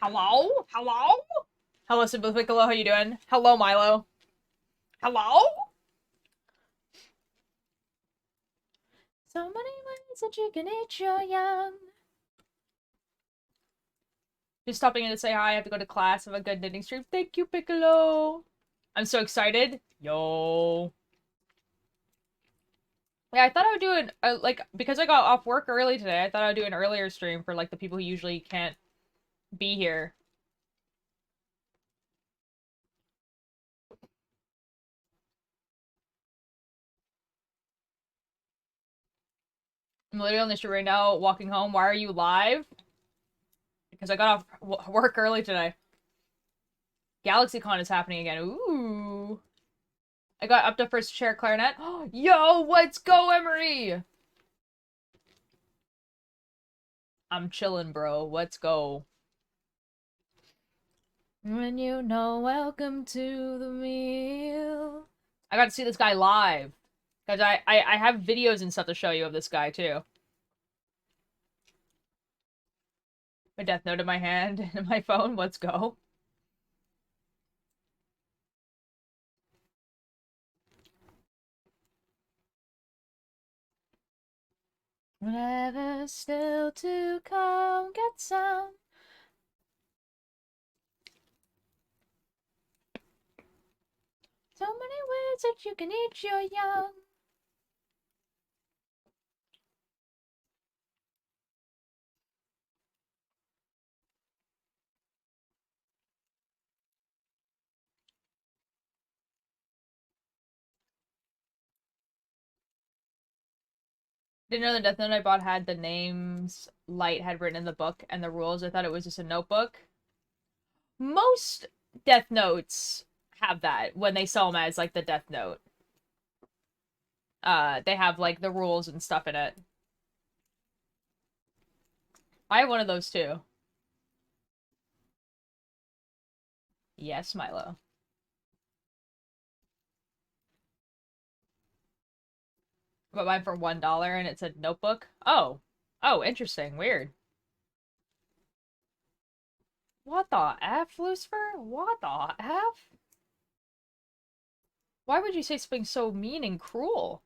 Hello? Hello? Hello, Simple Piccolo, how you doing? Hello, Milo. Hello? So many ways that you can eat your young. Just stopping in to say hi. I have to go to class. Have a good knitting stream. Thank you, Piccolo. I'm so excited. Yo. Yeah, I thought I would do an, like, because I got off work early today, I thought I would do an earlier stream for, like, the people who usually can't be here. I'm literally on the street right now, walking home. Why are you live? Because I got off work early today. GalaxyCon is happening again. Ooh. I got up to first chair clarinet. Yo, let's go, Emery! I'm chillin', bro. Let's go. When you know, welcome to the meal. I got to see this guy live. Guys, I have videos and stuff to show you of this guy, too. My Death Note in my hand and my phone. Let's go. Whatever still to come, get some. So many ways that you can eat your young. Didn't know the Death Note I bought had the names Light had written in the book and the rules. I thought it was just a notebook. Most Death Notes have that when they sell them as, like, the Death Note. They have, like, the rules and stuff in it. I have one of those, too. Yes, Milo. I bought mine for $1 and it said notebook. Oh. Oh, interesting. Weird. What the F, Lucifer? What the F? Why would you say something so mean and cruel?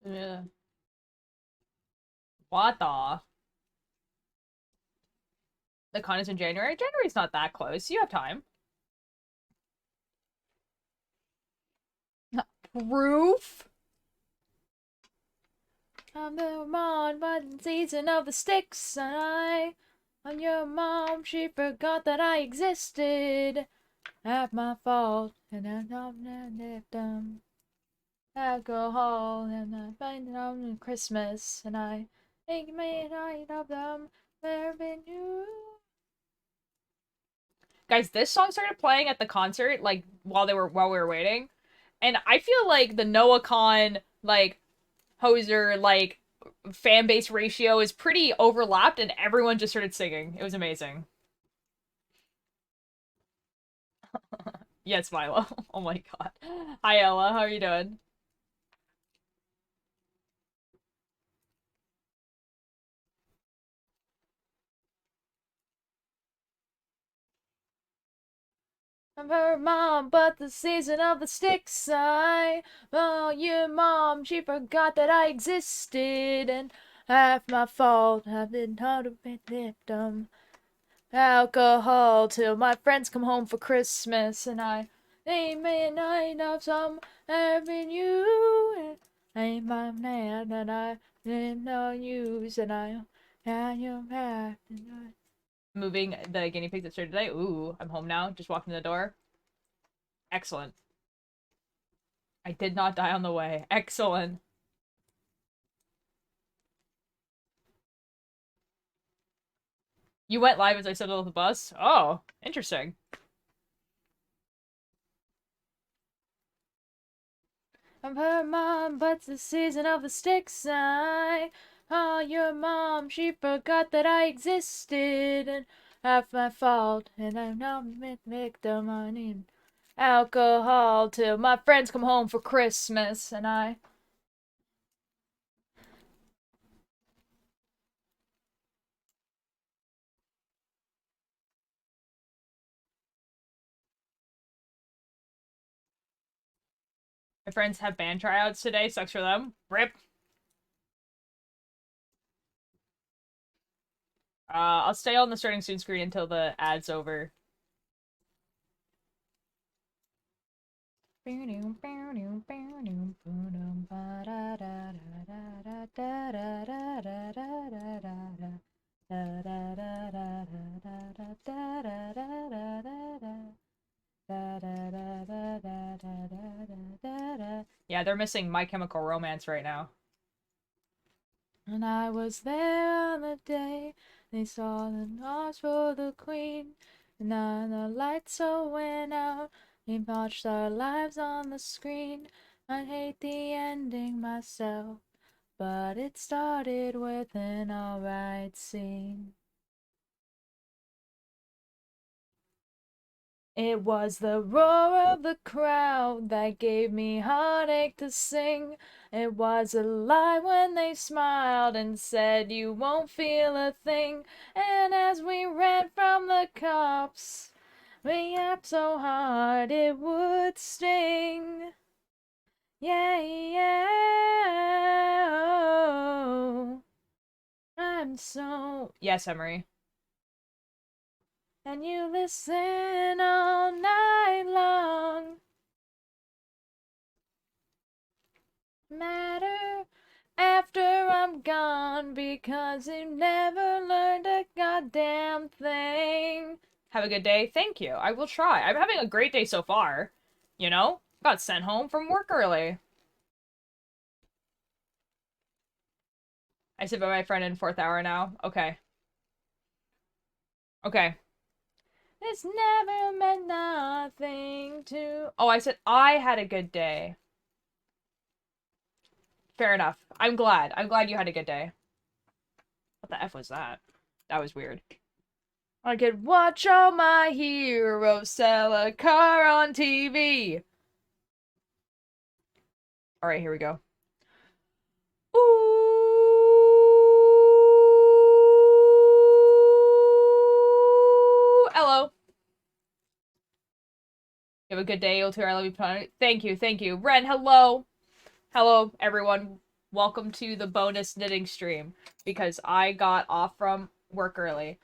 Yeah. What the? The con is in January? January's not that close. You have time. Proof? I'm the mom by the season of the sticks, and I'm your mom. She forgot that I existed. At my fault, and I don't them alcohol, and I find it on Christmas, and I think me night of them loving you. Guys, this song started playing at the concert, like while we were waiting, and I feel like the Noah Khan like Hoser like fan base ratio is pretty overlapped, and everyone just started singing. It was amazing. Yes, Milo. Oh my god. Hi Ella, how are you doing? I'm her mom, but the season of the sticks, oh, your mom, she forgot that I existed, and half my fault, I've been taught to be victim. Alcohol till my friends come home for Christmas, and I ain't made a night of some having you, and ain't my man, and I didn't know use, and I, and you're back, moving the guinea pigs that started today. Ooh, I'm home now. Just walked in the door. Excellent. I did not die on the way. Excellent. You went live as I settled off the bus? Oh, interesting. I'm her mom, but it's the season of the sticks. Oh, your mom, she forgot that I existed, and half my fault, and I'm not victim on alcohol till my friends come home for Christmas, and my friends have band tryouts today. Sucks for them. Rip. I'll stay on the starting soon screen until the ad's over. Yeah, they're missing My Chemical Romance right now. And I was there on the day they saw the knots for the queen. And then the lights all went out. They watched our lives on the screen. I hate the ending myself, but it started with an alright scene. It was the roar of the crowd that gave me heartache to sing. It was a lie when they smiled and said you won't feel a thing. And as we ran from the cops, we yapped so hard it would sting. Yeah, yeah. Oh, I'm so. Yes, Emery. And you listen all night long. Matter after I'm gone because you never learned a goddamn thing. Have a good day. Thank you. I will try. I'm having a great day so far. You know? Got sent home from work early. I sit by my friend in fourth hour now. Okay. Okay. It's never meant nothing to. Oh, I said I had a good day. Fair enough. I'm glad. I'm glad you had a good day. What the F was that? That was weird. I could watch all my heroes sell a car on TV. Alright, here we go. Ooh, hello. You have a good day, O2. I love you. Thank you, thank you. Ren, hello. Hello, everyone. Welcome to the bonus knitting stream. Because I got off from work early.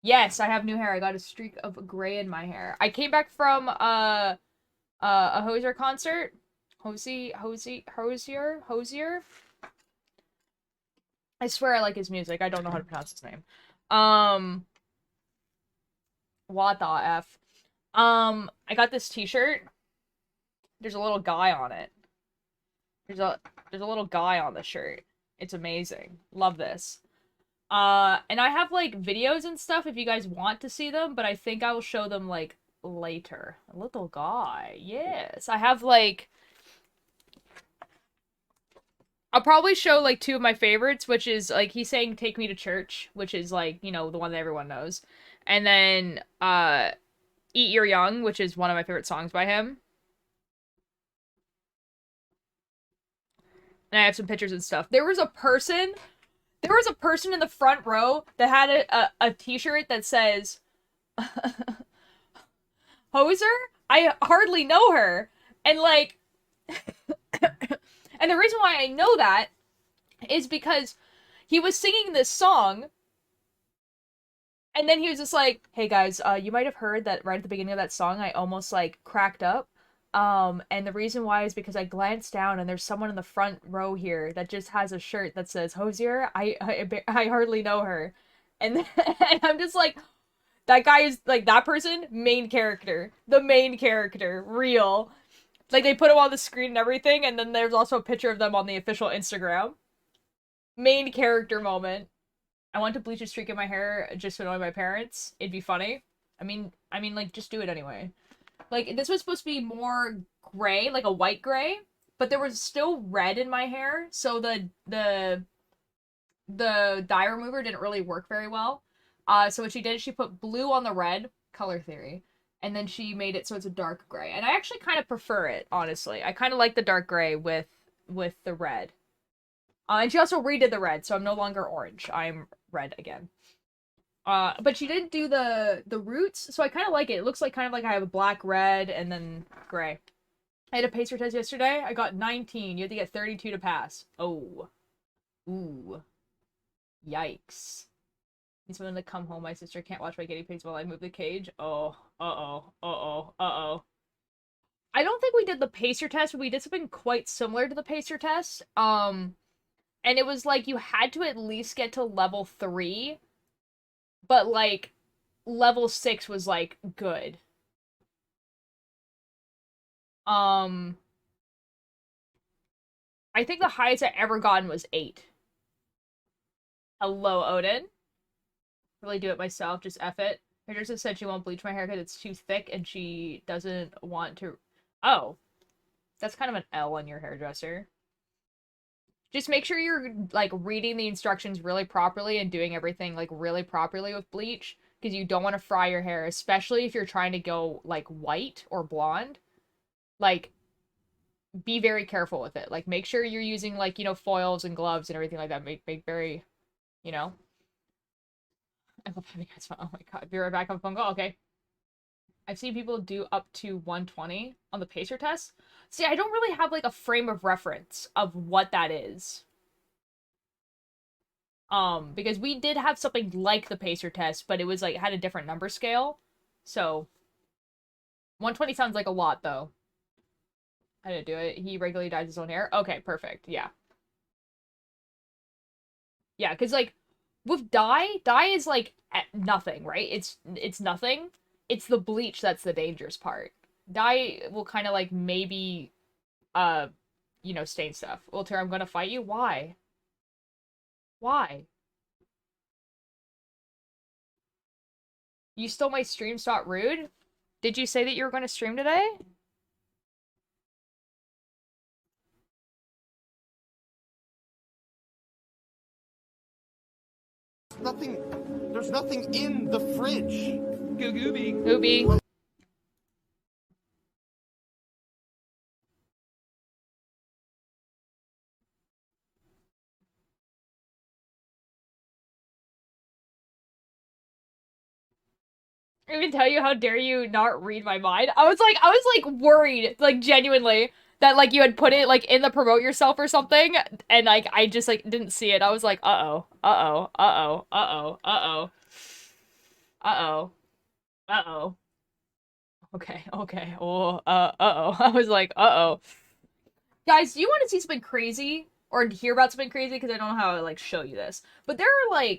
Yes, I have new hair. I got a streak of gray in my hair. I came back from a Hosier concert. Hosier? I swear I like his music. I don't know how to pronounce his name. What the F? I got this t-shirt. There's a little guy on it. There's a little guy on the shirt. It's amazing. Love this. And I have like videos and stuff if you guys want to see them, but I think I will show them like later. A little guy. Yes. I have like I'll probably show like two of my favorites, which is like he's saying Take Me to Church, which is like, you know, the one that everyone knows. And then Eat Your Young, which is one of my favorite songs by him. And I have some pictures and stuff. There was a person in the front row that had a t-shirt that says Hoser? I hardly know her. And like and the reason why I know that is because he was singing this song and then he was just like, "Hey guys, you might have heard that right at the beginning of that song I almost like cracked up. And the reason why is because I glanced down and there's someone in the front row here that just has a shirt that says Hosier. I hardly know her." And, and I'm just like, that guy is, like, that person, main character. The main character. Real. Like, they put him on the screen and everything, and then there's also a picture of them on the official Instagram. Main character moment. I want to bleach a streak in my hair just to annoy my parents. It'd be funny. I mean, like, just do it anyway. Like, this was supposed to be more gray, like a white gray, but there was still red in my hair, so the dye remover didn't really work very well. So what she did is she put blue on the red, color theory, and then she made it so it's a dark gray. And I actually kind of prefer it, honestly. I kind of like the dark gray with the red. And she also redid the red, so I'm no longer orange. I'm red again. But she didn't do the roots, so I kind of like it. It looks like kind of like I have a black, red, and then gray. I had a pacer test yesterday. I got 19. You have to get 32 to pass. Oh. Ooh. Yikes. Need someone to come home. My sister can't watch my guinea pigs while I move the cage. Oh. Uh-oh. Uh-oh. Uh-oh. I don't think we did the pacer test, but we did something quite similar to the pacer test. And it was like you had to at least get to level 3, but like level 6 was like good. Um I think the highest I ever gotten was 8. Hello, Odin. Really do it myself, just F it. Hairdresser said she won't bleach my hair because it's too thick and she doesn't want to. Oh. That's kind of an L on your hairdresser. Just make sure you're, like, reading the instructions really properly and doing everything, like, really properly with bleach. Because you don't want to fry your hair, especially if you're trying to go, like, white or blonde. Like, be very careful with it. Like, make sure you're using, like, you know, foils and gloves and everything like that. Make very, you know. I love having guys. Oh my god. Be right back on phone call. Okay. I've seen people do up to 120 on the pacer test. See, I don't really have, like, a frame of reference of what that is. Because we did have something like the pacer test, but it was, like, had a different number scale. So, 120 sounds like a lot, though. How to do it. He regularly dyes his own hair. Okay, perfect. Yeah. Yeah, because, like, with dye is, like, nothing, right? It's nothing. It's the bleach that's the dangerous part. Dye will kind of, like, maybe, uh, you know, stain stuff. Walter, I'm gonna fight you? Why? Why? You stole my stream spot, rude? Did you say that you were going to stream today? There's nothing in the fridge. Gooby. Gooby. I even tell you, how dare you not read my mind? I was like worried, like genuinely, that like you had put it like in the promote yourself or something, and like I just like didn't see it. I was like, uh-oh, uh-oh, uh-oh, uh-oh, uh-oh, uh-oh, uh-oh. Okay, okay, oh, uh-oh. I was like, uh-oh. Guys, do you want to see something crazy? Or hear about something crazy? Because I don't know how to like show you this. But there are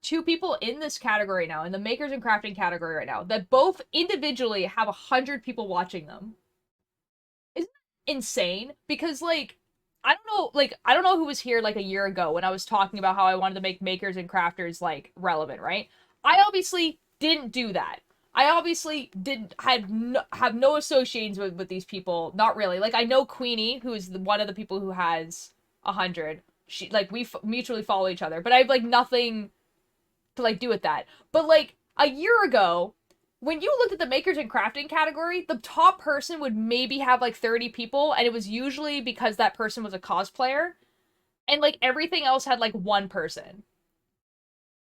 2 people in this category now, in the makers and crafting category right now, that both individually have 100 people watching them. Isn't that insane? Because, like, I don't know who was here, like, a year ago when I was talking about how I wanted to make makers and crafters, like, relevant, right? I obviously didn't do that. I obviously have no associations with these people. Not really. Like, I know Queenie, who is one of the people who has 100. She, like, we mutually follow each other. But I have, like, nothing to like do with that. But like a year ago, when you looked at the makers and crafting category, the top person would maybe have like 30 people, and it was usually because that person was a cosplayer, and like everything else had like 1 person.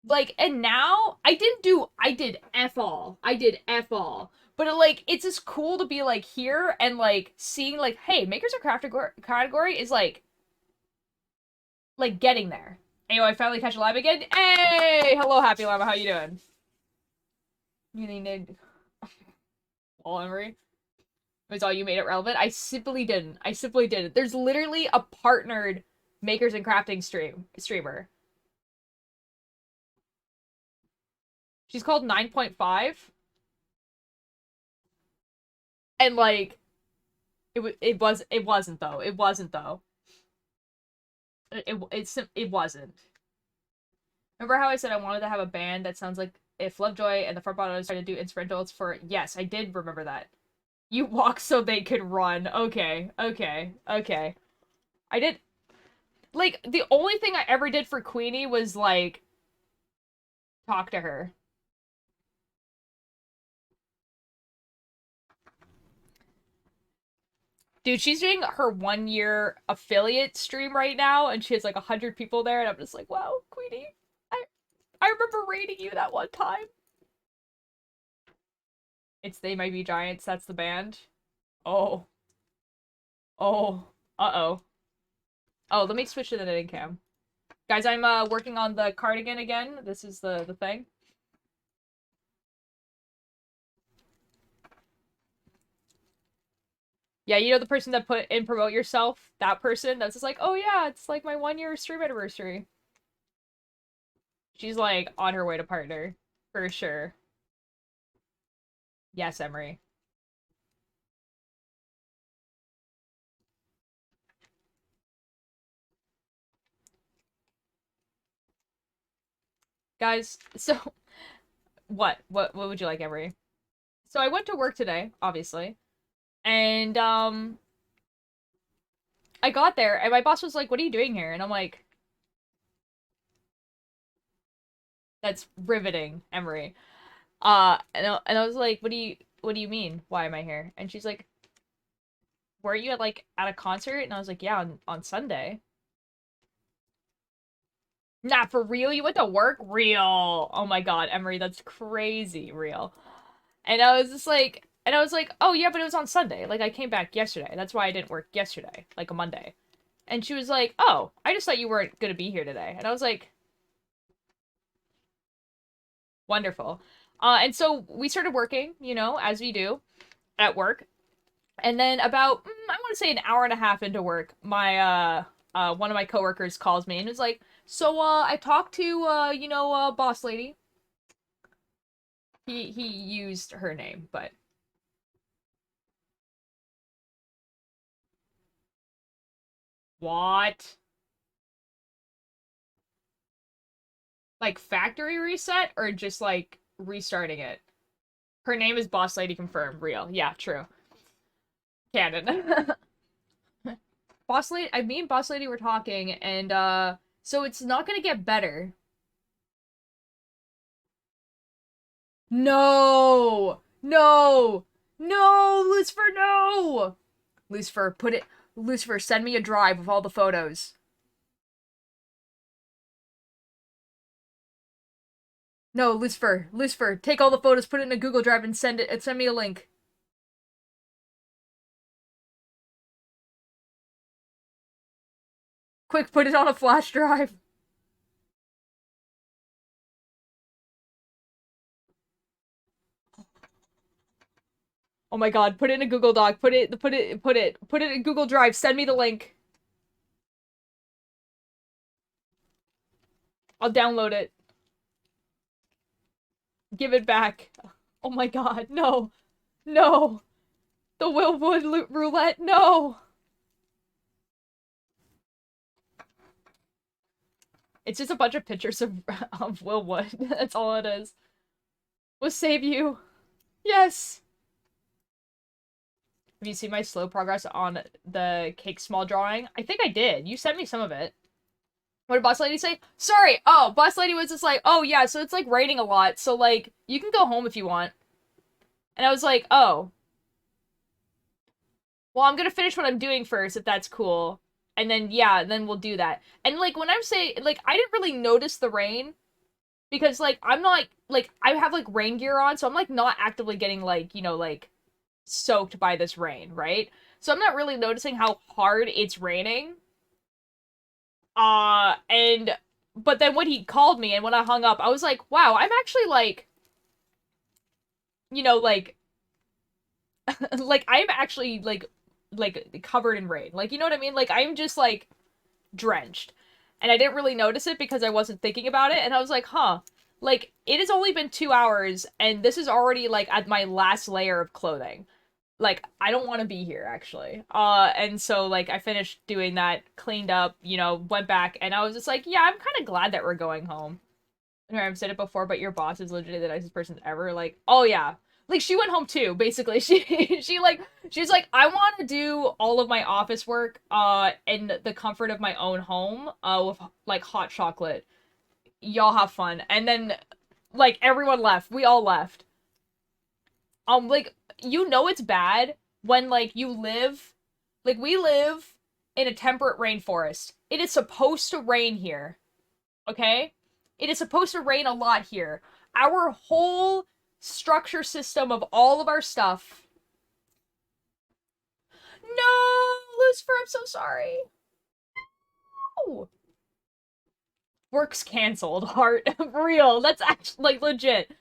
Like, and now I did F all. I did F all. But like it's just cool to be like here and like seeing like, hey, makers and crafting category is like getting there. Anyway, I finally catch a live again. Hey! Hello, Happy Llama. How you doing? You need all Emery. Was all you made it relevant? I simply didn't. I simply didn't. There's literally a partnered makers and crafting streamer. She's called 9.5. And like it wasn't though. It wasn't though. It wasn't. Remember how I said I wanted to have a band that sounds like if Lovejoy and the Front Bottoms tried to do instrumentals for yes, I did remember that. You walk so they could run. Okay, okay, okay. I did like the only thing I ever did for Queenie was like talk to her. Dude, she's doing her 1 year affiliate stream right now, and she has like 100 people there, and I'm just like, wow, Queenie, I I remember rating you that one time. It's They Might Be Giants, that's the band. Oh. Oh. Uh-oh. Oh, let me switch to the knitting cam. Guys, I'm working on the cardigan again. This is the thing. Yeah, you know the person that put in promote yourself? That person that's just like, oh yeah, it's like my 1 year stream anniversary. She's like on her way to partner. For sure. Yes, Emery. Guys, so what would you like, Emery? So I went to work today, obviously. And I got there and my boss was like, "What are you doing here?" And I'm like, "That's riveting, Emery." And I was like, what do you mean? Why am I here?" And she's like, "Were you at like at a concert?" And I was like, "Yeah, on Sunday." Nah, for real? You went to work? Real. Oh my god, Emery, that's crazy. Real. And I was just like, and I was like, "Oh yeah, but it was on Sunday. Like I came back yesterday. That's why I didn't work yesterday, like a Monday." And she was like, "Oh, I just thought you weren't gonna be here today." And I was like, "Wonderful." And so we started working, you know, as we do at work. And then about, I want to say an hour and a half into work, my, one of my coworkers calls me and is like, "So, I talked to, boss lady." He used her name, but. What? Like factory reset or just like restarting it? Her name is boss lady confirmed. Real. Yeah, true. Canon. Boss lady, me and boss lady were talking and, so it's not gonna get better. No! No! No! Lucifer, no! Lucifer, Lucifer, send me a drive of all the photos. No, Lucifer, take all the photos, put it in a Google Drive and send me a link. Quick, put it on a flash drive. Oh my god, put it in a Google Doc, put it in Google Drive, send me the link. I'll download it. Give it back. Oh my god, no. No. The Willwood roulette, no. It's just a bunch of pictures of Willwood. That's all it is. We'll save you. Yes. Have you seen my slow progress on the cake small drawing? I think I did. You sent me some of it. What did boss lady say? Sorry. Oh, boss lady was just like, "Oh yeah, so it's like raining a lot, so like you can go home if you want." And I was like, "Oh. Well, I'm gonna finish what I'm doing first, if that's cool. And then yeah, then we'll do that." And like when I'm saying like I didn't really notice the rain because like I'm not like I have like rain gear on, so I'm like not actively getting like, like soaked by this rain, right? So I'm not really noticing how hard it's raining. And but then when he called me and when I hung up, I was like, wow, I'm actually like, like like I'm actually like covered in rain. Like, you know what I mean? Like I'm just like drenched. And I didn't really notice it because I wasn't thinking about it and I was like, "Huh." Like, it has only been 2 hours, and this is already, like, at my last layer of clothing. Like, I don't want to be here, actually. And so, like, I finished doing that, cleaned up, went back, and I was just like, yeah, I'm kind of glad that we're going home. I've said it before, but your boss is literally the nicest person ever. Like, oh yeah. Like, she went home too, basically. She's like, I want to do all of my office work, in the comfort of my own home, with, like, hot chocolate. Y'all have fun. And then, like, everyone left. We all left. Like, it's bad when, like, we live in a temperate rainforest. It is supposed to rain here. Okay? It is supposed to rain a lot here. Our whole structure system of all of our stuff. No, Lucifer, I'm so sorry. No. Work's canceled. Heart. Real. That's actually, like, legit.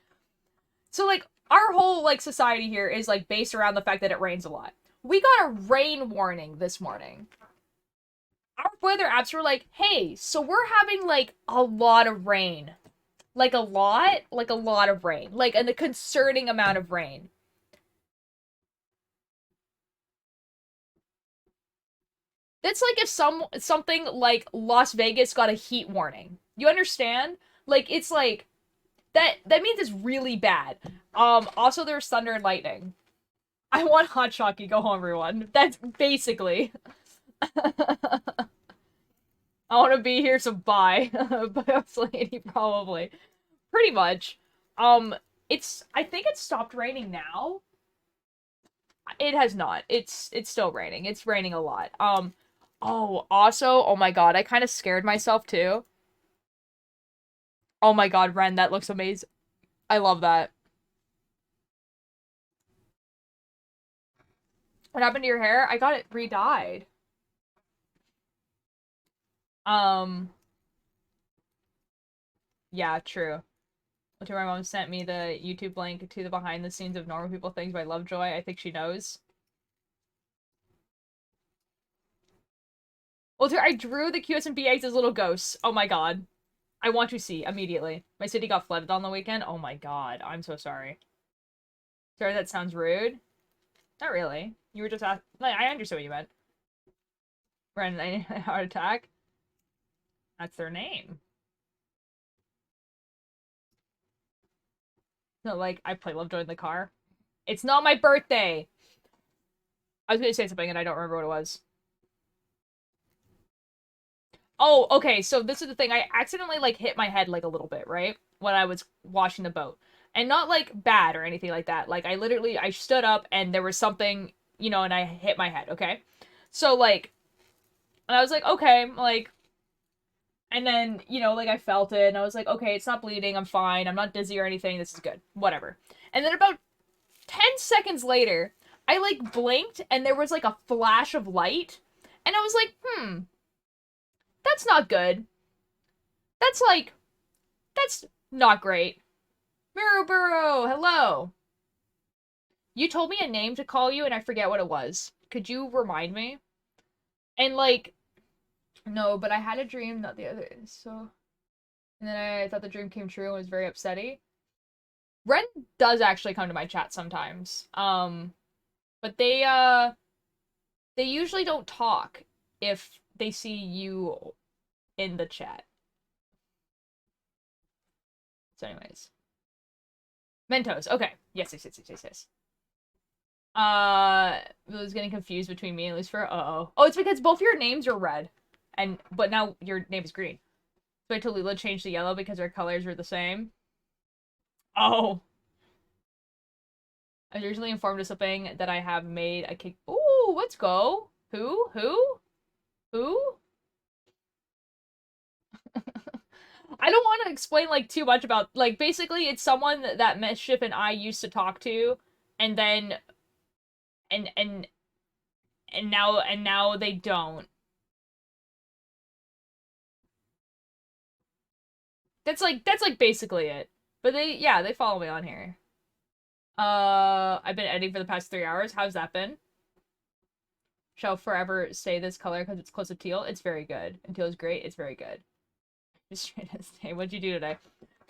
So, like, our whole, like, society here is, like, based around the fact that it rains a lot. We got a rain warning this morning. Our weather apps were like, hey, so we're having, like, a lot of rain. Like, a lot of rain. Like, a concerning amount of rain. That's like if something like Las Vegas got a heat warning. You understand? Like, it's like that means it's really bad. Also there's thunder and lightning. I want hot shocky, go home everyone. That's basically I want to be here, so bye. Boss lady, probably. Pretty much. Um, I think it's stopped raining now. It has not. It's still raining. It's raining a lot. Oh, also, oh my god, I kind of scared myself too. Oh my god, Ren, that looks amazing. I love that. What happened to your hair? I got it re-dyed. Um, yeah, true. Until my mom sent me the YouTube link to the behind the scenes of Normal People Things by Lovejoy. I think she knows. Well, I drew the QSMB eggs as little ghosts. Oh my god. I want to see immediately. My city got flooded on the weekend. Oh my god. I'm so sorry. Sorry, that sounds rude. Not really. You were just asking. Like, I understood what you meant. Ren, a heart attack. That's their name. No, like, I play Lovejoy in the car. It's not my birthday! I was gonna say something and I don't remember what it was. Oh, okay, so this is the thing. I accidentally, like, hit my head, like, a little bit, right? When I was washing the boat. And not, like, bad or anything like that. Like, I stood up and there was something, and I hit my head, okay? So, like, and I was like, okay, like, and then, like, I felt it and I was like, okay, it's not bleeding, I'm fine, I'm not dizzy or anything, this is good, whatever. And then about 10 seconds later, I, like, blinked and there was, like, a flash of light. And I was like, that's not good. That's, like, that's not great. Mirror hello. You told me a name to call you and I forget what it was. Could you remind me? And, like, no, but I had a dream not the other, so... And then I thought the dream came true and was very upsetty. Ren does actually come to my chat sometimes. But they usually don't talk if they see you in the chat. So anyways. Mentos, okay. Yes. I was getting confused between me and Lucifer. Uh-oh. Oh, it's because both your names are red. But now your name is green. So I told Lila to change to yellow because our colors are the same. Oh. I was originally informed of something that I have made a cake. Ooh, let's go. Who? Who? I don't want to explain, like, too much about, like, basically it's someone that Mischief and I used to talk to, and then, and now they don't. That's like basically it. But they follow me on here. I've been editing for the past 3 hours. How's that been? Shall forever stay this color because it's close to teal. It's very good. And teal is great. It's very good. Just trying to stay. What'd you do today?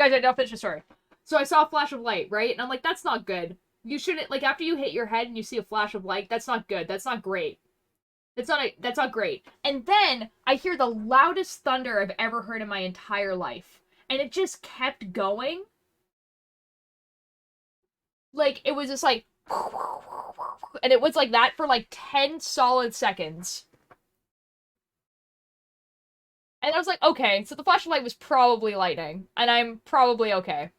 Guys, I'll finish the story. So I saw a flash of light, right? And I'm like, that's not good. You shouldn't, like, after you hit your head and you see a flash of light, that's not good. That's not great. That's not great. And then I hear the loudest thunder I've ever heard in my entire life. And it just kept going. Like, it was just like, and it was like that for like 10 solid seconds. And I was like, okay, so the flashlight was probably lightning, and I'm probably okay.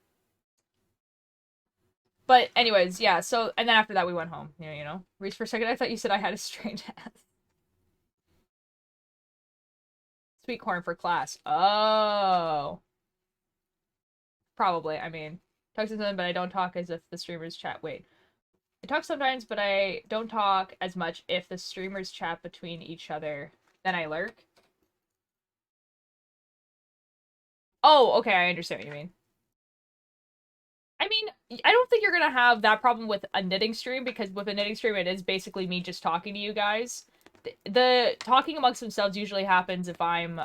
But anyways, yeah, so, and then after that we went home. Yeah, you know? Reese, for a second I thought you said I had a strange ass. Sweet corn for class. Oh. Probably, I mean, talk to them, but I don't talk as if the streamers chat. Wait. I talk sometimes, but I don't talk as much if the streamers chat between each other. Then I lurk. Oh, okay, I understand what you mean. I mean, I don't think you're gonna have that problem with a knitting stream, because with a knitting stream, it is basically me just talking to you guys. The talking amongst themselves usually happens if I'm,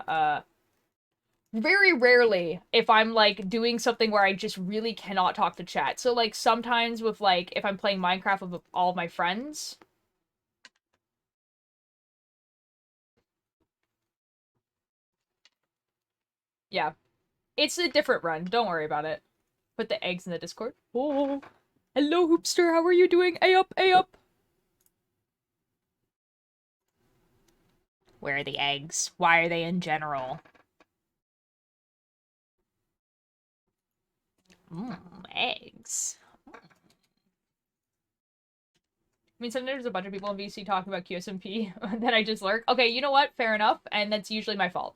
very rarely if I'm, like, doing something where I just really cannot talk to chat. So, like, sometimes with, like, if I'm playing Minecraft with all of my friends. Yeah. It's a different run. Don't worry about it. Put the eggs in the Discord. Oh. Hello, Hoopster. How are you doing? A up, A up. Where are the eggs? Why are they in general? Eggs. I mean, sometimes there's a bunch of people in VC talking about QSMP, then I just lurk. Okay, you know what? Fair enough, and that's usually my fault.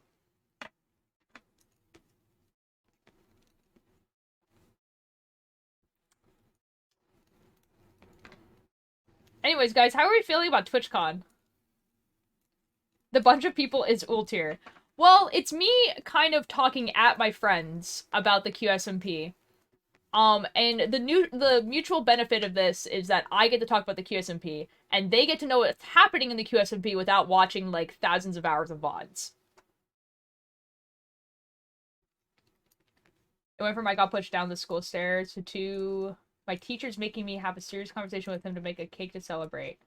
Anyways, guys, how are we feeling about TwitchCon? The bunch of people is Ultir. Well, it's me kind of talking at my friends about the QSMP. And the mutual benefit of this is that I get to talk about the QSMP, and they get to know what's happening in the QSMP without watching, like, thousands of hours of VODs. It went from I got pushed down the school stairs to my teacher's making me have a serious conversation with him to make a cake to celebrate.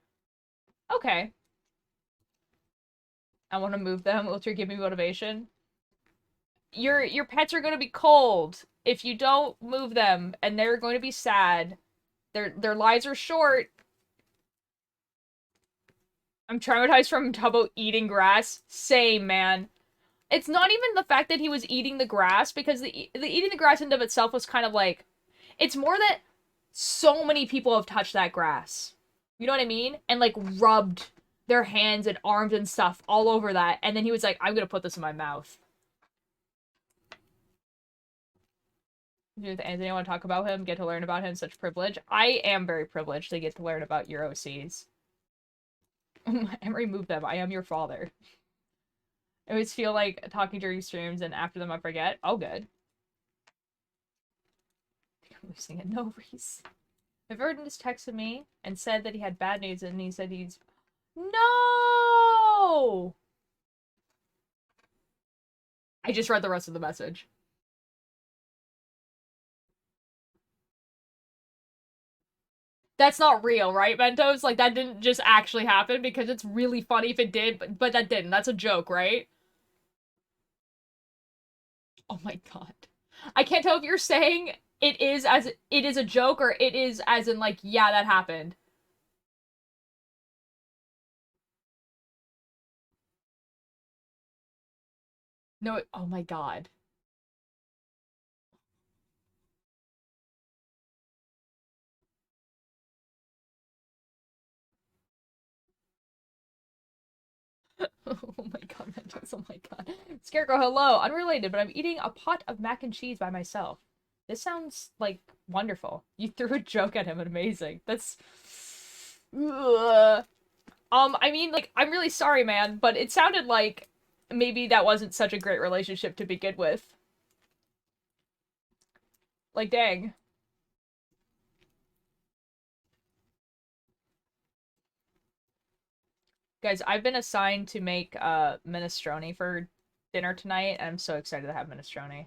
Okay. I want to move them. Will you give me motivation? Your pets are going to be cold if you don't move them, and they're going to be sad. Their lives are short. I'm traumatized from Tubbo eating grass. Same, man. It's not even the fact that he was eating the grass, because the eating the grass in and of itself was kind of like, it's more that so many people have touched that grass. You know what I mean? And, like, rubbed their hands and arms and stuff all over that. And then he was like, I'm gonna put this in my mouth. With Anthony, I want to talk about him, get to learn about him, such privilege. I am very privileged to get to learn about your OCs. Emery, move them. I am your father. I always feel like talking during streams, and after them I forget. Oh, good. I'm losing it. No, Reese. If Erden just texted me and said that he had bad news, and he said he's... No! I just read the rest of the message. That's not real, right, Mentos? Like, that didn't just actually happen, because it's really funny if it did, but that didn't. That's a joke, right? Oh my god. I can't tell if you're saying it is a joke, or it is as in, like, yeah, that happened. No, oh my god. Oh my god, Mentos, oh my god. Scarecrow, hello. Unrelated, but I'm eating a pot of mac and cheese by myself. This sounds, like, wonderful. You threw a joke at him, amazing. That's... Ugh. I mean, like, I'm really sorry, man, but it sounded like maybe that wasn't such a great relationship to begin with. Like, dang. Guys, I've been assigned to make minestrone for dinner tonight, and I'm so excited to have minestrone.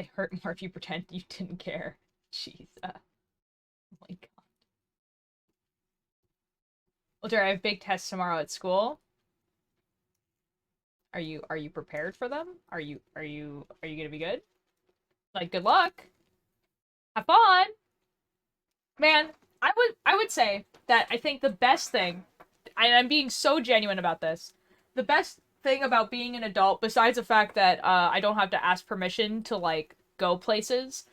It hurt more if you pretend you didn't care. Jesus. Oh my god. Well, Jerry, I have big tests tomorrow at school. Are you prepared for them? Are you gonna be good? Like, good luck. Have fun. Man, I would say that I think the best thing, and I'm being so genuine about this, the best thing about being an adult, besides the fact that I don't have to ask permission to like go places,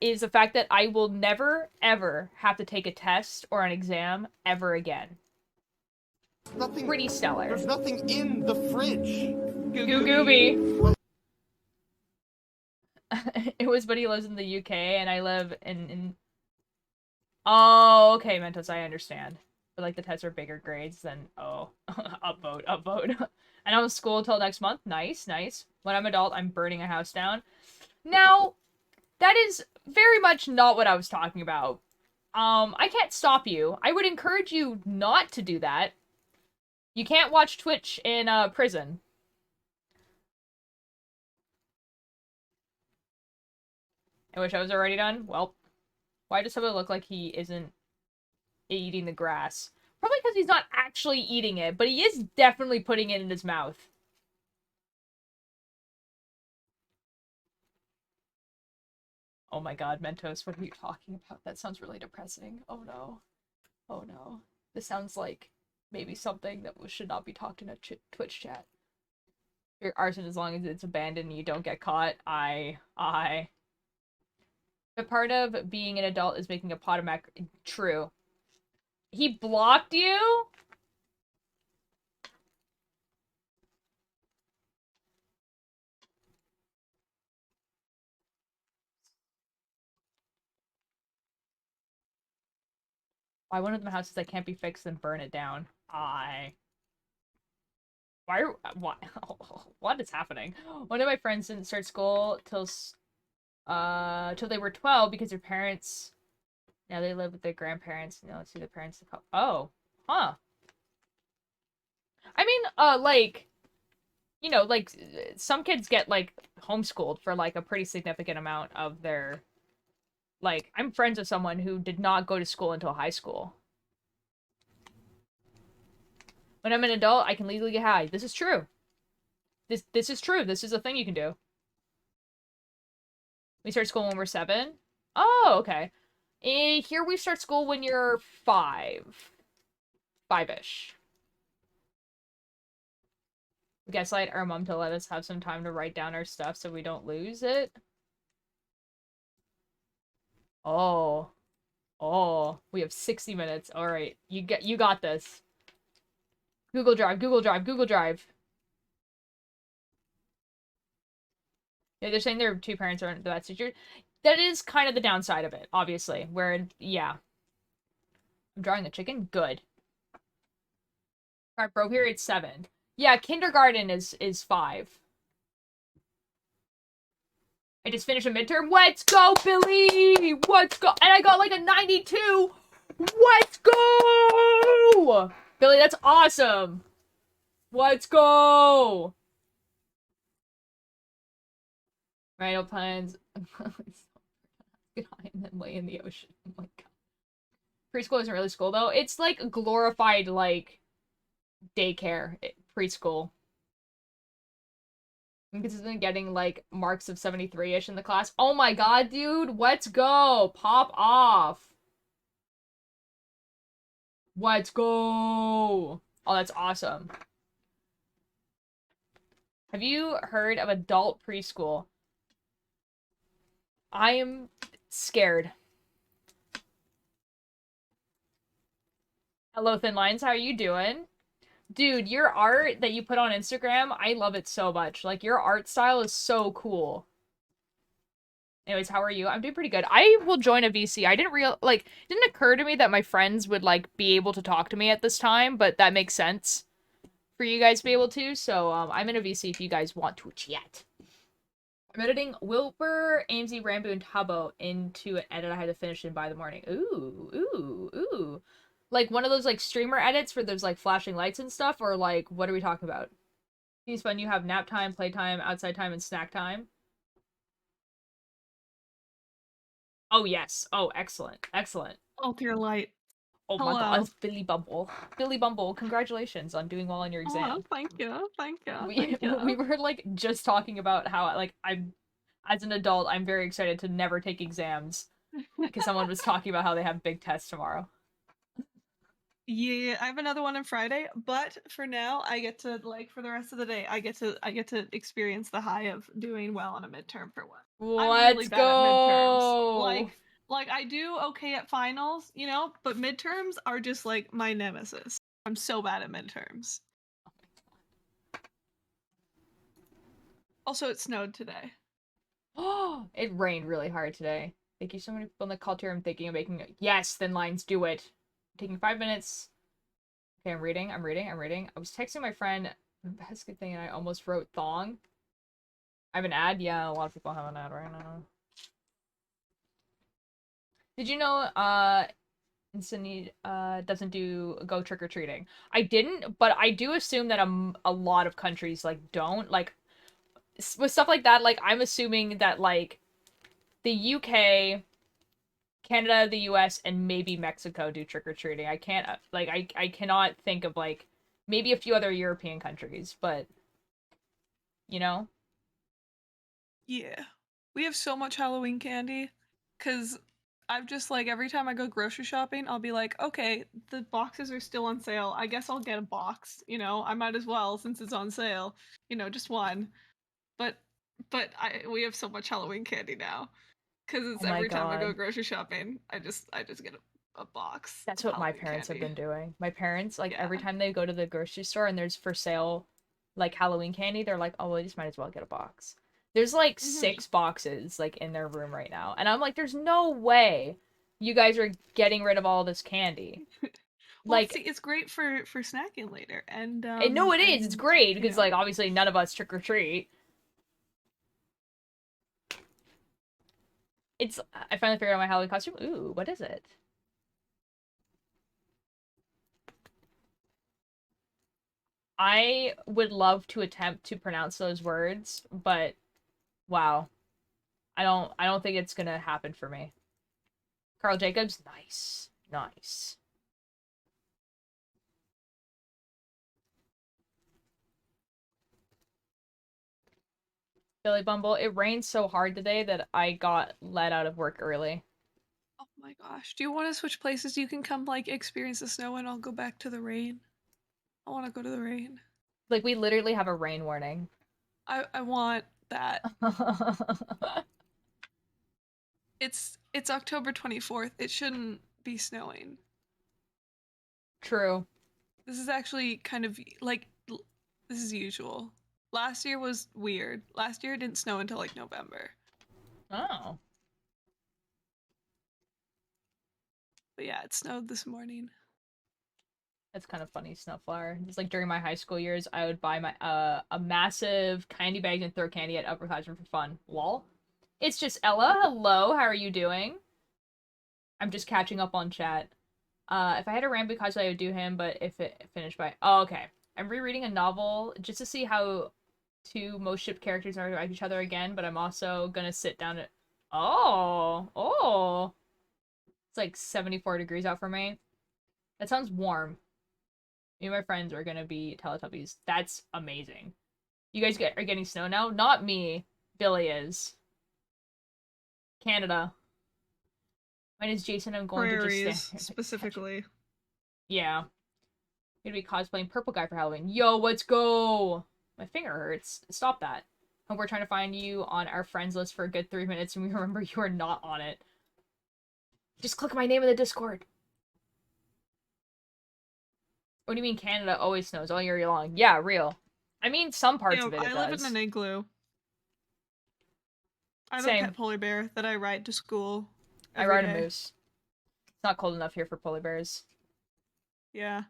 is the fact that I will never ever have to take a test or an exam ever again. Nothing. Pretty stellar. There's nothing in the fridge. Goo Gooby. It was, but he lives in the UK and I live in. Oh, okay, Mentos, I understand. But like the tests are bigger grades, then oh, upvote, upvote. And I'm in school until next month. Nice, nice. When I'm adult, I'm burning a house down. Now, that is very much not what I was talking about. I can't stop you. I would encourage you not to do that. You can't watch Twitch in prison. I wish I was already done. Well, why does someone look like he isn't eating the grass? Probably because he's not actually eating it, but he is definitely putting it in his mouth. Oh my god, Mentos, what are you talking about? That sounds really depressing. Oh no. Oh no. This sounds like maybe something that should not be talked in a Twitch chat. Your arson, as long as it's abandoned and you don't get caught, The part of being an adult is making a pot of mac- True. He blocked you? Why one of them houses that can't be fixed and burn it down? Why are- What? What is happening? One of my friends didn't start school till they were 12 because their parents now they live with their grandparents. Now let's see the parents. Oh, huh. I mean, like, you know, like some kids get like homeschooled for like a pretty significant amount of their. Like, I'm friends with someone who did not go to school until high school. When I'm an adult, I can legally get high. This is true. This is true. This is a thing you can do. We start school when we're 7. Oh, okay. Here we start school when you're 5. 5-ish. Gaslight our mom to let us have some time to write down our stuff so we don't lose it. Oh. Oh. We have 60 minutes. Alright. You got this. Google Drive, Google Drive, Google Drive. Yeah, they're saying their two parents aren't the best teachers. That is kind of the downside of it, obviously. Where, yeah. I'm drawing a chicken? Good. Alright, bro, here it's 7. Yeah, kindergarten is 5. I just finished a midterm. Let's go, Billy! Let's go! And I got like a 92! Let's go! Billy, that's awesome! Let's go! Rhino plans. Get high and then lay in the ocean. Oh my god. Preschool isn't really school though. It's like glorified like daycare preschool. I'm consistently getting like marks of 73-ish in the class. Oh my god, dude. Let's go. Pop off. Let's go. Oh, that's awesome. Have you heard of adult preschool? I am scared. Hello, Thin Lines. How are you doing? Dude, your art that you put on Instagram, I love it so much. Like, your art style is so cool. Anyways, how are you? I'm doing pretty good. I will join a VC. I it didn't occur to me that my friends would, like, be able to talk to me at this time, but that makes sense for you guys to be able to, so, I'm in a VC if you guys want to chat. I'm editing Wilbur, AMZ, Rambo, and Tubbo into an edit I had to finish in by the morning. Ooh, ooh, ooh. Like, one of those, like, streamer edits where there's, like, flashing lights and stuff, or, like, what are we talking about? It's fun. You have nap time, playtime, outside time, and snack time. Oh, yes. Oh, excellent. Excellent. Oh, dear light. Oh my god, Hello. it's Billy Bumble. Billy Bumble, congratulations on doing well on your Oh, exam. thank you. Thank you. We Thank we you. were like just talking about how like I'm as an adult I'm very excited to never take exams because someone was talking about how they have big tests tomorrow. Yeah, I have another one on Friday, but for now, I get to like for the rest of the day, I get to experience the high of doing well on a midterm for once. I'm really Let's bad at midterms. go. Like I do okay at finals, but midterms are just like my nemesis. I'm so bad at midterms. Also, it snowed today. Oh, it rained really hard today. Thank you so many people in the call here. I'm thinking of making it. Yes, thin lines, do it. Taking 5 minutes. Okay, I'm reading. I'm reading. I was texting my friend. That's a good thing, and I almost wrote thong. I have an ad. Yeah, a lot of people have an ad right now. Did you know Insani doesn't do go trick or treating? I didn't, but I do assume that a lot of countries like don't like with stuff like that. Like I'm assuming that like the UK, Canada, the US, and maybe Mexico do trick or treating. I can't like I cannot think of like maybe a few other European countries, but you know. Yeah. We have so much Halloween candy cuz I've just like every time I go grocery shopping, I'll be like, "Okay, the boxes are still on sale. I guess I'll get a box, I might as well since it's on sale, just one." But we have so much Halloween candy now cuz Oh it's my every time I go god. grocery shopping, I just get a box That's of what my Halloween parents have candy. been doing. My parents, like, Yeah. every time they go to the grocery store and there's for sale, like, Halloween candy, they're like, oh, well, you just might as well get a box. There's, like, Mhm. 6 boxes, like, in their room right now. And I'm like, there's no way you guys are getting rid of all this candy. Well, see, Like, it's great for snacking later and I know it is. It's great because, like, obviously none of us trick or treat. It's, I finally figured out my Halloween costume. Ooh, what is it? I would love to attempt to pronounce those words, but wow. I don't think it's gonna happen for me. Carl Jacobs, nice. Nice. Billy Bumble, it rained so hard today that I got let out of work early. Oh my gosh. Do you want to switch places? You can come like experience the snow and I'll go back to the rain. I want to go to the rain. Like we literally have a rain warning. I want that. It's October 24th. It shouldn't be snowing. True. This is actually kind of like this is usual. Last year was weird. Last year it didn't snow until like November. Oh. But yeah, it snowed this morning. That's kind of funny, Snowflower. It's like during my high school years, I would buy my a massive candy bag and throw candy at upperclassmen for fun. Lol. It's just Ella. Hello, how are you doing? I'm just catching up on chat. If I had a Rambo cosplay, I would do him, but if it finished by... Oh, okay. I'm rereading a novel just to see how two most shipped characters are like each other again, but I'm also gonna sit down at... Oh! Oh! It's like 74 degrees out for me. That sounds warm. Me and my friends are gonna be Teletubbies. That's amazing. You guys are getting snow now? Not me. Billy is. Canada. My name is Jason. I'm going to just stand Prairies here and catch... specifically. Yeah. Gonna be cosplaying Purple Guy for Halloween. Yo, let's go! My finger hurts. Stop that. And we're trying to find you on our friends list for a good 3 minutes, and we remember you are not on it. Just click my name in the Discord. What do you mean Canada always snows all year long? Yeah, real. I mean, some parts of it I live in does. an igloo. I have a Same. pet polar bear that I ride to school I every ride a day. moose. It's not cold enough here for polar bears. Yeah.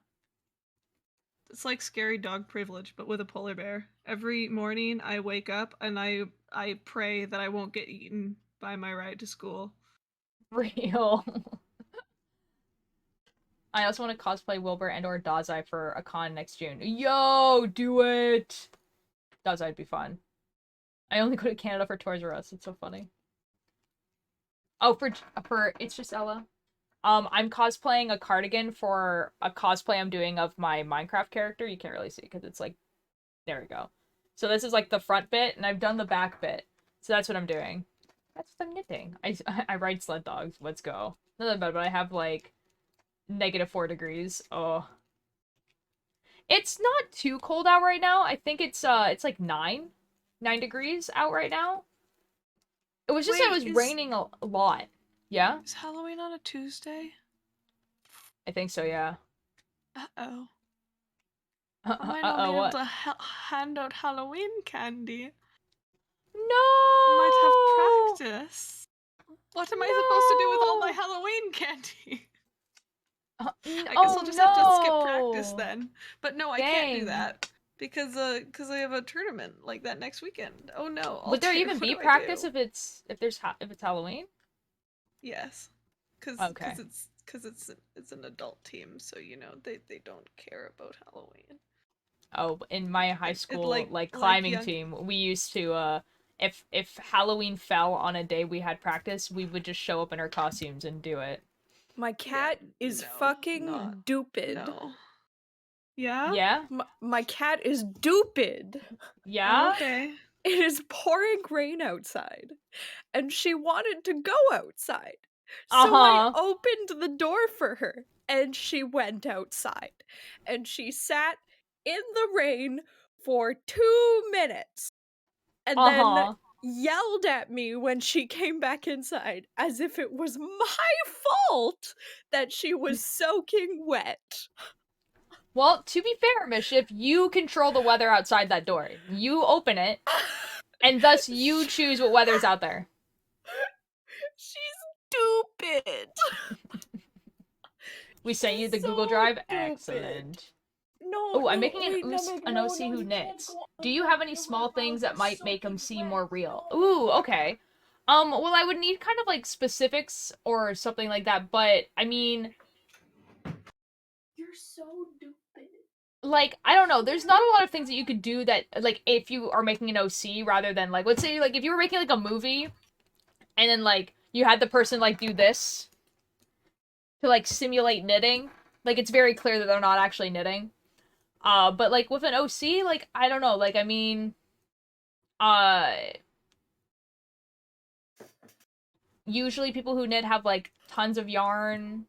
It's like scary dog privilege, but with a polar bear. Every morning I wake up and I pray that I won't get eaten by my ride to school. Real. I also want to cosplay Wilbur and or Dazai for a con next June. Yo, do it! Dazai'd be fun. I only go to Canada for Toys R Us. It's so funny. Oh, for it's just Ella. I'm cosplaying a cardigan for a cosplay I'm doing of my Minecraft character. You can't really see because it's like, there we go. So this is like the front bit, and I've done the back bit. So that's what I'm doing. That's what I'm knitting. I ride sled dogs. Let's go. Not that bad, but I have like -4 degrees. Oh. It's not too cold out right now. I think it's like 9 degrees out right now. It was just that it was raining a lot. Yeah? Is Halloween on a Tuesday? I think so, yeah. Uh-oh. I might not be able what? to hand out Halloween candy. No! I might have practice. What am I supposed to do with all my No! Halloween candy? I guess Oh, I'll just have to skip practice no! then. But no, I can't do Dang. that because I have a tournament like that next weekend. Oh no! Would there Altair, even what be do I practice do? if it's Halloween? Yes, Okay. it's an adult team, so you know they don't care about Halloween. Oh, in my high It school like like climbing young. team, we used to if Halloween fell on a day we had practice, we would just show up in our costumes and do it. My cat is No, fucking not stupid. no. Yeah. Yeah? My cat is stupid. Yeah? Okay. It is pouring rain outside, and she wanted to go outside. So I Uh-huh. opened the door for her, and she went outside. And she sat in the rain for 2 minutes, and then Uh-huh. yelled at me when she came back inside as if it was my fault that she was soaking wet. Well, to be fair, Mischief, you control the weather outside that door. You open it, and thus you choose what weather's out there. She's stupid. We sent you the So Google Drive. stupid. Excellent. No, Oh, I'm no, making wait, no, Megan, an no, OC no, who you can't knits. go on Do you the have any small river things that that's might make them soaking seem wet. more real? No. Ooh, okay. Well, I would need kind of like specifics or something like that, but I mean, You're so stupid. like, I don't know, there's not a lot of things that you could do that, like, if you are making an OC rather than, like, let's say, like, if you were making, like, a movie, and then, like, you had the person, like, do this to, like, simulate knitting, like, it's very clear that they're not actually knitting. But, like, with an OC, like, I don't know, like, I mean, uh, usually people who knit have, like, tons of yarn.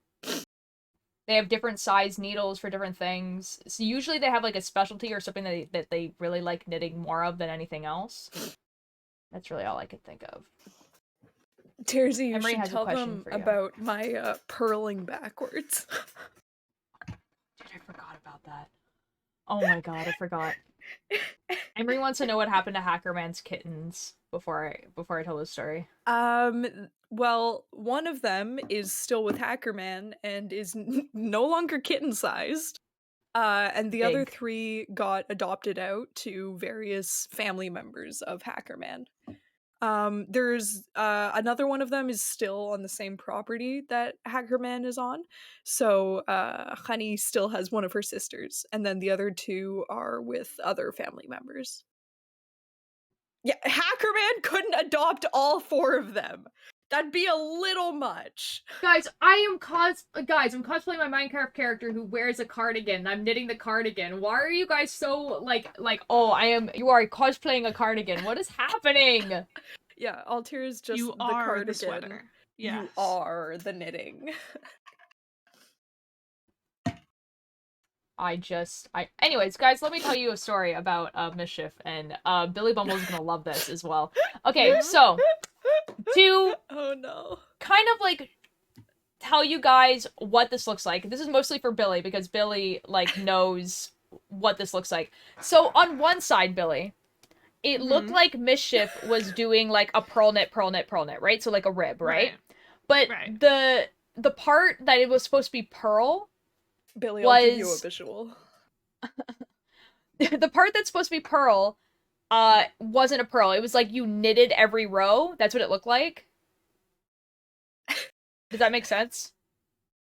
They have different size needles for different things. So usually they have like a specialty or something that they really like knitting more of than anything else. That's really all I could think of. Tersy, you Emery should has a tell question them for you. about my purling backwards. Dude, I forgot about that. Oh my god, I forgot. Emery wants to know what happened to Hackerman's kittens before I tell the story. Well, one of them is still with Hackerman and is no longer kitten-sized. And the other Big. 3 got adopted out to various family members of Hackerman. There's another one of them is still on the same property that Hackerman is on. So Honey still has one of her sisters, and then the other 2 are with other family members. Yeah, Hackerman couldn't adopt all 4 of them. That'd be a little much. Guys, I'm cosplaying my Minecraft character who wears a cardigan. I'm knitting the cardigan. Why are you guys so like oh, you are cosplaying a cardigan. What is happening? Yeah, Altair is just You the are cardigan. the sweater. Yes. You are the knitting. Anyways, guys, let me tell you a story about Mischief, and Billy Bumble's gonna love this as well. Okay, so to Oh no. kind of like tell you guys what this looks like. This is mostly for Billy because Billy like knows what this looks like. So on one side, Billy, it looked like Mischief was doing like a pearl knit, right? So like a rib, right? But Right. the part that it was supposed to be pearl Billy, I'll give you a was visual. the part that's supposed to be pearl wasn't a pearl. It was like you knitted every row. That's what it looked like. Does that make sense?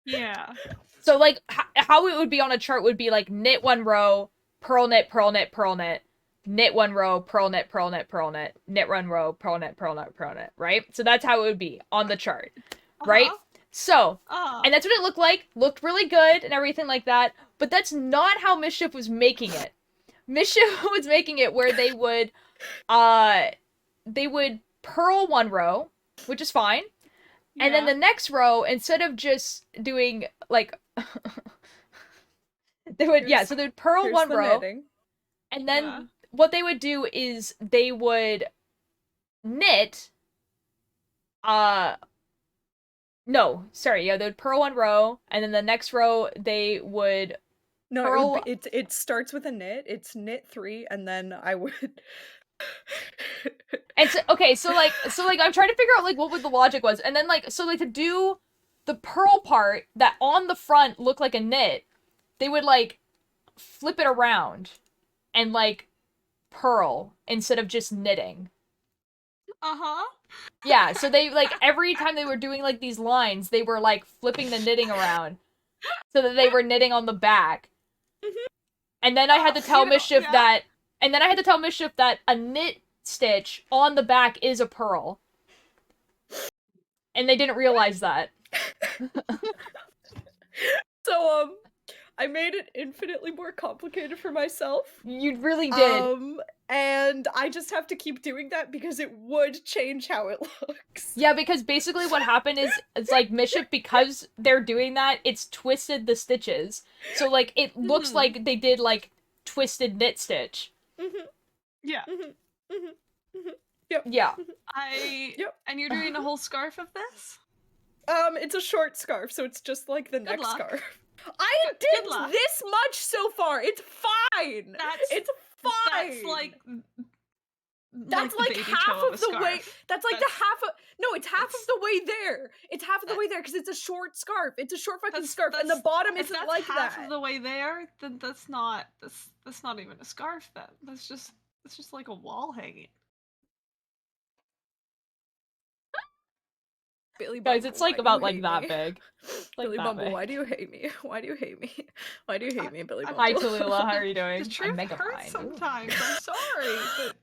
Yeah. So like how it would be on a chart would be like knit one row, pearl knit, pearl knit, pearl knit, knit 1 row, purl knit, purl knit, purl knit, knit 1 row, purl knit, purl knit, purl knit, right? So that's how it would be on the chart, right? So, and that's what it looked like. Looked really good and everything like that. But that's not how Mischief was making it. Mischief was making it where they would purl 1 row, which is fine. And then the next row, instead of just doing like they would so they would purl 1 row. Knitting. And then what they would do is they would knit no, sorry, they would purl 1 row, and then the next row they would No, purl... it starts with a knit. It's knit 3, and then I would. And so, okay, so I'm trying to figure out like what the logic was, and then to do the purl part that on the front looked like a knit, they would like flip it around and like purl instead of just knitting. Yeah, so they like every time they were doing like these lines, they were like flipping the knitting around so that they were knitting on the back. And then I had to tell Mischief that a knit stitch on the back is a purl. And they didn't realize that. So I made it infinitely more complicated for myself. You really did. And I just have to keep doing that because it would change how it looks. Yeah, because basically what happened is it's like Mischief, because they're doing that, it's twisted the stitches. So like it looks like they did like twisted knit stitch. Yeah. Yep. Yeah. And you're doing a whole scarf of this? It's a short scarf, so it's just like the next scarf. I did this much so far. It's fine. It's fine. That's like half of the way. That's like the half of. No, it's half of the way there. It's half of the way there because it's a short scarf. It's a short fucking scarf, and the bottom isn't like that. Half of the way there, then that's not even a scarf. Then that's just like a wall hanging. Billy Guys, it's like about like that big. Like Billy that Bumble, big. why do you hate me? Why do you hate me? Why do you hate me, Billy Bumble? Hi, Tallulah. How are you doing? The truth hurts sometimes. I'm sorry, but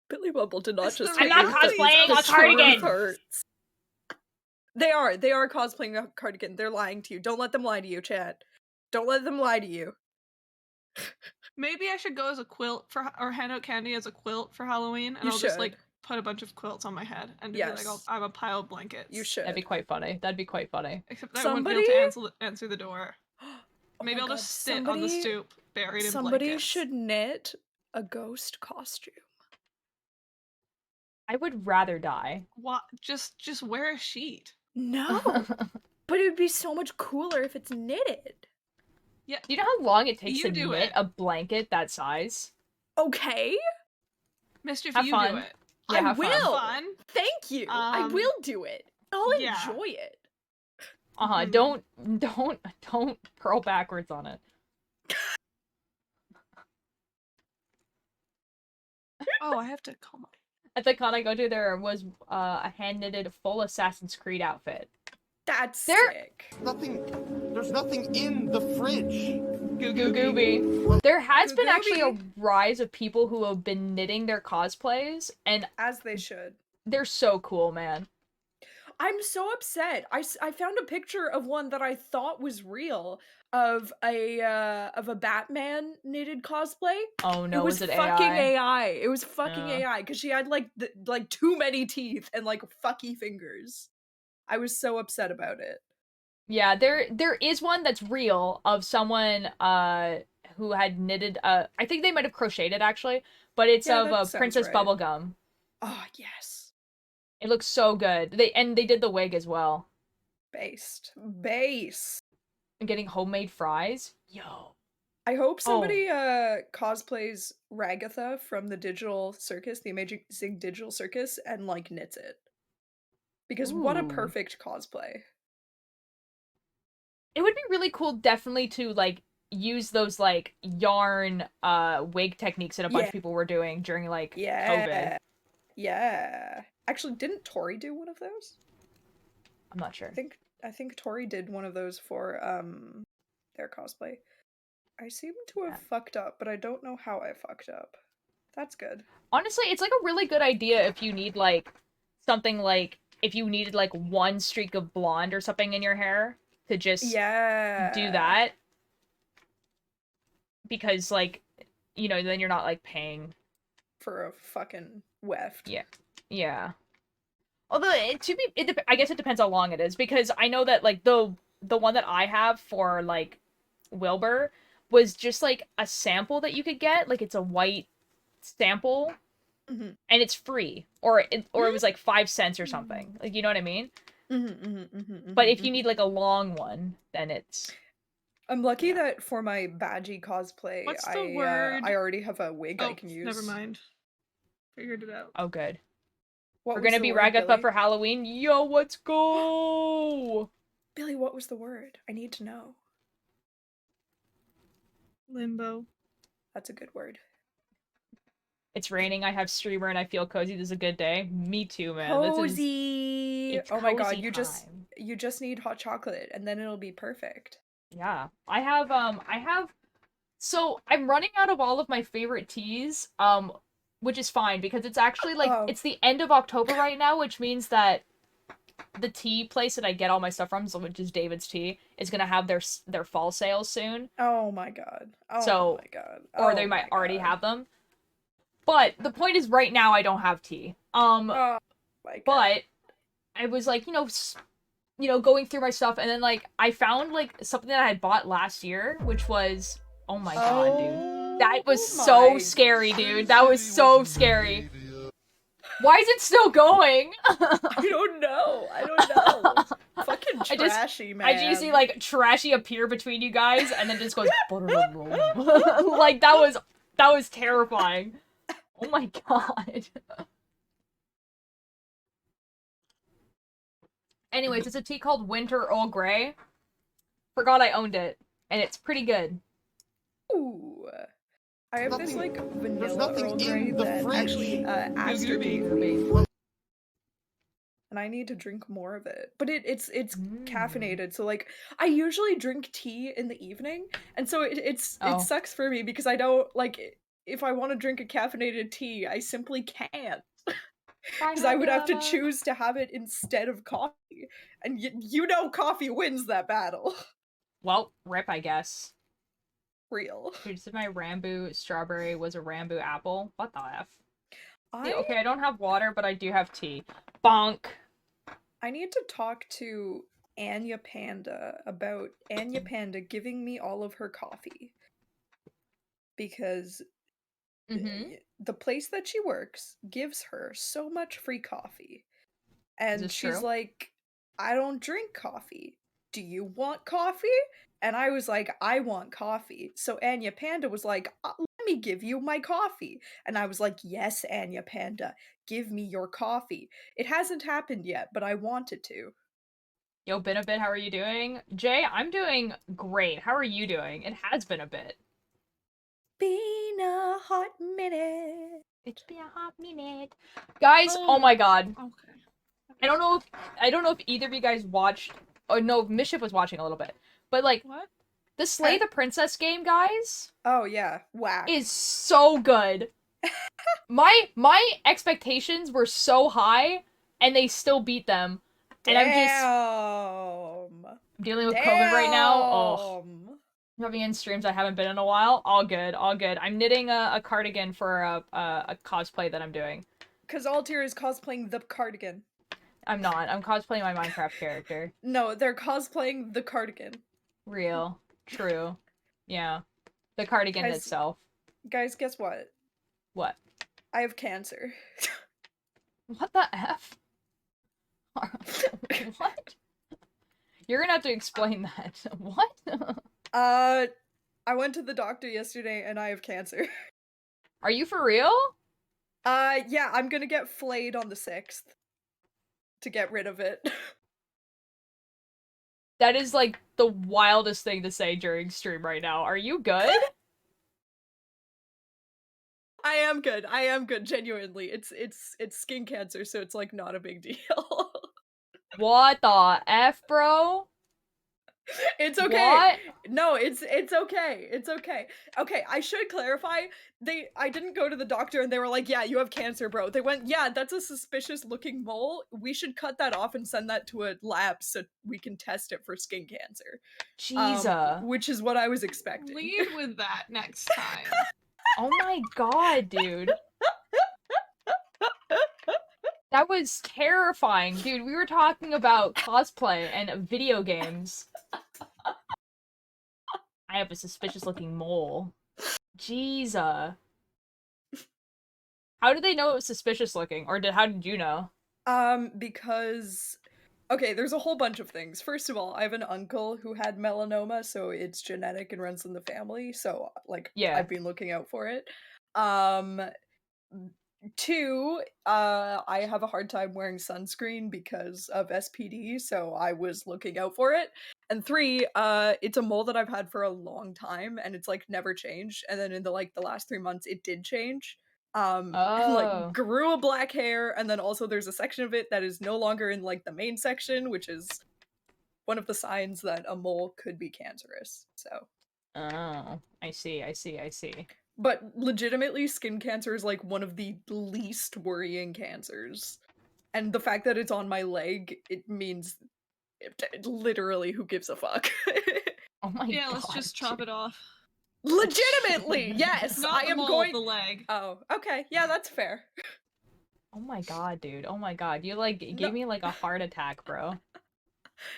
Billy Bumble did not just. I'm not cosplaying a cardigan. Hurts. They are cosplaying a cardigan. They're lying to you. Don't let them lie to you, chat. Don't let them lie to you. Maybe I should go as a quilt or hand out candy as a quilt for Halloween, and I'll just like put a bunch of quilts on my head and be like, I'm a pile of blankets. You should. That'd be quite funny. Except I wouldn't be able to answer the door. Maybe I'll just sit on the stoop, buried in blankets. Somebody should knit a ghost costume. I would rather die. What? Just wear a sheet. No. But it would be so much cooler if it's knitted. Yeah. Do you know how long it takes to knit a blanket that size? Okay. Mischief, have you fun. do it. Yeah, I will. Fun. Thank you. I will do it. I'll enjoy it. Don't purl backwards on it. Oh, I have to call my... At the con I go to, there was a hand-knitted full Assassin's Creed outfit. That's sick. There's nothing in the fridge. Gooby. There has been actually a rise of people who have been knitting their cosplays, and as they should. They're so cool, man. I'm so upset. I found a picture of one that I thought was real of a Batman knitted cosplay. Oh no, was it fucking AI? It was fucking AI because she had like too many teeth and like fucky fingers. I was so upset about it. Yeah, there is one that's real of someone who had knitted I think they might have crocheted actually, but it's of Princess Bubblegum. Oh, yes. It looks so good. They did the wig as well. Base. And getting homemade fries. Yo. I hope somebody cosplays Ragatha from the Digital Circus, the Amazing Digital Circus, and like knits it. Because what a perfect cosplay. It would be really cool definitely to like use those like yarn wig techniques that a bunch of people were doing during like COVID. Yeah. Actually, didn't Tori do one of those? I'm not sure. I think Tori did one of those for their cosplay. I seem to have Yeah. fucked up, but I don't know how I fucked up. That's good. Honestly, it's like a really good idea if you need like something like if you needed like one streak of blonde or something in your hair to just do Yeah. that because like then you're not like paying. For a fucking weft. Yeah. Yeah. Although I guess it depends how long it is because I know that like the one that I have for like Wilbur was just like a sample that you could get, like it's a white sample Mm-hmm. and it's free or it was like 5 cents or something. Like you know what I mean? But if you need like a long one, then it's I'm lucky yeah. that for my badgie cosplay, What's the I word? already have a wig I Oh, can use. never mind. Figured it out. Oh good. What We're was gonna the be word, Ragatha Billy? for Halloween. Yo, let's go! Billy, what was the word? I need to know. Limbo. That's a good word. It's raining, I have streamer and I feel cozy. This is a good day. Me too, man. Cozy. It's Oh my god, cozy time. you just need hot chocolate and then it'll be perfect. Yeah. I have so I'm running out of all of my favorite teas, which is fine because it's actually like Oh. it's the end of October right now, which means that the tea place that I get all my stuff from, which is David's Tea, is gonna have their fall sales soon. Oh my god. Oh So my god. or they Oh might my already god. have them. But the point is right now I don't have tea. Oh my god. But I was like, going through my stuff and then like I found like something that I had bought last year, which was oh my god, dude. That was so my scary, dude. That was so scary. Why is it still going? I don't know. I don't know. Fucking trashy, man. I just see like trashy appear between you guys and then just goes like that was terrifying. Oh my god. Anyways, it's a tea called Winter Earl Grey. Forgot I owned it, and it's pretty good. Ooh. I have this like vanilla nothing Earl Grey in the that fridge. actually Aster Gooby. gave me. And I need to drink more of it. But it's caffeinated, so like I usually drink tea in the evening, and so it sucks for me because I don't like if I want to drink a caffeinated tea, I simply can't. Because I would have to choose to have it instead of coffee, and you know coffee wins that battle. Well, rip, I guess. Real. Dude, so my Rambo strawberry was a Rambo apple. What the F? Yeah, okay, I don't have water, but I do have tea. Bonk. I need to talk to Anya Panda about Anya Panda giving me all of her coffee. Because the place that she works gives her so much free coffee. And she's true? like, I don't drink coffee. Do you want coffee? And I was like, I want coffee. So Anya Panda was like, let me give you my coffee. And I was like, yes, Anya Panda, give me your coffee. It hasn't happened yet, but I want it to. Yo, been a bit, how are you doing? Jay, I'm doing great. How are you doing? It has been a bit. Been a hot minute. It's been a hot minute. Guys, oh my god. Okay. I don't know if either of you guys watched. Oh no, Mischief was watching a little bit. But like What? the Slay the Princess game, guys, Oh yeah, whack. is so good. my expectations were so high and they still beat them. Damn. And I'm dealing with COVID right now. Oh. Having in streams I haven't been in a while. All good, all good. I'm knitting a cardigan for a cosplay that I'm doing. Because Altier is cosplaying the cardigan. I'm not. I'm cosplaying my Minecraft character. No, they're cosplaying the cardigan. Real. True. Yeah. The cardigan itself. Guys, guess what? What? I have cancer. What the F? What? You're gonna have to explain that. What? I went to the doctor yesterday and I have cancer. Are you for real? Yeah, I'm gonna get flayed on the 6th. To get rid of it. That is like the wildest thing to say during stream right now. Are you good? I am good. I am good, genuinely. It's skin cancer, so it's like not a big deal. What the F, bro? It's okay. What? No, it's okay. It's okay. Okay, I should clarify. I didn't go to the doctor and they were like, "Yeah, you have cancer, bro." They went, "Yeah, that's a suspicious looking mole. We should cut that off and send that to a lab so we can test it for skin cancer." Jesus. Which is what I was expecting. Lead with that next time. Oh my god, dude. That was terrifying. Dude, we were talking about cosplay and video games. I have a suspicious looking mole. Jesus. How did they know it was suspicious looking? Or how did you know? Because okay, there's a whole bunch of things. First of all, I have an uncle who had melanoma, so it's genetic and runs in the family. So like Yeah. I've been looking out for it. Two, I have a hard time wearing sunscreen because of SPD, so I was looking out for it. And three, it's a mole that I've had for a long time and it's like never changed. And then in the last 3 months it did change. And like Oh. grew a black hair, and then also there's a section of it that is no longer in like the main section, which is one of the signs that a mole could be cancerous. So Oh. I see, I see, I see. but legitimately, skin cancer is like one of the least worrying cancers. And the fact that it's on my leg, it means literally who gives a fuck. Oh my god. Yeah, let's just chop it off. Legitimately, yes. Not I the am mole, going the leg. Oh, okay. Yeah, that's fair. Oh my god, dude. Oh my god. You like No. gave me like a heart attack, bro.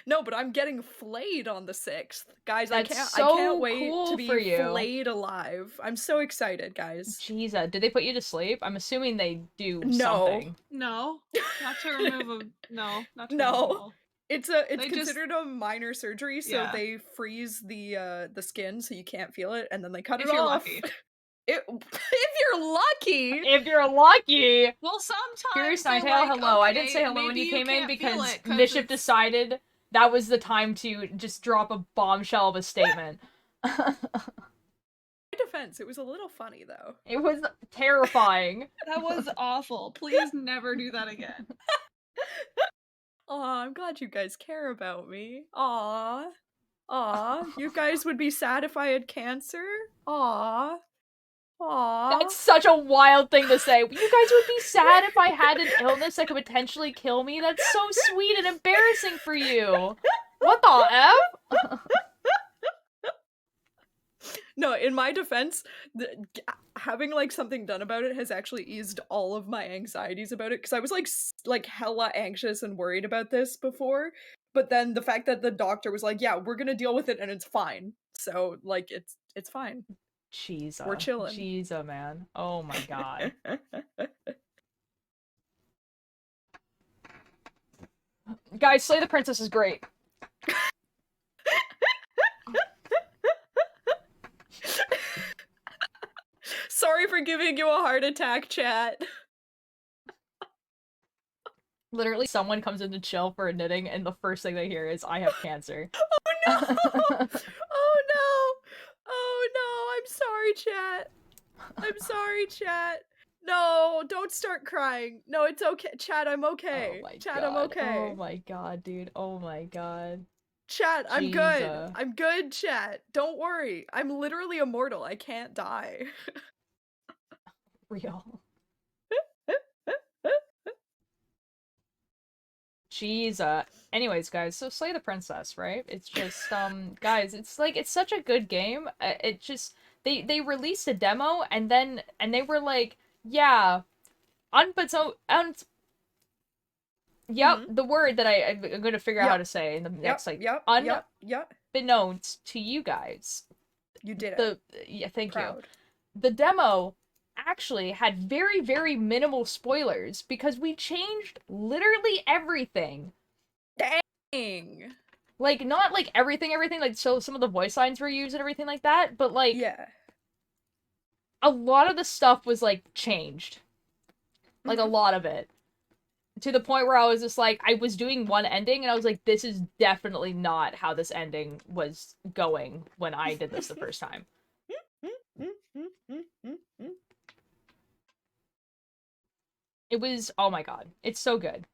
No, but I'm getting flayed on the 6th. Guys, That's I can't so wait cool to be for you. flayed alive. I'm so excited, guys. Jesus. Did they put you to sleep? I'm assuming they do No. something. No. Not to remove a no, not to No. remove a mole. It's They just- considered a minor surgery, so Yeah. they freeze the skin so you can't feel it, and then they cut If it you're off. lucky. If you're lucky. If you're lucky. Well, sometimes Curious they're Nightail, like, hello. I okay, didn't say hello when maybe you came in can't feel because it 'cause Mischief it's- decided that was the time to just drop a bombshell of a statement. In defense, it was a little funny though. It was terrifying. That was awful. Please never do that again. Aw, I'm glad you guys care about me. Aw. Aw. You guys would be sad if I had cancer? Aw. Aw. That's such a wild thing to say. You guys would be sad if I had an illness that could potentially kill me. That's so sweet and embarrassing for you. What the F? No, in my defense, having like something done about it has actually eased all of my anxieties about it, because I was like hella anxious and worried about this before, but then the fact that the doctor was like, "Yeah, we're gonna deal with it and it's fine," so like it's fine. Jesus. We're chilling. Jesus, man. Oh my god. Guys, Slay the Princess is great. Sorry for giving you a heart attack, chat. Literally, someone comes in to chill for a knitting, and the first thing they hear is, I have cancer. Oh no! Oh no! Oh no! I'm sorry, chat. I'm sorry, chat. No, don't start crying. No, it's okay. Chat, I'm okay. Oh my Chat, god. I'm okay. Oh my god, dude. Oh my god. Chat, I'm good. Jesus. I'm good, chat. Don't worry. I'm literally immortal. I can't die. Real. Jesus. Anyways, guys, so Slay the Princess, right? It's just, guys, it's like, it's such a good game. It just, they released a demo, and they were like, yeah, yep, the word that I'm gonna figure out how to say in the next, unbeknownst to you guys. You did it. Yeah, thank Proud. you. The demo actually had very, very minimal spoilers because we changed literally everything. Dang. Like, not like everything, like, so some of the voice lines were used and everything like that, but like, Yeah. a lot of the stuff was like changed. Like, a lot of it. To the point where I was just like, I was doing one ending and I was like, this is definitely not how this ending was going when I did this the first time. It was, oh my god, it's so good.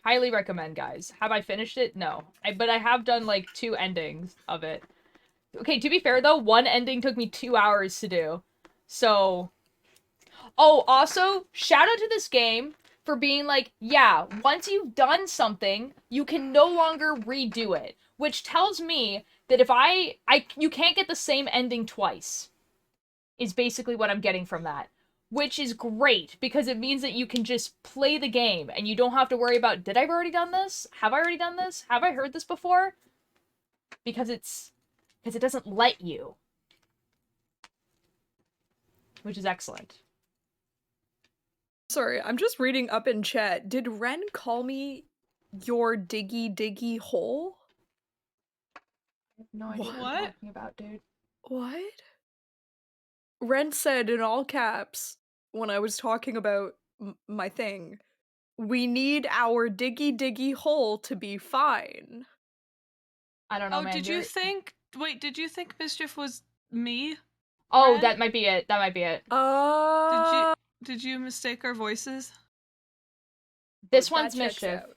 Highly recommend, guys. Have I finished it? No. But I have done, like, 2 endings of it. Okay, to be fair, though, one ending took me 2 hours to do. So... Oh, also, shout out to this game for being like, yeah, once you've done something, you can no longer redo it. Which tells me that if you can't get the same ending twice. Is basically what I'm getting from that. Which is great, because it means that you can just play the game, and you don't have to worry about, did I already done this? Have I already done this? Have I heard this before? Because it doesn't let you. Which is excellent. Sorry, I'm just reading up in chat. Did Ren call me your diggy hole? I have no idea what What? you're talking about, dude. What? Ren said in all caps when I was talking about my thing, we need our diggy hole to be fine. I don't know, Oh, man. did you think Mischief was me? Oh, Ren? that might be it. That might be it. Did you mistake our voices? This that one's checks Mischief. out.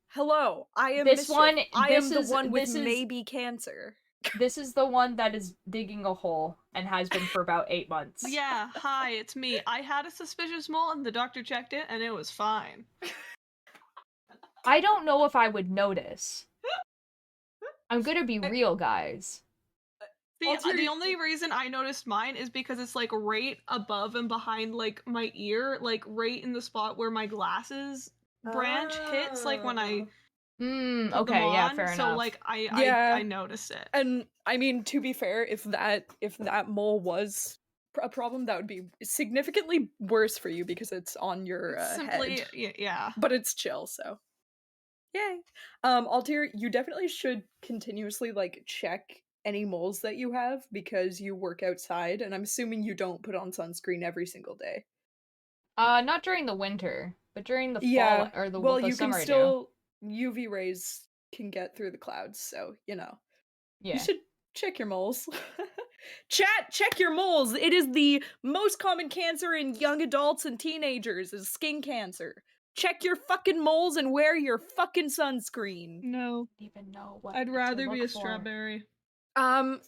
Hello, I am This Mischief. one- I this am the is- one with this is- maybe cancer. This is the one that is digging a hole and has been for about 8 months. Yeah, hi, it's me. I had a suspicious mole and the doctor checked it and it was fine. I don't know if I would notice. I'm gonna be real, guys. The only reason I noticed mine is because it's like right above and behind like my ear, like right in the spot where my glasses branch hits, like when I put them Okay, on. yeah, fair so enough. like Yeah. I noticed it. And I mean, to be fair, if that mole was a problem, that would be significantly worse for you because it's on your It's simply head. yeah. But it's chill, so yay. Altair, you definitely should continuously like check any moles that you have because you work outside, and I'm assuming you don't put on sunscreen every single day. Not during the winter, but during the Yeah, fall or the well, you summer can I do. still UV rays can get through the clouds, so you know. Yeah. You should check your moles. Chat, check your moles. It is the most common cancer in young adults and teenagers is skin cancer. Check your fucking moles and wear your fucking sunscreen. No. I don't even know what I'd to rather be look a for. strawberry.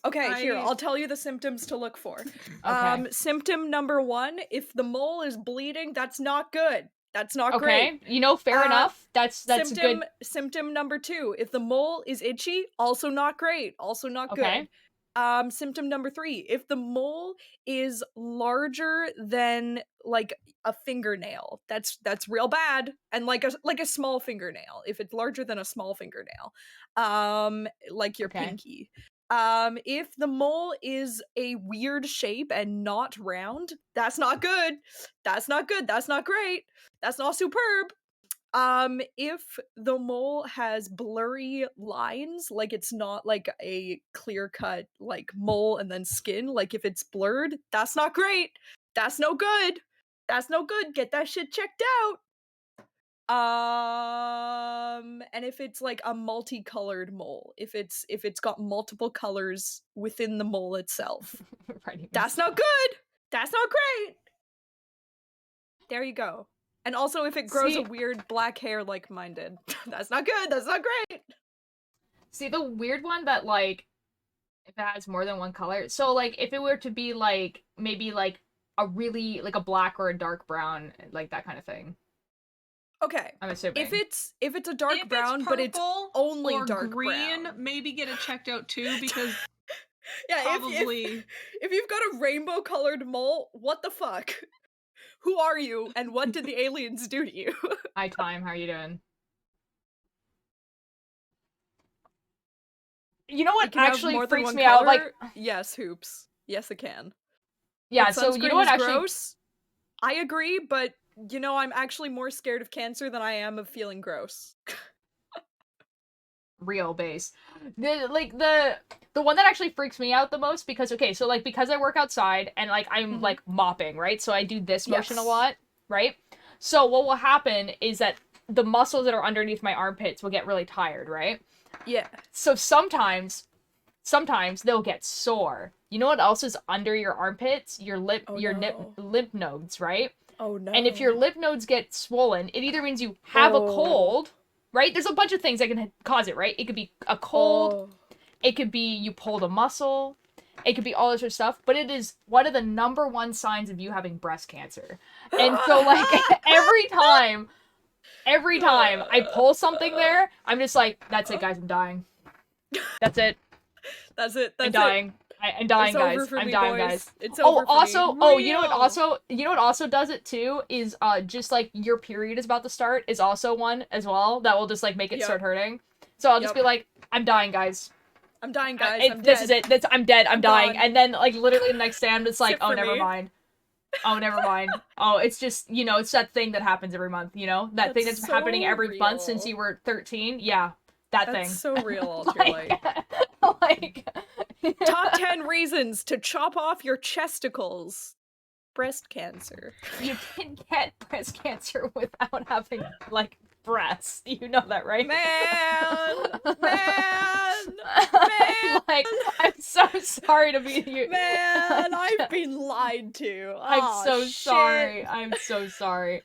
Okay, here, I- I'll tell you the symptoms to look for. Okay. Symptom number 1, if the mole is bleeding, that's not good. That's not Okay, great. you know, fair enough. That's good. Symptom number 2, if the mole is itchy, also not great. Also not Okay. good. Symptom number 3, if the mole is larger than like a fingernail, that's real bad, and like a small fingernail. If it's larger than a small fingernail, like your Okay. pinky. If the mole is a weird shape and not round, that's not good. That's not good. That's not great. That's not superb. If the mole has blurry lines, like it's not like a clear cut like mole and then skin, like if it's blurred, that's not great. That's no good. That's no good. Get that shit checked out. And if it's like a multicolored mole, if it's got multiple colors within the mole itself, that's not good. That's not great. There you go. And also if it grows a weird black hair like mine did, that's not good. That's not great. See, the weird one that, like, if it has more than one color. So, like, if it were to be, like, maybe, like, a really, like, a black or a dark brown, like, that kind of thing. Okay. I'm assuming. If it's a dark if brown, it's but it's only or dark green, brown, maybe get it checked out too because yeah, probably if you've got a rainbow colored mole, what the fuck? Who are you, and what did the aliens do to you? Hi, Time. How are you doing? You know what actually freaks me out? Like, yes, Hoops. Yes, it can. yeah. But So you know sunscreen what is actually? gross. I agree, but you know, I'm actually more scared of cancer than I am of feeling gross. Real base. The one that actually freaks me out the most because because I work outside and like I'm like mopping, right? So I do this motion a lot, right? So what will happen is that the muscles that are underneath my armpits will get really tired, right? Yeah. So sometimes they'll get sore. You know what else is under your armpits? Your lymph nodes, right? Oh no. And if your lymph nodes get swollen, it either means you have a cold right? There's a bunch of things that can cause it, right? It could be a cold, Oh. it could be you pulled a muscle, it could be all this sort of stuff, but it is one of the number one signs of you having breast cancer. And so, like, every time I pull something there, I'm just like, that's it, guys, I'm dying. That's it. That's it. That's I'm dying. I'm dying, It's guys. over for I'm me, dying, boys. guys. It's Oh, over for also, me. oh, you know what? Real. Also, you know what? Also does it too is just like your period is about to start is also one as well that will just like make it Yep. start hurting. So I'll just Yep. be like, I'm dying, guys. I'm dying, guys. I'm This dead. is it. I'm dead. I'm dying. gone. And then like literally the next day, I'm just like, Sit oh, for never me. mind. Oh, never mind. Oh, it's just it's that thing that happens every month. That thing That's that's happening so every month since real. you were 13. Yeah, that That's thing. so real, Ultralight. like Top 10 reasons to chop off your chesticles. Breast cancer. you can get breast cancer without having like breasts. You know that, right? Man! Like, I'm so sorry to be you. Man, I've been lied to. I'm Aw, so shit. sorry. I'm so sorry.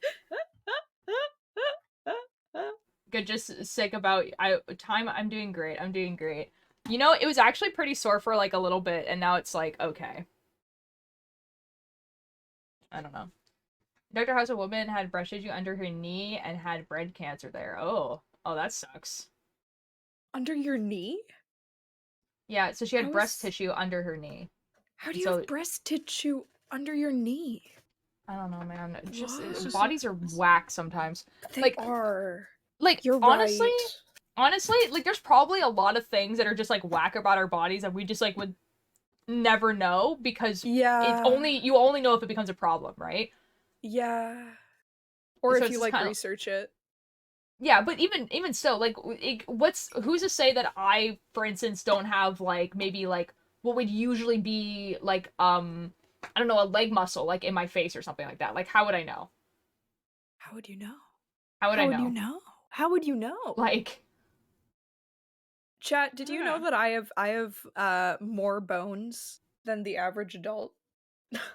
Good, just sick about I'm doing great. I'm doing great. It was actually pretty sore for like a little bit, and now it's like okay. I don't know. Dr. House, a woman had breast tissue under her knee and had breast cancer there. Oh, that sucks. Under your knee? Yeah, so she had How breast is- tissue under her knee. How do you So- have breast tissue under your knee? I don't know, man. Just What? It's just bodies are whack sometimes. They Like- are. Like You're honestly, right. like there's probably a lot of things that are just like whack about our bodies that we just like would never know because Yeah. you only know if it becomes a problem, right? Yeah. Or So if it's you just like kinda- research it. Yeah, but even still, like, who's to say that I, for instance, don't have like maybe like what would usually be like I don't know, a leg muscle like in my face or something like that. Like, how would I know? How would you know? How would I know? you know? How would you know? Like, Chat, did you know Yeah. that I have more bones than the average adult?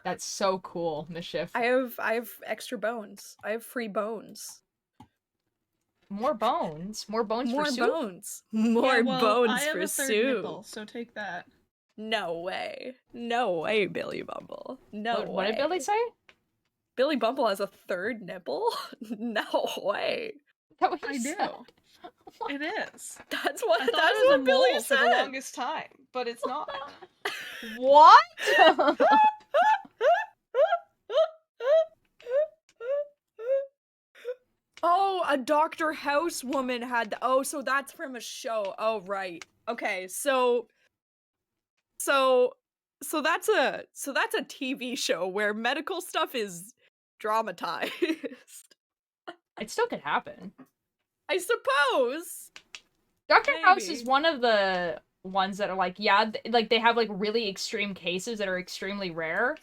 that's so cool, Mischief. I have extra bones. I have free bones. More bones for soup. Bones. More Yeah, well, bones I have for a third soup. nipple, so take that. No way. No way, Billy Bumble. No way. What did Billy say? Billy Bumble has a third nipple? No way. Is that what he I do. said? It is. That's what I thought that's it was what a Billy mole said. for the longest time, but it's not. What? Oh, a Dr. House woman had oh, so that's from a show. Oh, right. Okay, so that's a TV show where medical stuff is dramatized. It still could happen. I suppose. Dr. House is Maybe. one of the ones that are like, yeah, like they have like really extreme cases that are extremely rare,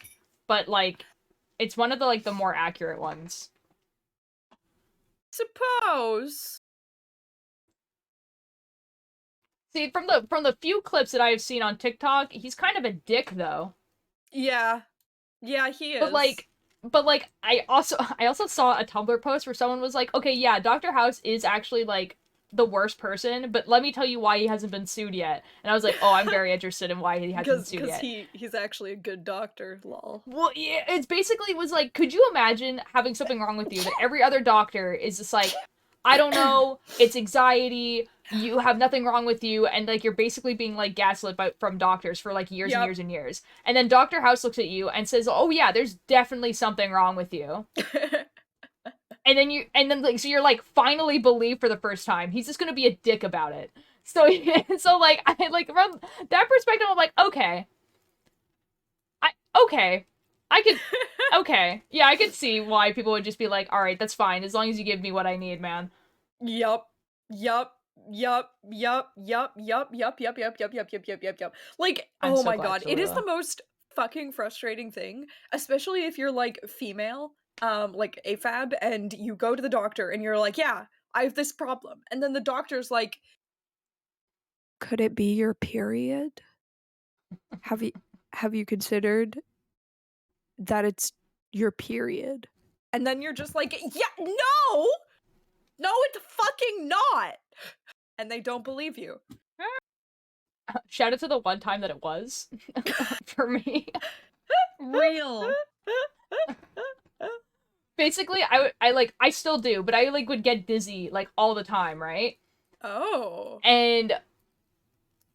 but like it's one of the like the more accurate ones. Suppose. See, from the few clips that I have seen on TikTok, he's kind of a dick though. Yeah. Yeah, he is. But like I also saw a Tumblr post where someone was like, okay, yeah, Dr. House is actually like the worst person, but let me tell you why he hasn't been sued yet. And I was like, oh, I'm very interested in why he hasn't been sued yet. Because he's actually a good doctor, lol. Well, yeah, it's basically was like, could you imagine having something wrong with you that every other doctor is just like, I don't know, it's anxiety, you have nothing wrong with you, and like you're basically being like gaslit from doctors for like years and Yep. years and years. And then Dr. House looks at you and says, oh yeah, there's definitely something wrong with you. And then like so you're like finally believe for the first time. He's just gonna be a dick about it. So like I like from that perspective I'm like, okay. I could okay. Yeah, I could see why people would just be like, alright, that's fine, as long as you give me what I need, man. Yup. Like, I'm oh so my glad, god, it is the Jalila. most fucking frustrating thing, especially if you're like female, like AFAB, and you go to the doctor and you're like, yeah, I have this problem. And then the doctor's like, could it be your period? Have you considered that it's your period? And then you're just like, yeah, no, it's fucking not. and they don't believe you. Shout out to the one time that it was for me. Real. Basically, I still do, but I like would get dizzy like all the time, right? Oh.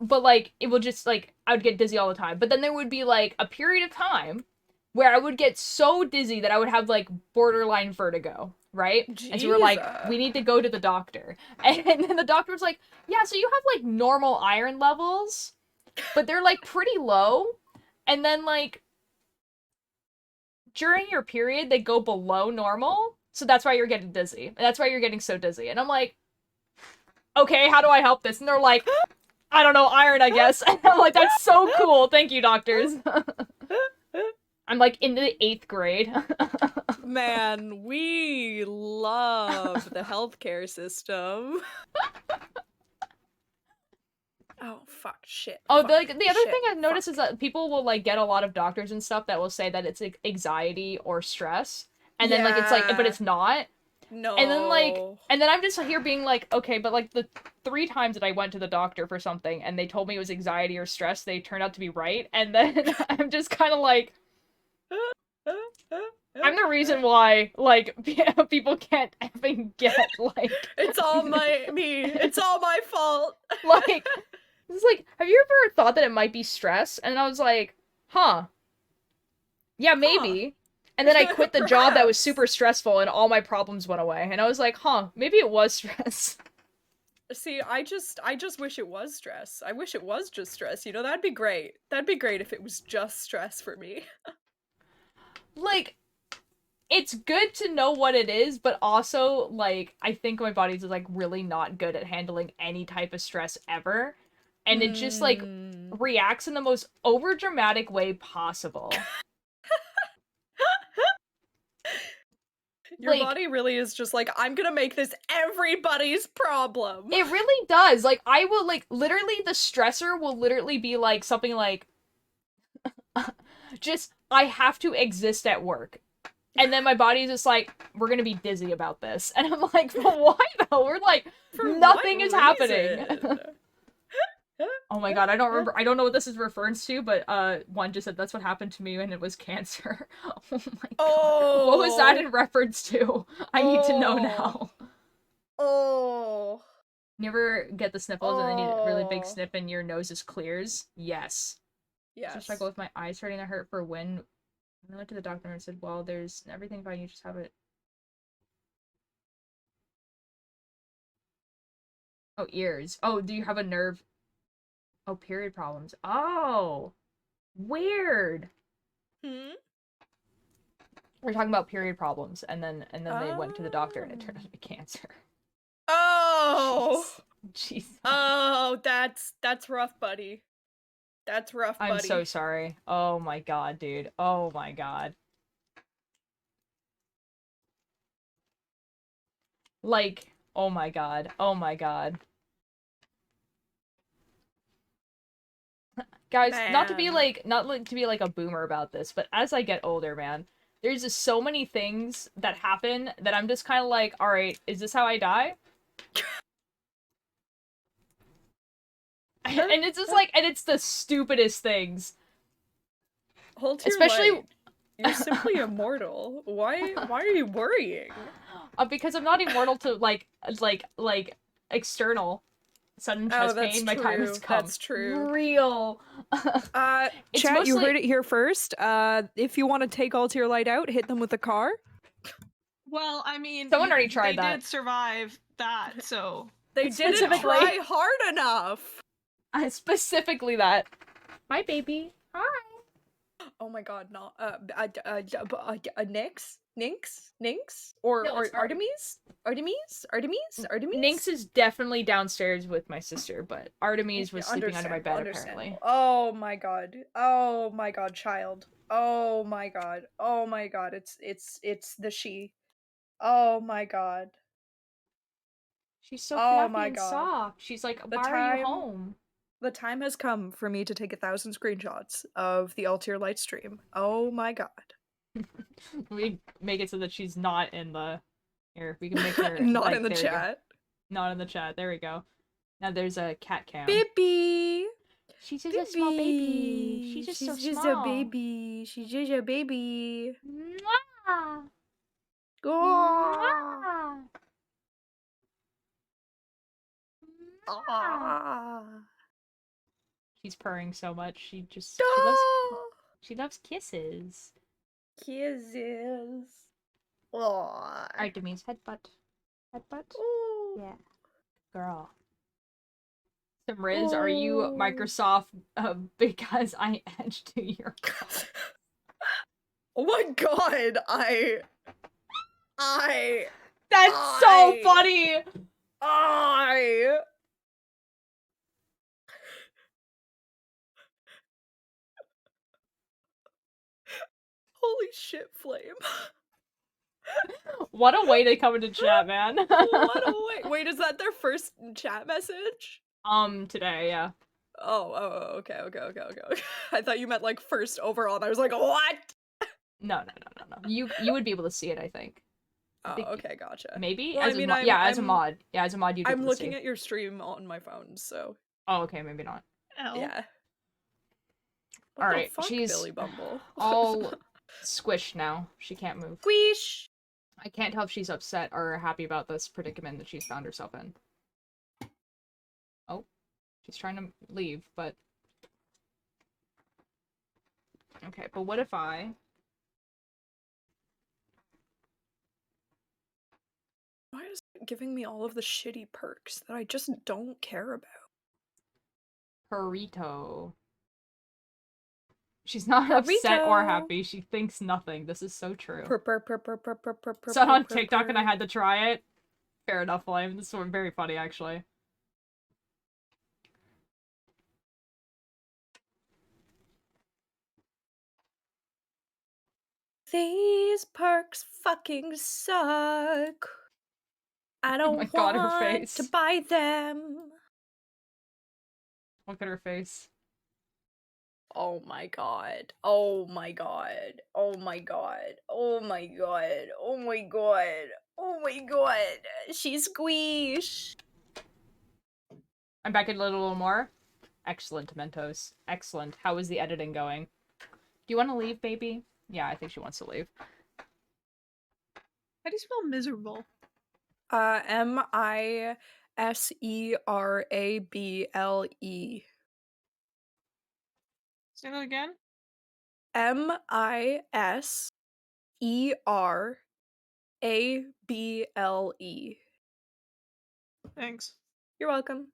But like it would just like I would get dizzy all the time. But then there would be like a period of time where I would get so dizzy that I would have like borderline vertigo, right? And so we're like, we need to go to the doctor. And then the doctor was like, yeah, so you have like normal iron levels, but they're like pretty low. And then like during your period, they go below normal. So that's why you're getting dizzy. That's why you're getting so dizzy. And I'm like, okay, how do I help this? And they're like, I don't know, iron, I guess. And I'm like, that's so cool. Thank you, doctors. I'm like in the 8th grade. Man, we love the healthcare system. Oh, fuck, shit. Oh, fuck, the other shit, thing I've noticed fuck. is that people will like get a lot of doctors and stuff that will say that it's like anxiety or stress. And then like it's like, but it's not. No. And then I'm just here being like, okay, but like the 3 times that I went to the doctor for something and they told me it was anxiety or stress, they turned out to be right. And then I'm just kind of like, I'm the reason why like people can't effing get like It's all me. It's all my fault. like it's like, have you ever thought that it might be stress? And I was like, huh. Yeah, maybe. And then I quit the job that was super stressful and all my problems went away. And I was like, huh, maybe it was stress. See, I just wish it was stress. I wish it was just stress. You know, that'd be great. That'd be great if it was just stress for me. Like, it's good to know what it is, but also, like, I think my body's just, like, really not good at handling any type of stress ever. And it just, like, reacts in the most overdramatic way possible. Your body really is just like, I'm gonna make this everybody's problem. It really does. Like, I will, like, literally, the stressor will literally be, like, something like, just, I have to exist at work. And then my body's just like, we're gonna be dizzy about this. And I'm like, but why though? We're like, nothing is happening. Oh my god, I don't remember. I don't know what this is reference to, but one just said that's what happened to me and it was cancer. Oh my god. Oh. What was that in reference to? I need to know now. Oh. You ever get the sniffles and then you get a really big snip and your nose just clears? Yes. Yes. I struggle with my eyes starting to hurt for when I went to the doctor and said, well, there's everything fine, you just have it. Oh, ears. Oh, do you have a nerve? Oh, period problems. Oh, weird. We're talking about period problems, and then they went to the doctor, and it turned out to be cancer. Oh, jeez. Oh, that's rough, buddy. That's rough, buddy. I'm so sorry. Oh my god, dude. Oh my god. Like, oh my god. Oh my god. Guys, not to be like a boomer about this, but as I get older, man, there's just so many things that happen that I'm just kind of like, all right, is this how I die? And it's just like, and it's the stupidest things. Hold your Especially light. You're simply immortal. Why are you worrying? Because I'm not immortal to like external sudden chest pain. My time has come. That's true. Real. Chat, mostly... you heard it here first. If you want to take all to your light out, hit them with a car. Well, I mean, someone already tried that. They did survive that, so they didn't try hard enough. Specifically that. Hi, baby. Hi. Oh my god, no. Nynx? Or Artemis? Artemis? Nynx is definitely downstairs with my sister, but Artemis was sleeping under my bed apparently. Oh my god. Oh my god, child. Oh my god. Oh my god. It's the she. Oh my god. She's so fluffy and soft. She's like, why are you home? The time has come for me to take 1,000 screenshots of the Altier light stream. Oh my god. We make it so that she's not in the... Here, we can make her... not in the chat. Not in the chat. There we go. Now there's a cat cam. Baby. She's just a small baby. She's just so just small. a baby. She's just a baby. Mwah! Oh. Mwah! Ah. She's purring so much. She Oh. loves kisses. Kisses. Oh. Alright, Demise, headbutt. Headbutt? Oh. Yeah. Girl. Simriz, are you Microsoft because I edged to your call? Oh my god, That's so funny! Holy shit, Flame. What a way to come into chat, man. What a way. Wait, is that their first chat message? Today, yeah. Oh, okay. I thought you meant like first overall, and I was like, what? No. You would be able to see it, I think. Oh, okay, gotcha. Maybe? Well, as a mod. Yeah, as a mod, you'd be I'm able to looking see. at your stream on my phone, so. Oh, okay, maybe not. Ow. Yeah. What Alright, the fuck, she's Billy Bumble? all squished now. She can't move. Squish! I can't tell if she's upset or happy about this predicament that she's found herself in. Oh, she's trying to leave, but... Okay, but what if I... Why is it giving me all of the shitty perks that I just don't care about? Burrito. She's not upset or Burrito. happy. She thinks nothing. This is so true. Purr. Saw it on TikTok and I had to try it. Fair enough, Flame. This was very funny, actually. These perks fucking suck. I don't my God, her want face. to buy them. Look at her face. Oh my god. Oh my god. Oh my god. Oh my god. Oh my god. Oh my god. She's squish. I'm back in a little more. Excellent, Mentos. Excellent. How is the editing going? Do you want to leave, baby? Yeah, I think she wants to leave. How do you spell miserable? Miserable. Say that again? Miserable. Thanks. You're welcome.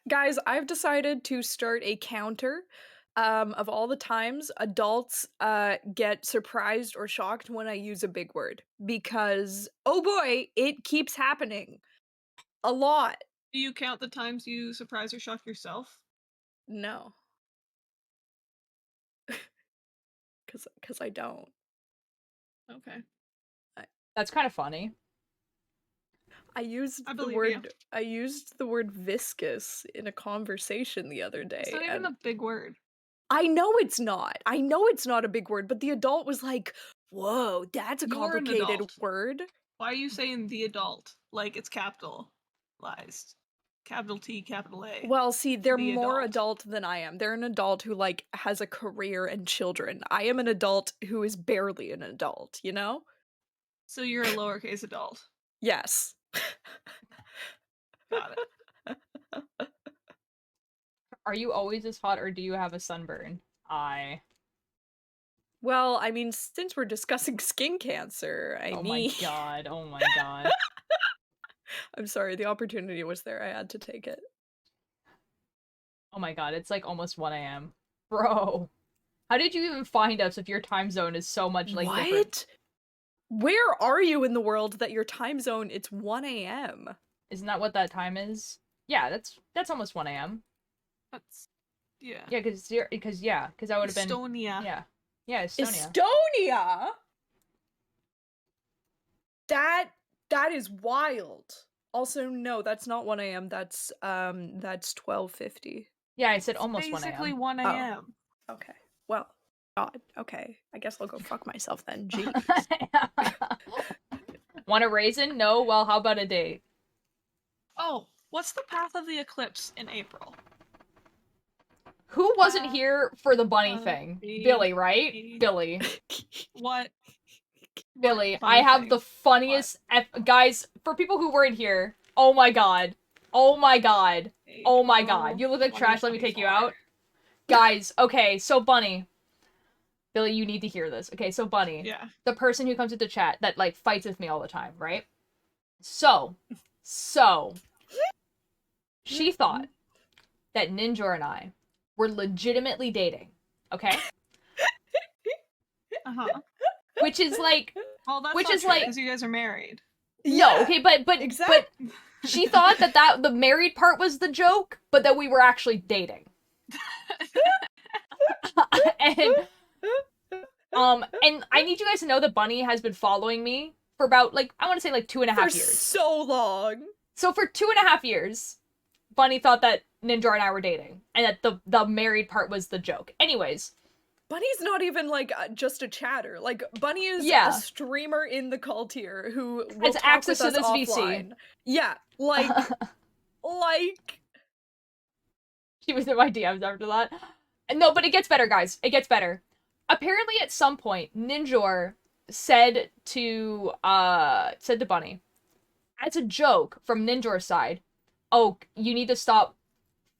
Guys, I've decided to start a counter of all the times adults get surprised or shocked when I use a big word. Because, oh boy, it keeps happening. A lot. Do you count the times you surprise or shock yourself? No. Because I don't. Okay. That's kind of funny. I used I the believe word you. I used the word viscous in a conversation the other day. It's not even and a big word. I know it's not. I know it's not a big word, but the adult was like, "Whoa, that's a You're an complicated adult. word." Why are you saying the adult? Like it's capitalized. Capital T, capital A. Well, see, they're The more adult. adult than I am. They're an adult who like has a career and children. I am an adult who is barely an adult, you know? So you're a lowercase adult. Yes. Got it. Are you always this hot or do you have a sunburn? Well, I mean, since we're discussing skin cancer, Oh my god, oh my god. I'm sorry, the opportunity was there. I had to take it. Oh my god, it's like almost 1 a.m. Bro. How did you even find us if your time zone is so much like What? different? Where are you in the world that your time zone it's 1 a.m.? Isn't that what that time is? Yeah, that's almost 1 a.m. That's yeah. Yeah, because I would have been Estonia. Yeah. Yeah, Estonia. Estonia. That is wild. Also, no, that's not 1 a.m. That's 12:50. Yeah, I said It's almost 1 basically a.m. 1 a.m. Okay. Well, God. Okay. I guess I'll go fuck myself then. Jeez. Want a raisin? No? Well, how about a date? Oh, what's the path of the eclipse in April? Who wasn't here for the bunny thing? Billy, right? Billy. What? Billy, What I funny have thing? the funniest guys, for people who weren't here, oh my god. Oh my god. Oh my god. You look like trash, let me take you out. Guys, okay, so Bunny. Billy, you need to hear this. Okay, so Bunny. Yeah. The person who comes into chat that, like, fights with me all the time, right? So, she thought that Ninja and I were legitimately dating, okay? Uh-huh. Which is like, Well, that's which not is true, like, because you guys are married. no, okay, but exactly. she thought that the married part was the joke, but that we were actually dating. And I need you guys to know that Bunny has been following me for about, like, I want to say like 2.5 For years. so long. So for 2.5 years, Bunny thought that Ninja and I were dating, and that the married part was the joke. Anyways, Bunny's not even like just a chatter. Like Bunny is Yeah. a streamer in the cult tier who will Has talk access with to us this VC. offline. Yeah, like she was in my DMs after that. No, but it gets better, guys. It gets better. Apparently, at some point, Ninjor said to Bunny, as a joke from Ninjor's side, "Oh, you need to stop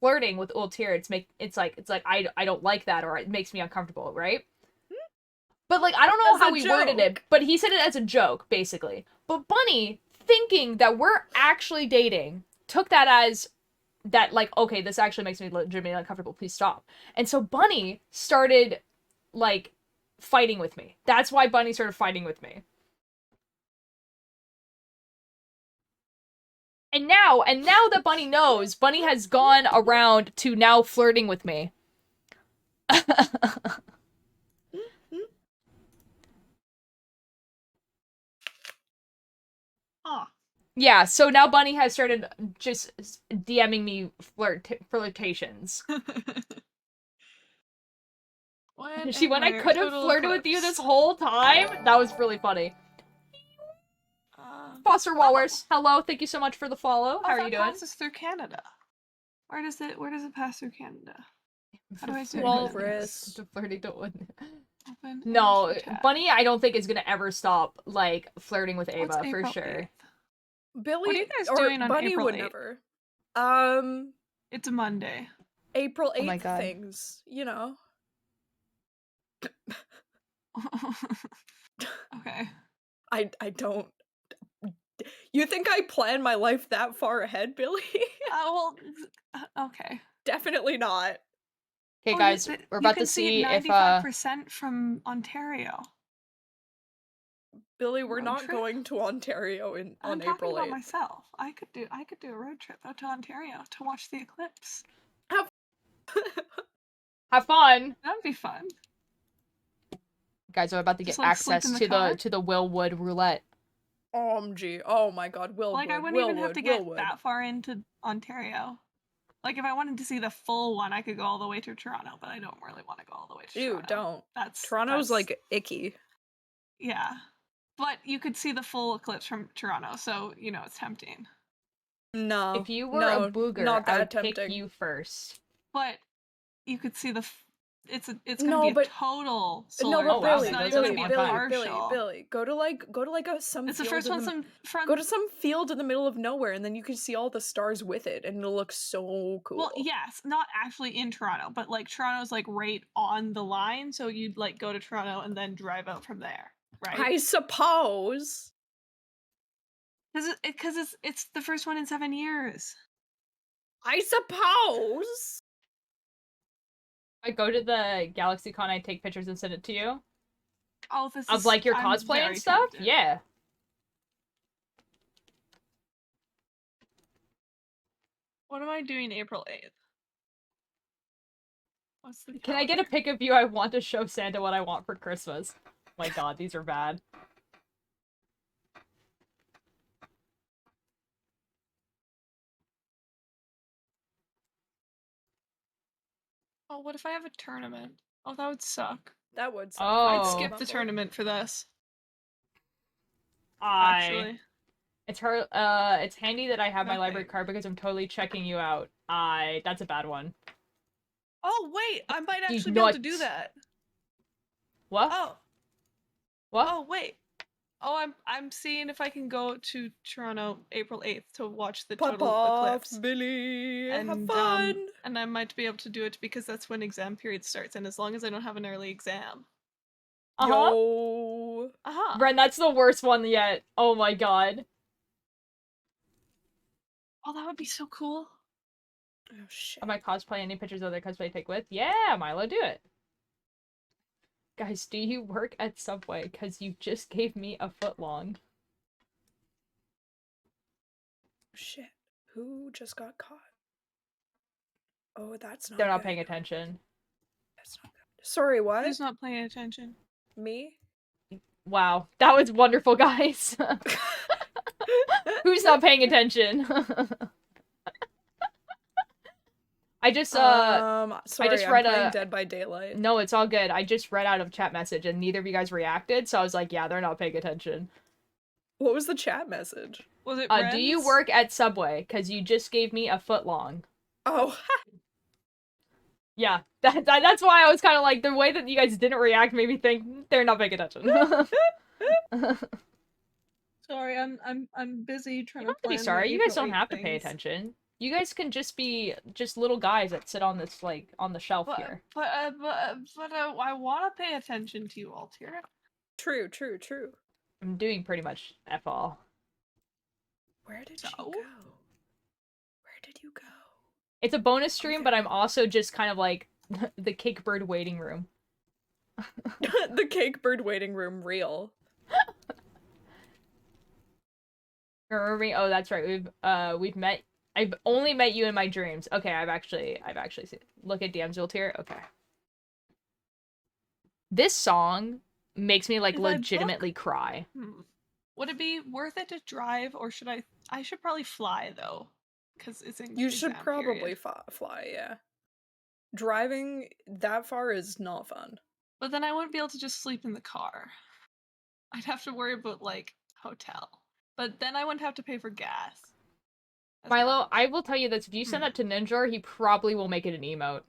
flirting with Ultir. It's like I don't like that, or it makes me uncomfortable, right?" But like I don't know As how a he worded it, joke. but he said it as a joke, basically. But Bunny, thinking that we're actually dating, took that as that, like, okay, this actually makes me legitimately uncomfortable, please stop. And so Bunny started, like, fighting with me. That's why Bunny started fighting with me. And now that Bunny knows, Bunny has gone around to now flirting with me. Huh. Yeah, so now Bunny has started just DMing me flirtations. She went, I could have flirted with you this whole time? That was really funny. Foster Walrus, hello, thank you so much for the follow. How are you doing? Passes through Canada. Where does it pass through Canada? How do I do Walrus. The flirting to open. Open No, chat. Bunny, I don't think is gonna ever stop, like, flirting with Ava, What's for April sure. 8th? Billy What are you guys or doing on Bunny April would 8th? never. It's a Monday. April 8th Oh my God. things, you know. Okay. I don't. You think I plan my life that far ahead, Billy? Okay. Definitely not. Okay, guys, we're about to see if 95% from Ontario. Billy, we're Road not trip? going to Ontario I'm on talking April about 8th. myself. I could do a road trip out to Ontario to watch the eclipse. have fun. That'd be fun. Guys, I'm about to get Just, like, sleep access in the to car? the Willwood roulette. OMG. Oh my god, Willwood. Like, I wouldn't even have to get that far into Ontario. Like, if I wanted to see the full one, I could go all the way to Toronto, but I don't really want to go all the way to Toronto. Don't. Toronto's Toronto's like icky. Yeah. But you could see the full eclipse from Toronto, so, you know, it's tempting. No. If you were a booger, not that I would tempting. pick you first. But you could see it's No, gonna be but- a total No, solar but eclipse. Billy, It's not those even are gonna be a partial. Billy, go to like some It's the field first in one go to some field in the middle of nowhere, and then you can see all the stars with it, and it'll look so cool. Well, yes, not actually in Toronto, but like Toronto's like right on the line, so you'd like go to Toronto and then drive out from there, right? I suppose. Because it's the first one in 7 years. I suppose. I go to the GalaxyCon, I take pictures and send it to you. Oh, this Of, is like, your I'm cosplay very and stuff? tempted. Yeah. What am I doing April 8th? What's the Can I get a calendar? pic of you? I want to show Santa what I want for Christmas. Oh my god, these are bad. Oh, what if I have a tournament? Oh, that would suck. That would suck. Oh. I'd Oh. skip the tournament for this. I. Actually. It's handy that I have my Okay. library card because I'm totally checking you out. That's a bad one. Oh wait, I might You actually be able to nuts. do that. What? Oh. What? Oh wait. Oh, I'm seeing if I can go to Toronto April 8th to watch the Pop total off, eclipse. Billy. Have And fun. and I might be able to do it because that's when exam period starts, and as long as I don't have an early exam. Uh-huh. Yo. Uh-huh. Ren, that's the worst one yet. Oh my god. Oh, that would be so cool. Oh shit. Am I cosplay any pictures of the cosplay take with? Yeah, Milo, do it. Guys, do you work at Subway? Because you just gave me a foot long. Shit. Who just got caught? Oh, that's not They're not good. paying attention. That's not good. Sorry, what? Who's not paying attention? Me? Wow, that was wonderful, guys. Who's not paying attention? I just sorry, I just I'm read playing a- Dead by Daylight. No, it's all good. I just read out of chat message and neither of you guys reacted, so I was like, yeah, they're not paying attention. What was the chat message? Was it Do you work at Subway? Because you just gave me a foot long. Oh. Yeah, that's why I was kind of like, the way that you guys didn't react made me think they're not paying attention. Sorry, I'm busy trying You don't have to to be plan sorry. the You guys April don't 8th have to pay things. attention. You guys can just be little guys that sit on this, like, on the shelf here. But I want to pay attention to you, Altair. True, true, true. I'm doing pretty much F all. Where did she So? go? Where did you go? It's a bonus stream, Okay. but I'm also just kind of like the cake bird waiting room. The cake bird waiting room real. Remember me? Oh, that's right. We've met. I've only met you in my dreams. Okay, I've actually seen. Look at DM's here. Okay. This song makes me like If I book- legitimately cry. Would it be worth it to drive, or should I? I should probably fly though, because it's in. You should exam probably period. fly, yeah. Driving that far is not fun. But then I wouldn't be able to just sleep in the car. I'd have to worry about like hotel. But then I wouldn't have to pay for gas. as Milo, much. I will tell you this: if you send that to Ninja, he probably will make it an emote.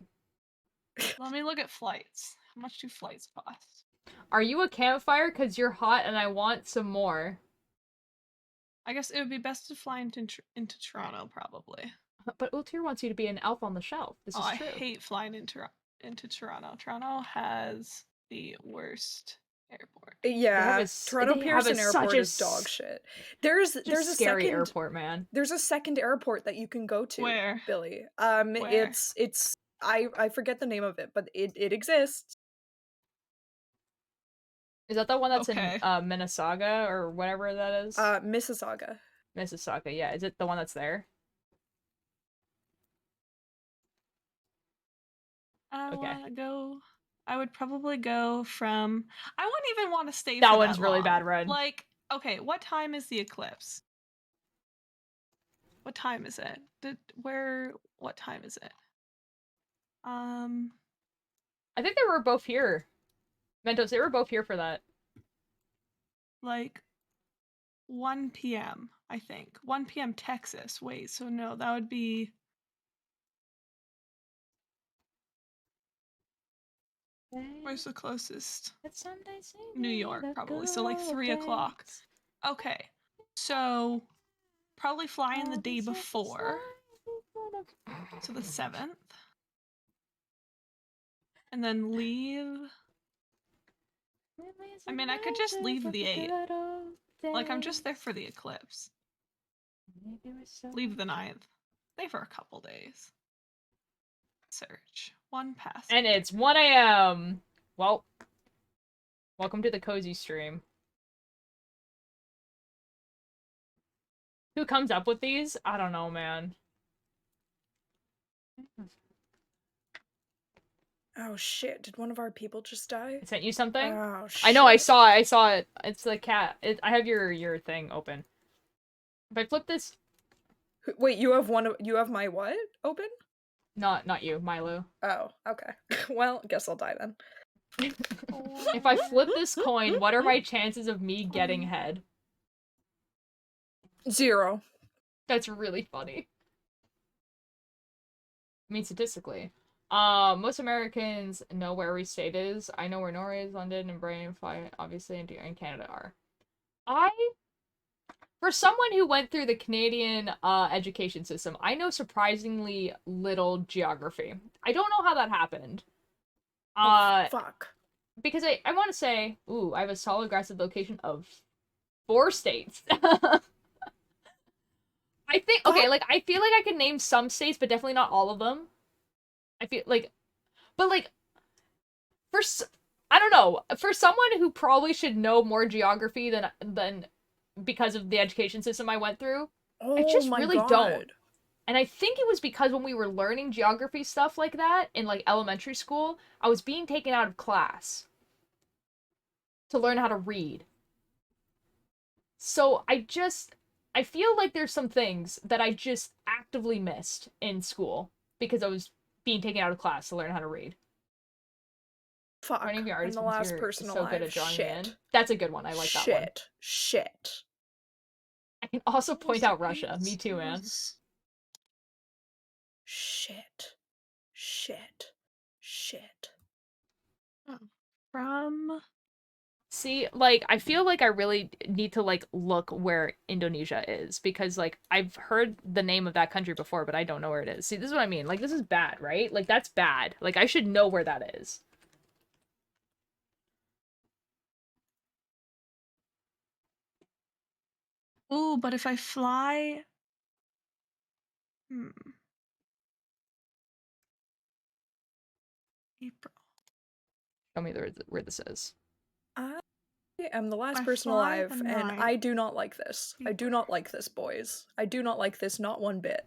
Let me look at flights. How much do flights cost? Are you a campfire? Cause you're hot and I want some more. I guess it would be best to fly into Toronto, probably. But Ultir wants you to be an elf on the shelf. This is I true. hate flying into Toronto. Toronto has the worst airport. Yeah, Toronto they have Pearson Airport such a is dog shit. There's a a scary second airport, man. There's a second airport that you can go to. Where? Billy? Where? It's I forget the name of it, but it exists. Is that the one that's Okay. in Mississauga or whatever that is? Mississauga. Mississauga, yeah. Is it the one that's there? I Okay. wanna go. I would probably go from. I wouldn't even want to stay. That for one's that really long. bad, Red. Like, okay, what time is the eclipse? What time is it? What time is it? I think they were both here. Mentos, they were both here for that. Like 1 p.m. I think 1 p.m. Texas. Wait, so no, that would be. Where's the closest? New York, probably. So like 3 o'clock. Okay, so probably fly in the day before, so the 7th, and then leave. I mean, I could just leave the 8th. Like, I'm just there for the eclipse. Leave the 9th. Stay for a couple days. Search. 1 pass. And it's 1 a.m. Well, welcome to the cozy stream. Who comes up with these? I don't know, man. Oh shit, did one of our people just die? I sent you something? Oh shit. I know, I saw it. It's the cat. I have your thing open. If I flip this... Wait, you have my what open? Not you, Milo. Oh, okay. Well, guess I'll die then. If I flip this coin, what are my chances of me getting head? 0. That's really funny. I mean, statistically. Most Americans know where every state is. I know where Norway is, London, and Britain, fly, obviously, and Canada are. For someone who went through the Canadian education system, I know surprisingly little geography. I don't know how that happened. Fuck. Because I want to say, ooh, I have a solid aggressive location of 4 states. I think, okay, like, I feel like I can name some states, but definitely not all of them. I feel like, but like, I don't know, for someone who probably should know more geography than because of the education system I went through, I Oh just my really god. don't. And I think it was because when we were learning geography stuff like that in like elementary school, I was being taken out of class to learn how to read. So I feel like there's some things that I just actively missed in school because I was being taken out of class to learn how to read. Fuck. Running the I'm artist the because last you're person so alive. good at drawing me in. Shit. That's a good one. I like that one. Shit. I can also point out Russia. Me too, man. Shit. From See, like, I feel like I really need to, like, look where Indonesia is, because, like, I've heard the name of that country before, but I don't know where it is. See, this is what I mean. Like, this is bad, right? Like, that's bad. Like, I should know where that is. Ooh, but if I fly, April. Show me where this is. I am the last I person fly alive, the and ninth. I do not like this. I do not like this, boys. I do not like this, not one bit.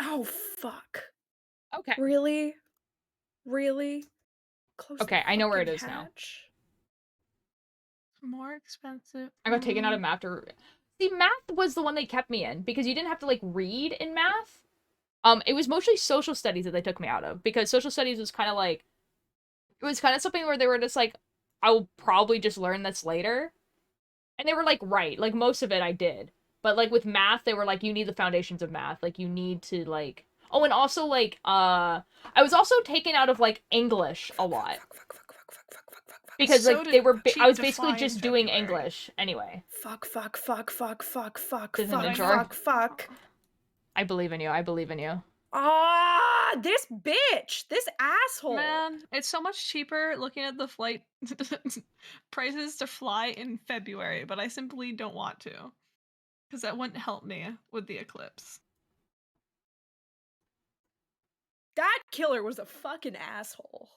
Oh, fuck. Okay. Really? Close Okay, the I know where it fucking is now. hatch. More expensive. I got taken out of math to... See, math was the one they kept me in, because you didn't have to, like, read in math. It was mostly social studies that they took me out of, because social studies was kind of like... It was kind of something where they were just like, I will probably just learn this later. And they were like, right. Like, most of it I did. But, like, with math, they were like, you need the foundations of math. Like, you need to, like... Oh, and also, like, I was also taken out of, like, English a lot. Because, So like, they were... cheap I was to basically fly in just doing February. English anyway. Fuck. I believe in you. I believe in you. Ah, this bitch! This asshole! Man, it's so much cheaper looking at the flight prices to fly in February, but I simply don't want to. Because that wouldn't help me with the eclipse. That killer was a fucking asshole.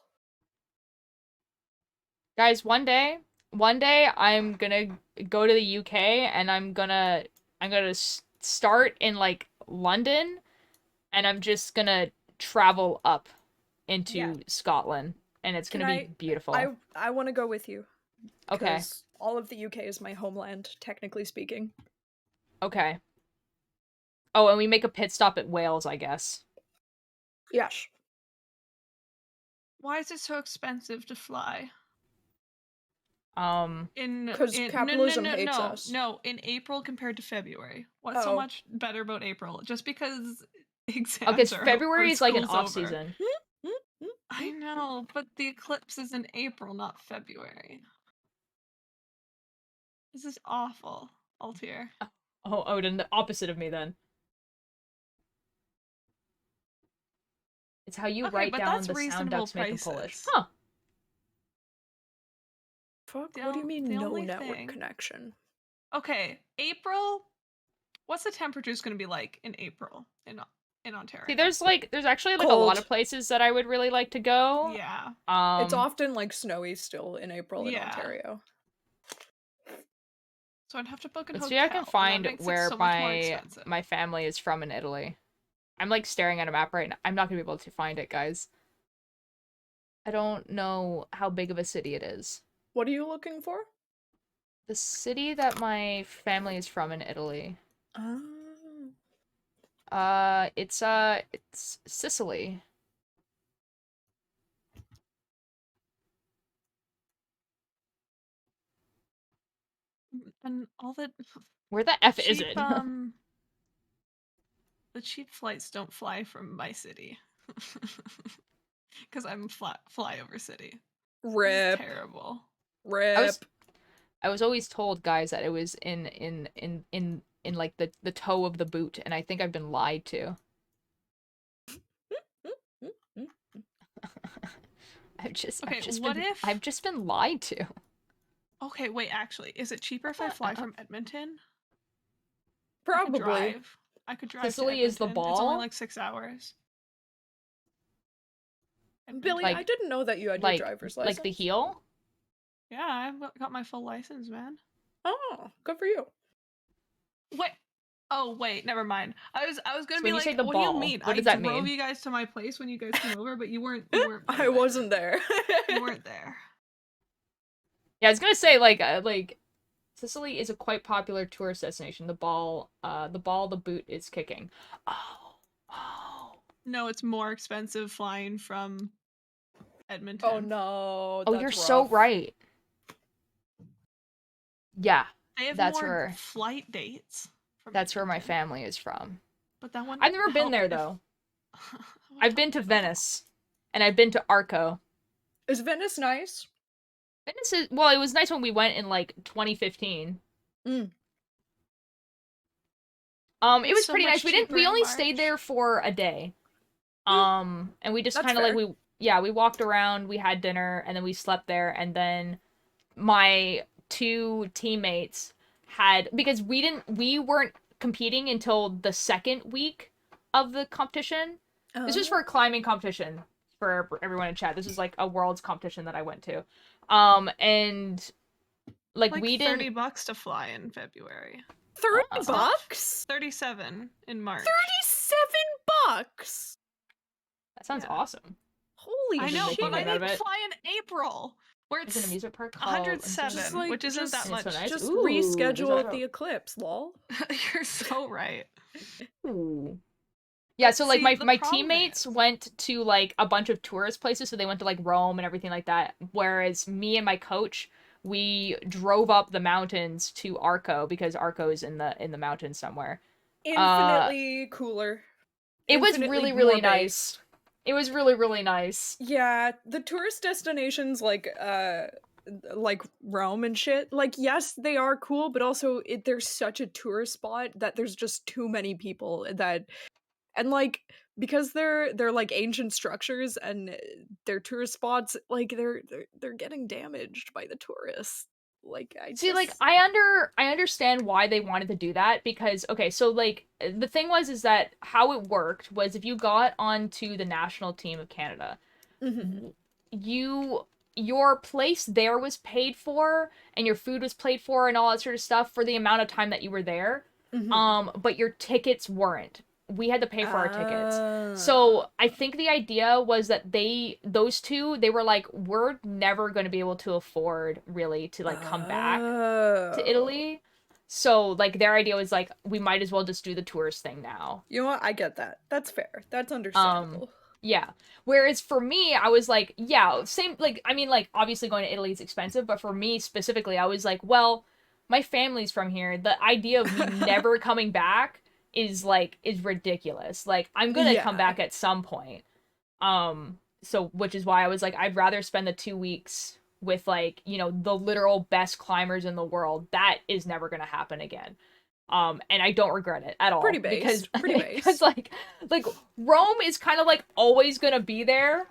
Guys, one day I'm gonna go to the UK and I'm gonna start in like London and I'm just gonna travel up into Scotland and it's gonna be beautiful. I want to go with you. Okay. 'Cause all of the UK is my homeland, technically speaking. Okay. Oh, and we make a pit stop at Wales, I guess. Yes. Why is it so expensive to fly? Because capitalism hates us. No, in April compared to February. What's so much better about April? Just because exams because are February is like an off over. season. I know, but the eclipse is in April, not February. This is awful, Altier. Oh, Odin, the opposite of me then. It's how you write down the sound ducks make in Polish. Huh. Fuck, what do you mean no network connection? Okay, April. What's the temperatures going to be like in April in Ontario? See, there's actually like a lot of places that I would really like to go. Yeah. It's often like snowy still in April in Ontario. So I'd have to book a Let's hotel. see if I can find where so my family is from in Italy. I'm like staring at a map right now. I'm not gonna be able to find it, guys. I don't know how big of a city it is. What are you looking for? The city that my family is from in Italy. It's Sicily. And all Where the F is cheap it? the cheap flights don't fly from my city. Because I'm flyover city. This is Rip. terrible. Rip. I was always told, guys, that it was in like the toe of the boot, and I think I've been lied to. Okay, what if I've just been lied to. Okay, wait, actually, is it cheaper if I fly from Edmonton? Probably. I could drive Sicily to is the Edmonton. It's only ball? like 6 hours. Billy, Like- I didn't know that you had your Like driver's license. like the heel? Yeah, I've got my full license, man. Oh, good for you. Wait. Oh, wait, never mind. I was gonna So be when you like, say the what do you ball, mean? what does I that drove mean? you guys to my place when you guys came over, but you weren't I wasn't there. You weren't there. Yeah, I was gonna say like Sicily is a quite popular tourist destination. The boot is kicking. Oh. No, it's more expensive flying from Edmonton. Oh no. Oh, that's you're so rough. right. Yeah, They have that's more where flight dates. From that's where my Edmonton, family is from. But that one. I've never been there though. I've been to Venice, and I've been to Arco. Is Venice nice? Venice is, well, it was nice when we went in like 2015. Mm. It was so pretty much nice. We cheaper only in stayed March. there for a day. And we just That's kind of like fair. we walked around, we had dinner, and then we slept there, and then my two teammates had, because we weren't competing until the second week of the competition. This was for a climbing competition for everyone in chat. This was like a world's competition that I went to. And like we didn't $30 to fly in February. 30 bucks? 37 in March. 37 bucks. That sounds Yeah. awesome. Holy I know, shit. but I out of didn't it. fly in April, where It's an it's amusement park called 107, Just, like, which isn't that just- much. It's so nice. Just Ooh, there's reschedule also- the eclipse, lol. You're so right. Ooh. Yeah, so like See, my the my problem teammates is- went to like a bunch of tourist places, so they went to like Rome and everything like that. Whereas me and my coach, we drove up the mountains to Arco because Arco is in the mountains somewhere. Infinitely cooler. It was Infinitely really more really based. nice. It was really really nice. Yeah, the tourist destinations like Rome and shit, like yes, they are cool, but also there's such a tourist spot that there's just too many people that, and like because they're like ancient structures and they're tourist spots, like they're getting damaged by the tourists. Like See, like I understand why they wanted to do that, because okay, so like the thing was that how it worked was if you got onto the national team of Canada, Mhm. your place there was paid for and your food was paid for and all that sort of stuff for the amount of time that you were there. Mhm. But your tickets weren't. We had to pay for our tickets. Ah. So I think the idea was that those two, they were like, we're never going to be able to afford really to like come back to Italy. So like their idea was like, we might as well just do the tourist thing now. You know what? I get that. That's fair. That's understandable. Yeah. Whereas for me, I was like, yeah, same, like, I mean, like, obviously going to Italy is expensive, but for me specifically, I was like, well, my family's from here. The idea of me never coming back is ridiculous. Like, I'm gonna come Yeah. back at some point. So, which is why I was like, I'd rather spend the 2 weeks with, like, you know, the literal best climbers in the world. That is never gonna happen again. And I don't regret it at all. Pretty based. Because, Pretty based. because like Rome is kind of like always gonna be there.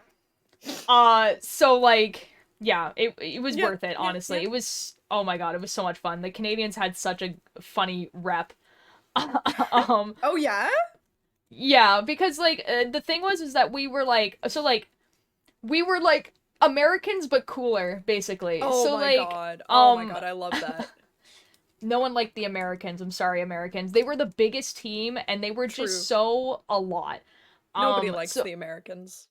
So like, yeah, it was worth it, honestly. It was, oh my god, it was so much fun. The Canadians had such a funny rep. Oh yeah? Yeah, because like the thing was that we were like, so like we were like Americans but cooler, basically. Oh so my like god. Oh my god, I love that. no one liked the Americans. I'm sorry, Americans. They were the biggest team, and they were True. just so a lot. Nobody likes so, the Americans.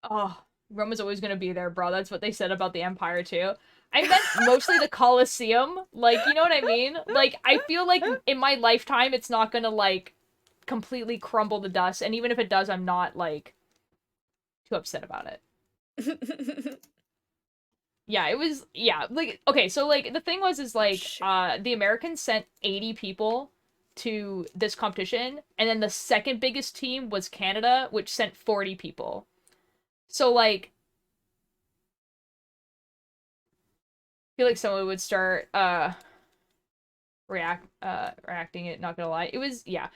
Oh, Rome is always gonna be there, bro. That's what they said about the Empire too. I meant mostly the Colosseum. Like, you know what I mean? Like, I feel like in my lifetime, it's not gonna like completely crumble to dust, and even if it does, I'm not, like, too upset about it. Yeah, it was, yeah, like, okay, so, like, the thing was, is, like, the Americans sent 80 people to this competition, and then the second biggest team was Canada, which sent 40 people. So, like, I feel like someone would start, reacting it, not gonna lie. It was, yeah.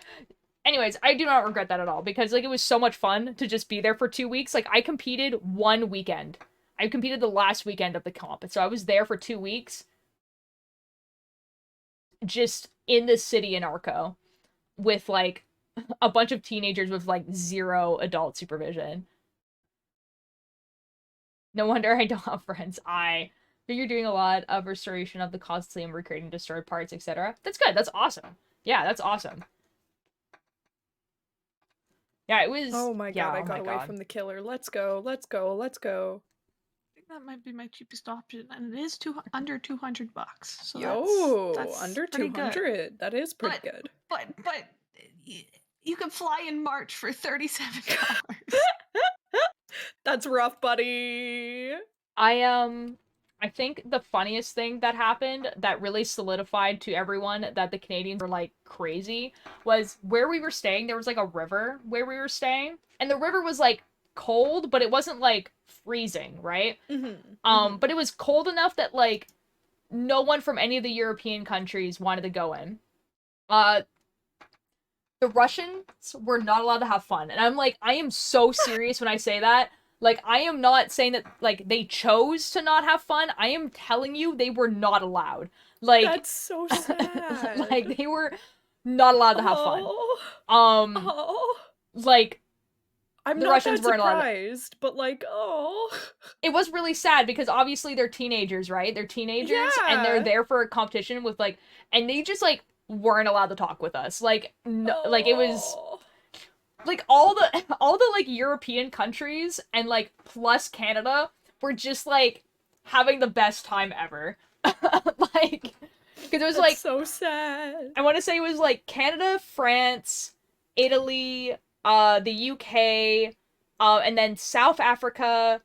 Anyways, I do not regret that at all, because, like, it was so much fun to just be there for 2 weeks. Like, I competed one weekend. I competed the last weekend of the comp, so I was there for 2 weeks, just in the city in Arco, with, like, a bunch of teenagers with, like, 0 adult supervision. No wonder I don't have friends. But you're doing a lot of restoration of the cosplay and recreating destroyed parts, etc. That's good. That's awesome. Yeah, that's awesome. Yeah, it was. Oh my yeah, god, I oh got my away god. from the killer. Let's go, let's go, let's go. I think that might be my cheapest option, and it is under $200. So Yo, that's under pretty good. 200. That is pretty But- good. But you can fly in March for $37. That's rough, buddy. I think the funniest thing that happened that really solidified to everyone that the Canadians were, like, crazy was where we were staying. There was, like, a river where we were staying, and the river was, like, cold, but it wasn't, like, freezing, right? But it was cold enough that, like, no one from any of the European countries wanted to go in. The Russians were not allowed to have fun, and I'm like, I am so serious when I say that. Like, I am not saying that, like, they chose to not have fun. I am telling you they were not allowed. Like, that's so sad. like, they were not allowed to have fun. Like, I'm the not Russians that weren't allowed. surprised, but like, It was really sad because obviously they're teenagers, right? They're teenagers, and they're Yeah. there for a competition with, like, and they just, like, weren't allowed to talk with us. Like, no, like, it was like all the like European countries and, like, plus Canada were just, like, having the best time ever. Like, because it was, That's like, so sad. I want to say it was, like, Canada, France, Italy, the UK, and then South Africa,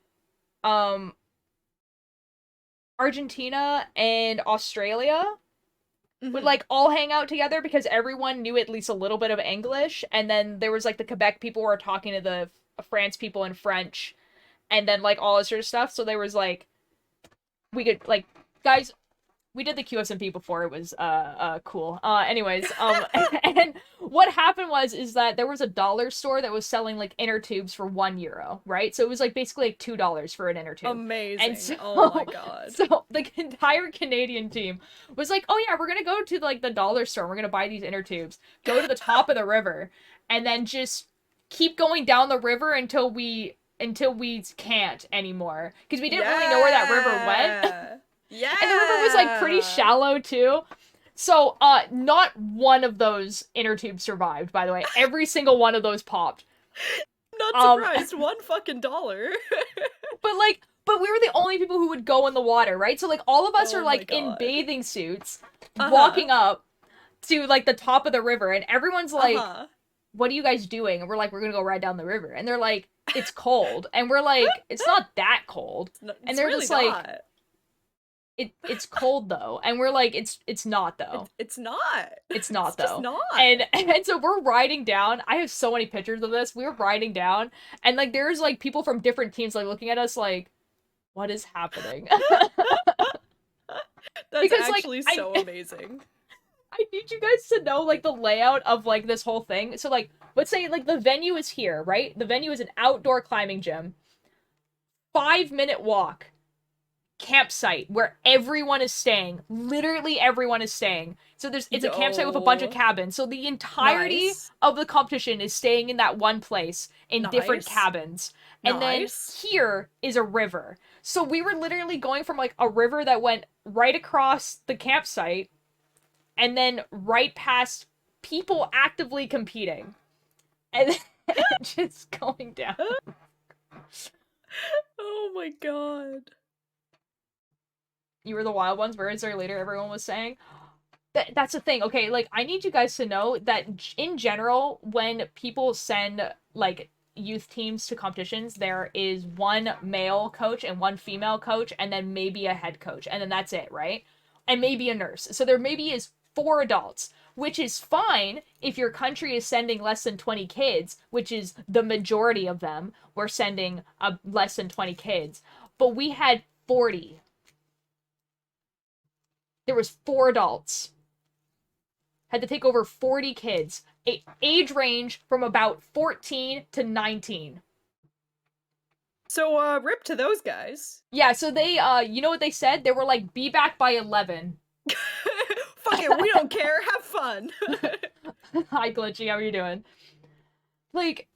Argentina, and Australia would, like, all hang out together because everyone knew at least a little bit of English, and then there was, like, the Quebec people were talking to the France people in French, and then, like, all this sort of stuff, so there was, like, we could, like, guys, we did the QSMP before, it was, cool. Anyways, and what happened is that there was a dollar store that was selling, like, inner tubes for €1, right? So it was, like, basically, like, $2 for an inner tube. Amazing. And so, oh my god. So the entire Canadian team was like, oh yeah, we're gonna go to, like, the dollar store, we're gonna buy these inner tubes, go to the top of the river, and then just keep going down the river until we can't anymore. Because we didn't really know where that river went. Yeah. And the river was, like, pretty shallow too. So, not one of those inner tubes survived, by the way. Every single one of those popped. Not surprised. One fucking dollar. But we were the only people who would go in the water, right? So, like, all of us Oh are, my like, in God. bathing suits, walking up to, like, the top of the river, and everyone's like, what are you guys doing? And we're like, we're gonna go ride down the river. And they're like, it's cold. And we're like, it's not that cold. And they're really just like, not. it's cold though. And we're like, it's not though. It's not. It's not It's though. just not. And so we're riding down. I have so many pictures of this. We were riding down, and, like, there's, like, people from different teams, like, looking at us like, what is happening? That's because, actually like, so amazing. I need you guys to know, like, the layout of, like, this whole thing. So, like, let's say, like, the venue is here, right? The venue is an outdoor climbing gym. 5-minute walk. Campsite where everyone is staying. Literally everyone is staying. So it's a campsite with a bunch of cabins. So the entirety of the competition is staying in that one place in different cabins. And then here is a river. So we were literally going from, like, a river that went right across the campsite and then right past people actively competing. And then just going down. Oh my god. You were the wild ones, birds are later, everyone was saying. that's the thing. Okay, like I need you guys to know that in general, when people send like youth teams to competitions, there is one male coach and one female coach, and then maybe a head coach, and then that's it, right? And maybe a nurse. So there maybe is 4 adults, which is fine if your country is sending less than 20 kids, which is the majority of them. We're sending less than 20 kids, but we had 40. There was 4 adults. Had to take over 40 kids. Age range from about 14 to 19. So, rip to those guys. Yeah, so they, you know what they said? They were like, be back by 11. Fuck it, we don't care. Have fun. Hi, Glitchy, how are you doing? Like,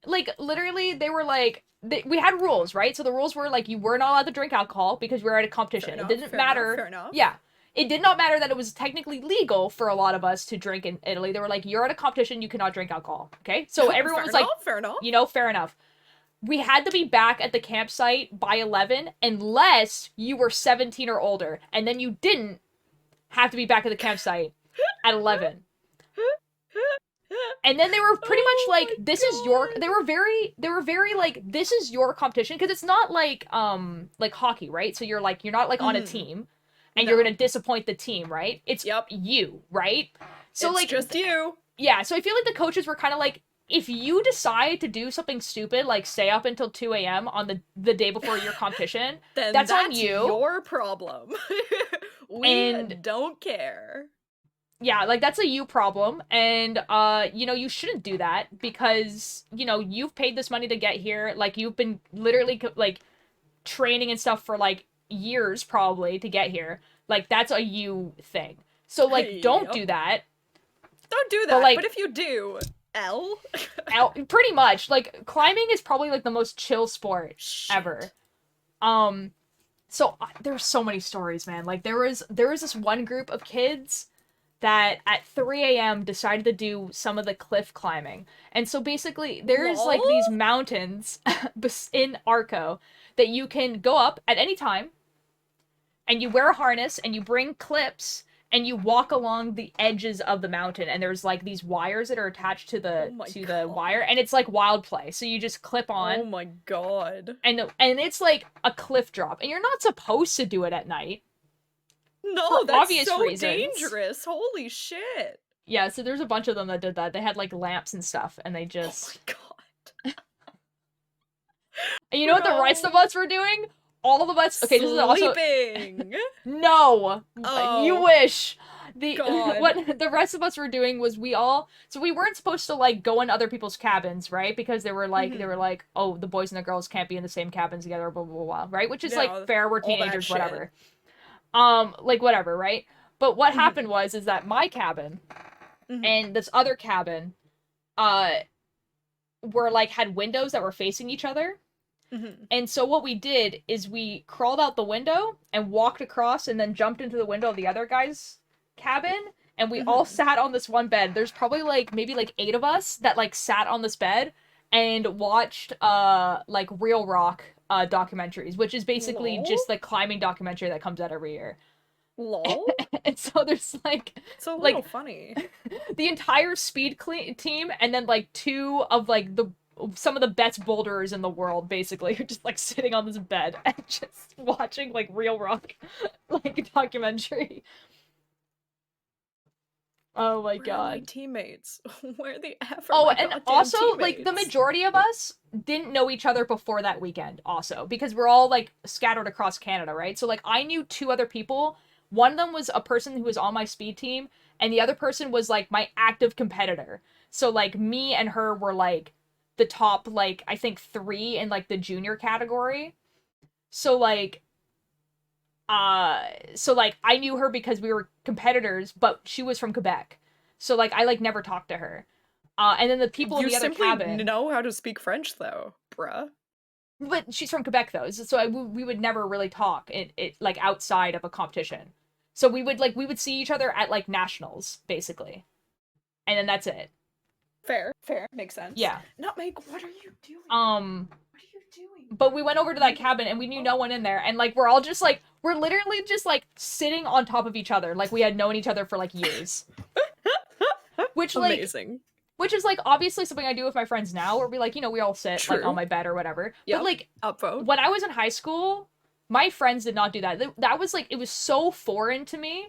literally, they were like, we had rules, right? So the rules were like, you were not allowed to drink alcohol because we were at a competition. It didn't matter. Fair enough. Yeah. It did not matter that it was technically legal for a lot of us to drink in Italy. They were like, you're at a competition, you cannot drink alcohol. Okay? So everyone was like, fair enough. you know, fair enough. We had to be back at the campsite by 11 unless you were 17 or older. And then you didn't have to be back at the campsite at 11. And then they were pretty much like, this is your, they were very like, this is your competition. Because it's not like hockey, right? So you're not like on a team. And you're gonna disappoint the team, right? It's you, right? So it's like just you. Yeah, so I feel like the coaches were kind of like, if you decide to do something stupid, like stay up until 2 a.m. on the day before your competition, then that's on you. Your problem. We don't care. Yeah, like that's a you problem, and you know, you shouldn't do that because, you know, you've paid this money to get here, like you've been literally like training and stuff for like years probably to get here. Like that's a you thing. So like don't do that. Don't do that. Like, but if you do, L pretty much. Like climbing is probably like the most chill sport ever. So there's so many stories, man. Like there was this one group of kids that at 3 a.m. decided to do some of the cliff climbing. And so basically there's like these mountains in Arco that you can go up at any time, and you wear a harness and you bring clips and you walk along the edges of the mountain, and there's like these wires that are attached to the the wire, and it's like wild play. So you just clip on. Oh my god. And it's like a cliff drop, and you're not supposed to do it at night. No, that's obvious so reasons. dangerous. Holy shit. Yeah, so there's a bunch of them that did that. They had like lamps and stuff, and they just Oh my god. And you know what the rest of us were doing? All of us. Okay, this is also sleeping. No, you wish. God. What the rest of us were doing was we weren't supposed to like go in other people's cabins, right? Because they were like, oh, the boys and the girls can't be in the same cabin together, blah blah blah, right? Which is like fair, we're teenagers, whatever. Like whatever, right? But what happened is that my cabin and this other cabin were like had windows that were facing each other. And so what we did is we crawled out the window and walked across and then jumped into the window of the other guy's cabin, and we all sat on this one bed. There's probably like maybe like 8 of us that like sat on this bed and watched like Real Rock documentaries, which is basically just the climbing documentary that comes out every year. Lol. And so there's like it's a little funny. The entire speed team and then like 2 of like some of the best boulderers in the world basically are just like sitting on this bed and just watching like Real Rock like documentary. Oh my god. Where are my teammates? Where the F are Oh, my and goddamn also teammates? like the majority of us didn't know each other before that weekend also, because we're all like scattered across Canada, right? So like I knew 2 other people. One of them was a person who was on my speed team, and the other person was like my active competitor. So like me and her were like the top, like, I think 3 in, like, the junior category. So, like, I knew her because we were competitors, but she was from Quebec. So, like, I, like, never talked to her. And then the people in the other cabin... You know how to speak French, though, bruh. But she's from Quebec, though, so we would never really talk, like, outside of a competition. So we would see each other at, like, nationals, basically. And then that's it. Fair, makes sense. Yeah. Nutmeg, what are you doing? What are you doing? but we went over to that cabin and we knew no one in there, and like we're all just like we're literally just like sitting on top of each other like we had known each other for like years. Which like Amazing. which is like obviously something I do with my friends now, where we like, you know, we all sit like True. on my bed or whatever. Yep. But like Upvote. when I was in high school, my friends did not do that. That was like it was so foreign to me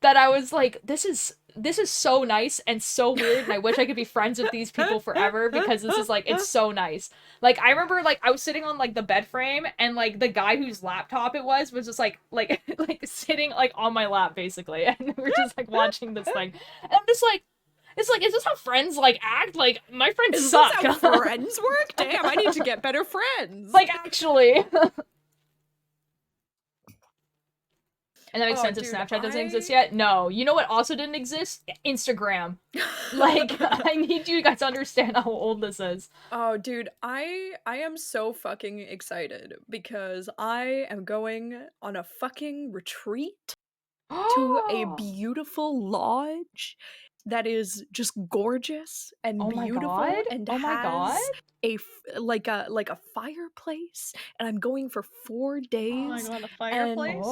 that I was like, this is so nice and so weird, and I wish I could be friends with these people forever because this is like it's so nice. Like I remember like I was sitting on like the bed frame and like the guy whose laptop it was just like like sitting like on my lap basically, and we're just like watching this thing. And I'm just like, it's like, is this how friends like act? Like my friends Is suck. this how friends work? Damn, I need to get better friends. Like actually. And that makes Oh, sense if dude, Snapchat doesn't exist yet. No. You know what also didn't exist? Instagram. Like, I need you guys to understand how old this is. Oh, dude, I am so fucking excited because I am going on a fucking retreat to a beautiful lodge that is just gorgeous and Oh my beautiful god. and Oh my god. has like a fireplace, and I'm going for 4 days. Oh my god, a fireplace?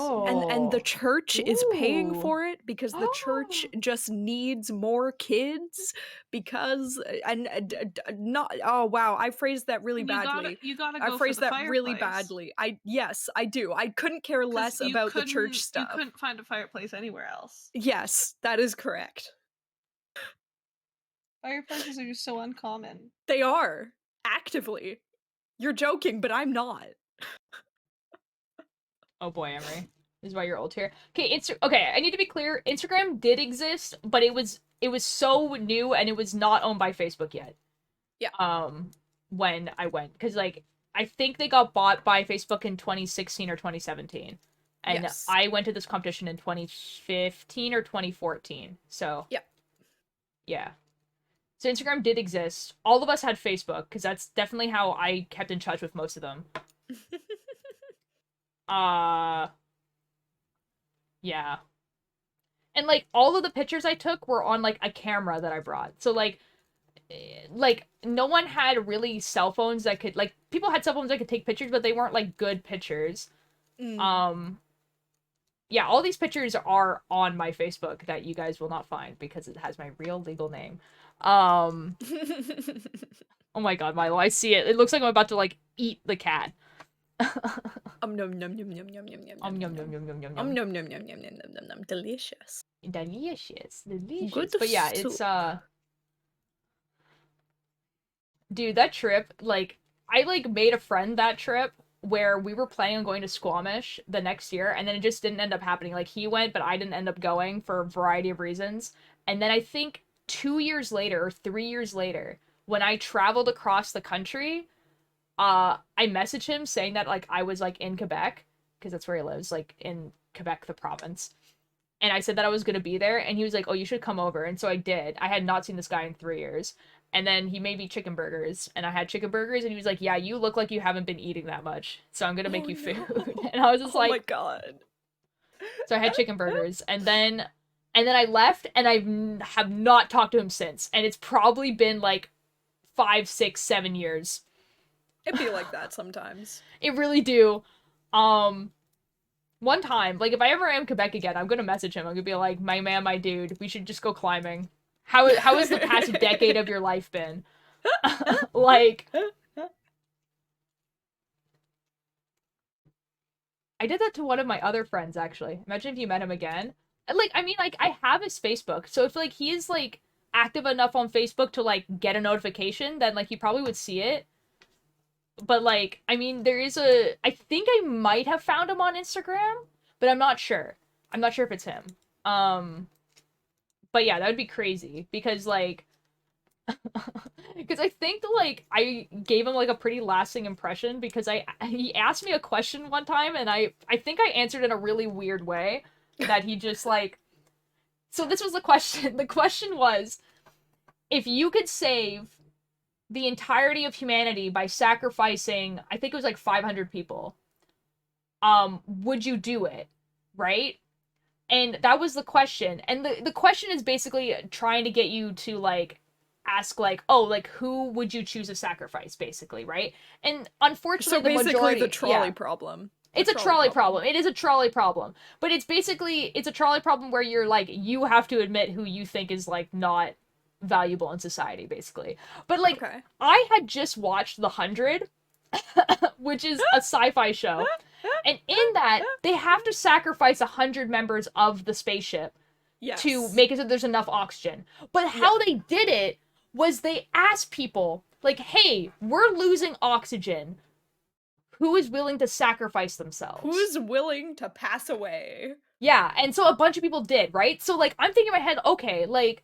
And the church is paying Ooh. for it because the church just needs more kids because not oh wow, I phrased that really badly. You gotta I go phrased for the that really fireplace. badly. Yes, I do. I couldn't care 'Cause less you about the church couldn't- stuff. You couldn't find a fireplace anywhere else. Yes, that is correct. Fireplaces are just so uncommon. They are. Actively. You're joking, but I'm not. Oh boy, Emery. This is why you're old here. Okay, okay, I need to be clear. Instagram did exist, but it was so new and it was not owned by Facebook yet. Yeah. When I went. Because like I think they got bought by Facebook in 2016 or 2017. And Yes. I went to this competition in 2015 or 2014. So Yeah. Yeah. So Instagram did exist. All of us had Facebook, because that's definitely how I kept in touch with most of them. Yeah. And like all of the pictures I took were on like a camera that I brought. So like no one had really cell phones that could like people had cell phones that could take pictures, but they weren't like good pictures. Yeah, all these pictures are on my Facebook that you guys will not find because it has my real legal name. Oh my god, Milo, I see it. It looks like I'm about to like eat the cat. Nom nom nom nom nom nom nom nom Yum yum yum yum yum yum nom nom nom nom nom nom nom nom. Delicious. Delicious. Good But yeah, soup. it's dude, that trip, like I like made a friend that trip where we were planning on going to Squamish the next year, and then it just didn't end up happening. Like he went, but I didn't end up going for a variety of reasons. And then I think 2 years later or 3 years later, when I traveled across the country, I messaged him saying that like I was like in Quebec, because that's where he lives, like in Quebec, the province. And I said that I was gonna be there, and he was like, "Oh, you should come over." And so I did. I had not seen this guy in 3 years. And then he made me chicken burgers, and I had chicken burgers, and he was like, "Yeah, you look like you haven't been eating that much, so I'm gonna make you food." And I was just like, "Oh my god!" So I had chicken burgers, and then I left, and have not talked to him since, and it's probably been like 5, 6, 7 years. It'd be like that sometimes. It really do. One time, like if I ever am Quebec again, I'm gonna message him. I'm gonna be like, "My man, my dude, we should just go climbing. How has the past decade of your life been?" Like, I did that to one of my other friends, actually. Imagine if you met him again. Like, I mean, like, I have his Facebook, so if, like, he is, like, active enough on Facebook to, like, get a notification, then, like, he probably would see it. But, like, I mean, I think I might have found him on Instagram, but I'm not sure. I'm not sure if it's him. But yeah, that would be crazy, because, like, because I think, like, I gave him, like, a pretty lasting impression, because he asked me a question one time, and I think I answered in a really weird way, that he just, like... So this was the question. The question was, if you could save the entirety of humanity by sacrificing, I think it was, like, 500 people, would you do it? Right? And that was the question. And the question is basically trying to get you to, like, ask like, oh, like who would you choose to sacrifice, basically, right? And unfortunately, So basically, the majority, the trolley yeah, problem. it's a trolley problem. It is a trolley problem, but it's basically it's a trolley problem where you're like you have to admit who you think is like not valuable in society, basically. But like Okay. I had just watched The 100, which is a sci-fi show, and in that they have to sacrifice 100 members of the spaceship Yes. to make it so there's enough oxygen. But how they did it was they asked people, like, hey, we're losing oxygen. Who is willing to sacrifice themselves? Who's willing to pass away? Yeah, and so a bunch of people did, right? So, like, I'm thinking in my head, okay, like,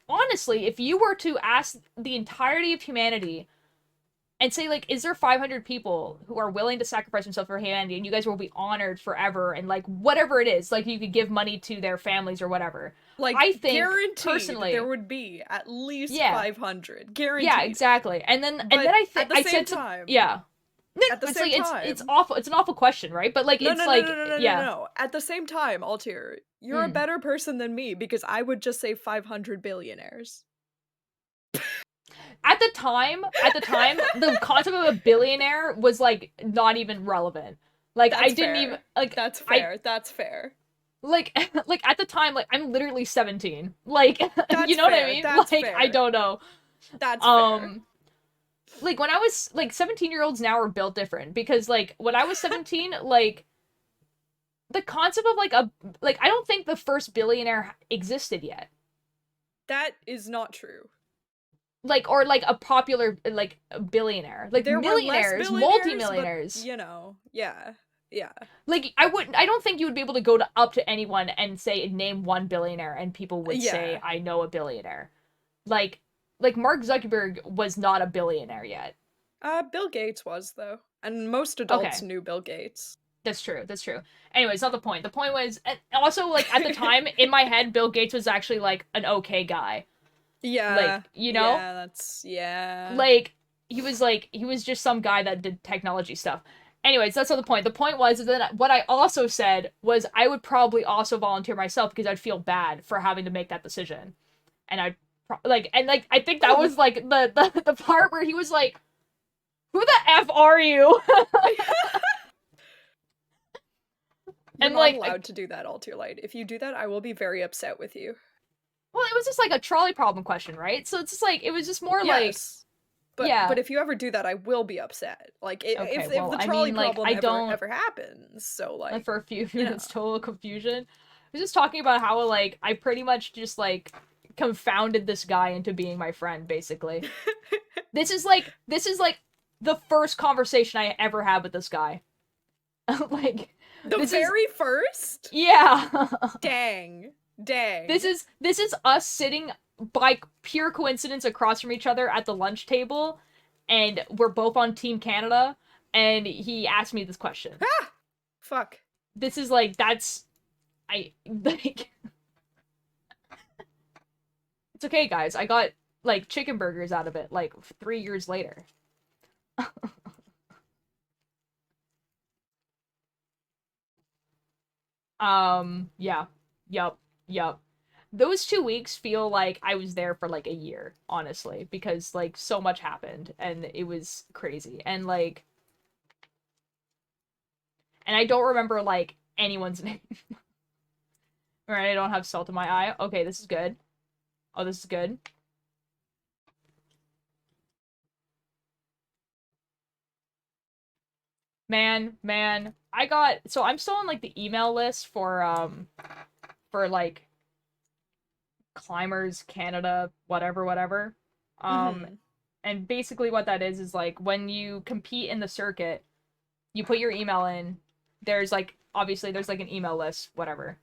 honestly, if you were to ask the entirety of humanity and say, like, is there 500 people who are willing to sacrifice themselves for humanity and you guys will be honored forever and, like, whatever it is, like, you could give money to their families or whatever. Like, I think, guaranteed personally, there would be at least Yeah. 500. Guaranteed. yeah, exactly. And then But I at the I same said some, time, yeah. At the It's same like time, it's awful. It's an awful question, right? But like no, it's no, like no, no, no, yeah. no, no. At the same time, Altier, you're a better person than me because I would just say 500 billionaires. At the time, the concept of a billionaire was like not even relevant. Like That's I didn't fair. even like That's fair. That's fair. like like at the time like I'm literally 17. Like That's you know what I fair, mean? that's Like fair. I don't know. That's fair. Like when I was like 17-year-olds now are built different because like when I was 17 like the concept of like a like I don't think the first billionaire existed yet. That is not true. Like or like a popular like a billionaire. Like There millionaires, were less billionaires, multi-millionaires. but, you know, yeah. Yeah. Like I don't think you would be able to go to up to anyone and say name one billionaire and people would say I know a billionaire. Like Mark Zuckerberg was not a billionaire yet. Bill Gates was though. And most adults knew Bill Gates. That's true. That's true. Anyways, not the point. The point was and also like at the time in my head Bill Gates was actually like an okay guy. Yeah. Like, you know? Yeah, that's Like he was just some guy that did technology stuff. Anyways, that's not the point. The point was that what I also said was I would probably also volunteer myself because I'd feel bad for having to make that decision. And I'd I think that was like the part where he was like, "Who the F are you?" You're and not like allowed to do that, Altier Light. If you do that, I will be very upset with you. well, it was just like a trolley problem question, right? So it's just like it was just more Yes. But, yeah. But if you ever do that, I will be upset. Like, if the trolley problem ever happens, so, like... for a few minutes, total confusion. I was just talking about how, like, I pretty much just, like, confounded this guy into being my friend, basically. This is, like, the first conversation I ever had with this guy. Like... The very first? Yeah! Dang. Dang. This is us sitting by pure coincidence across from each other at the lunch table, and we're both on Team Canada, and he asked me this question. Ah! Fuck. This is like, that's... like... It's okay, guys. I got, like, chicken burgers out of it, like, 3 years later. Yeah. Yup. Those 2 weeks feel like I was there for, like, a year, honestly, because, like, so much happened, and it was crazy, and, like... And I don't remember, like, anyone's name. Alright, I don't have salt in my eye. Okay, this is good. Oh, this is good. Man, so I'm still on, like, the email list for, like, Climbers Canada, whatever. And basically what that is like, when you compete in the circuit, you put your email in, there's, like, obviously there's, like, an email list, whatever.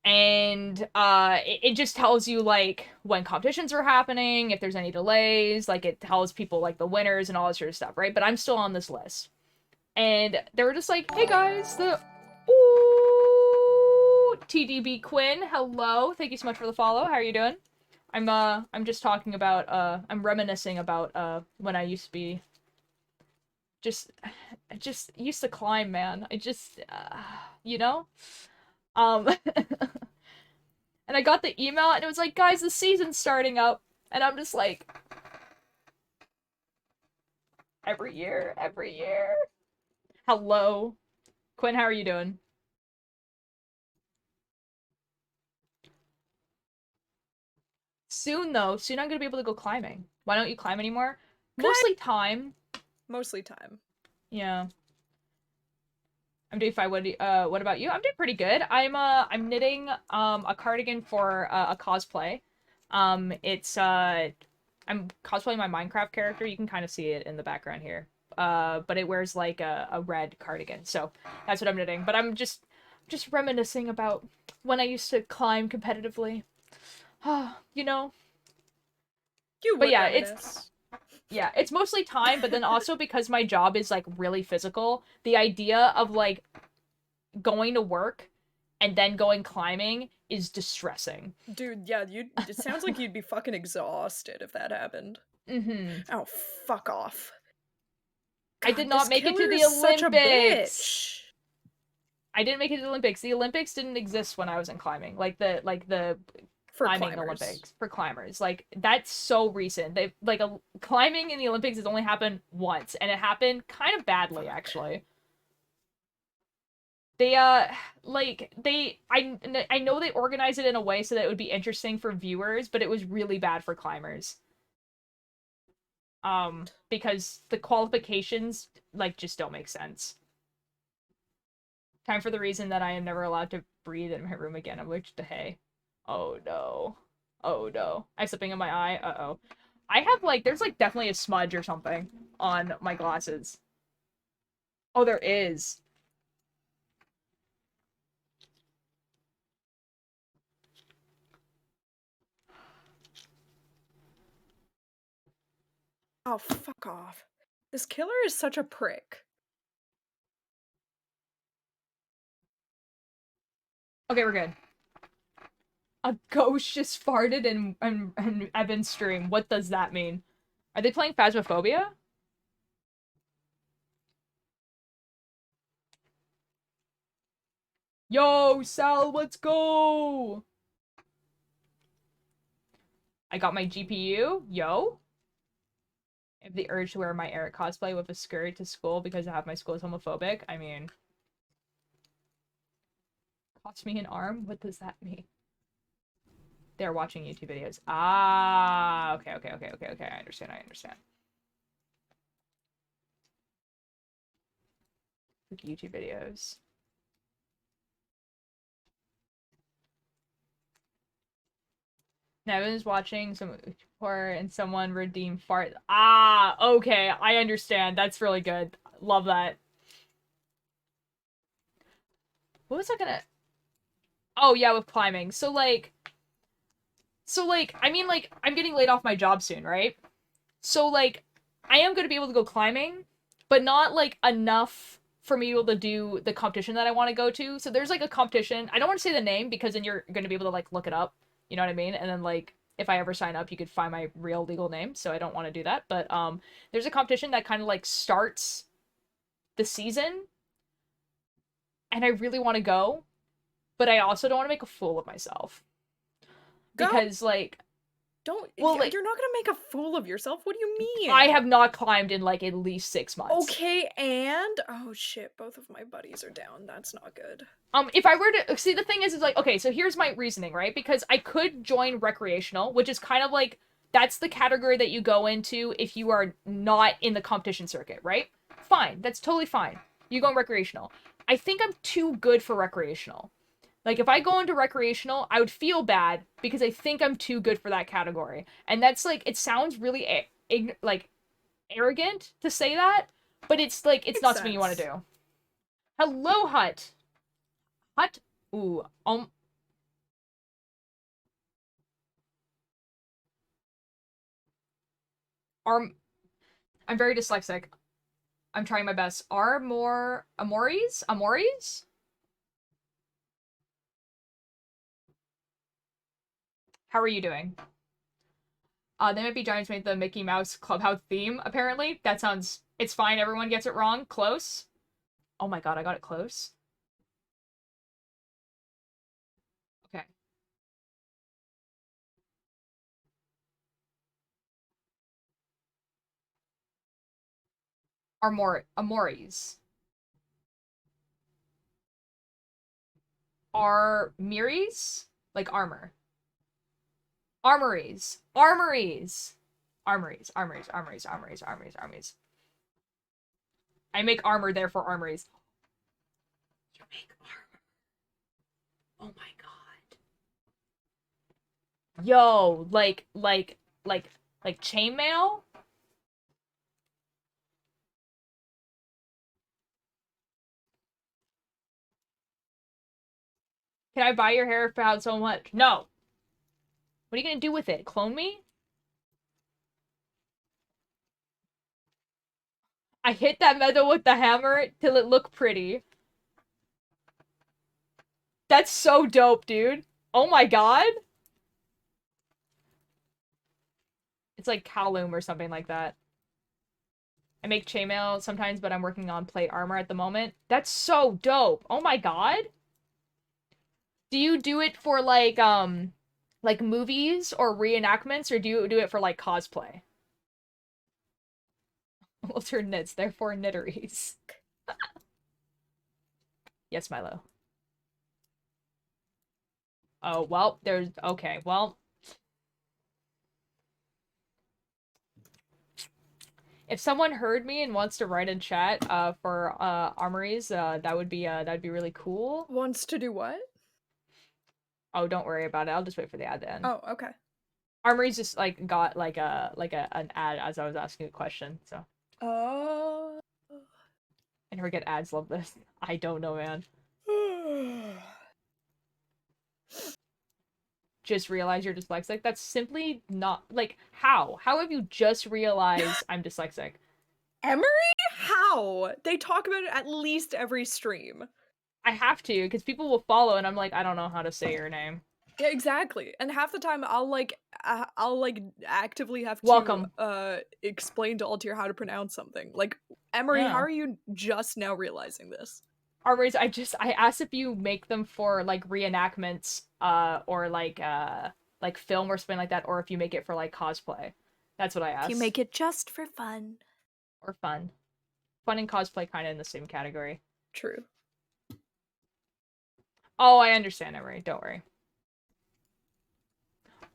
And, it just tells you, like, when competitions are happening, if there's any delays, like, it tells people, like, the winners and all this sort of stuff, right? But I'm still on this list. And they were just like, hey guys, ooh, TDB Quinn, hello, thank you so much for the follow, how are you doing? I'm just talking about, I'm reminiscing about, when I used to be, I just used to climb, man, you know? And I got the email, and it was like, guys, the season's starting up, And I'm just like, every year. Hello. Quinn, how are you doing? Soon, though. Soon I'm gonna be able to go climbing. Why don't you climb anymore? Mostly time. Mostly time. Yeah. I'm doing fine. What about you? I'm doing pretty good. I'm knitting a cardigan for a cosplay. It's I'm cosplaying my Minecraft character. You can kind of see it in the background here. But it wears like a red cardigan. So that's what I'm knitting. But I'm just reminiscing about when I used to climb competitively. You know. You But would yeah, reminisce. it's mostly time, but then also because my job is like really physical, the idea of like going to work and then going climbing is distressing. Dude, yeah, it sounds like you'd be fucking exhausted if that happened. Mm-hmm. Oh, fuck off. I God, did this not make it to killer the is such a Olympics. bitch. I didn't make it to the Olympics. The Olympics didn't exist when I was in climbing. Like the For climbing climbers. Olympics for climbers. Like that's so recent. They like climbing in the Olympics has only happened once, and it happened kind of badly actually. They I know they organized it in a way so that it would be interesting for viewers, but it was really bad for climbers. Because the qualifications like just don't make sense. Time for the reason that I am never allowed to breathe in my room again. I'm allergic to hay. Oh no. Oh no. I have something in my eye. Uh-oh. I have like there's like definitely a smudge or something on my glasses. Oh, there is. Oh, fuck off. This killer is such a prick. Okay, we're good. A ghost just farted in Evan's stream. What does that mean? Are they playing Phasmophobia? Yo, Sal, let's go! I got my GPU. Yo. I have the urge to wear my Eric cosplay with a skirt to school because I have my school is homophobic. I mean, cost me an arm? What does that mean? They're watching YouTube videos. Ah, okay. I understand. Like YouTube videos. Nevin's watching some horror and someone redeem fart. Ah, okay, I understand. That's really good. Love that. What was I gonna? Oh yeah, with climbing. I mean, like, I'm getting laid off my job soon, right? So, like, I am gonna be able to go climbing, but not, like, enough for me to be able to do the competition that I want to go to. So there's, like, a competition. I don't want to say the name because then you're gonna be able to, like, look it up. You know what I mean? And then, like, if I ever sign up, you could find my real legal name, so I don't want to do that. But, there's a competition that kind of, like, starts the season, and I really want to go, but I also don't want to make a fool of myself. God, Because, like, well, like, you're not gonna make a fool of yourself. What do you mean? I have not climbed in like at least 6 months. Okay, and oh shit, both of my buddies are down. That's not good. If I were to see, the thing is like, okay, so here's my reasoning, right? Because I could join recreational, which is kind of like that's the category that you go into if you are not in the competition circuit, right? Fine, that's totally fine. You go in recreational. I think I'm too good for recreational. Like, if I go into recreational, I would feel bad because I think I'm too good for that category. And that's, like, it sounds really, like, arrogant to say that, but it's, like, it's Makes not something you want to sense. do. Hello, Hut. Hut? Ooh, I'm very dyslexic. I'm trying my best. Are more Amoris? Amoris? How are you doing? They might be Giants made the Mickey Mouse Clubhouse theme, apparently. That sounds... It's fine, everyone gets it wrong. Close. Oh my god, I got it close. Okay. Amoris. Armories? Like armor. Armories. Armories. Armories. Armories. Armories. Armories. Armories. Armories. I make armor, therefore armories. You make armor. Oh my god. Yo, like chainmail? Can I buy your hair for how so much? No. What are you gonna do with it? Clone me? I hit that metal with the hammer till it looked pretty. That's so dope, dude. Oh my god. It's like Kowloon or something like that. I make chainmail sometimes, but I'm working on plate armor at the moment. That's so dope. Oh my god. Do you do it for like movies or reenactments, or do you do it for like cosplay? Alter knits, therefore knitteries. Yes, Milo. Oh, well, there's okay, well. If someone heard me and wants to write in chat for armories, that'd be really cool. Wants to do what? Oh, don't worry about it. I'll just wait for the ad to end. Oh, okay. Armories just like got like an ad as I was asking a question, so. Oh. I never get ads love this. I don't know, man. Just realize you're dyslexic? That's simply not like how? How have you just realized I'm dyslexic? Emery? How? They talk about it at least every stream. I have to, because people will follow and I'm like, I don't know how to say your name. Yeah, exactly. And half the time I'll actively have to Welcome. explain to Altier how to pronounce something. Like, Emery, Yeah. how are you just now realizing this? Armories, I asked if you make them for like reenactments, or like film or something like that, or if you make it for like cosplay. That's what I asked. You make it just for fun. Or fun. Fun and cosplay kind of in the same category. True. Oh, I understand, Emery. Don't worry.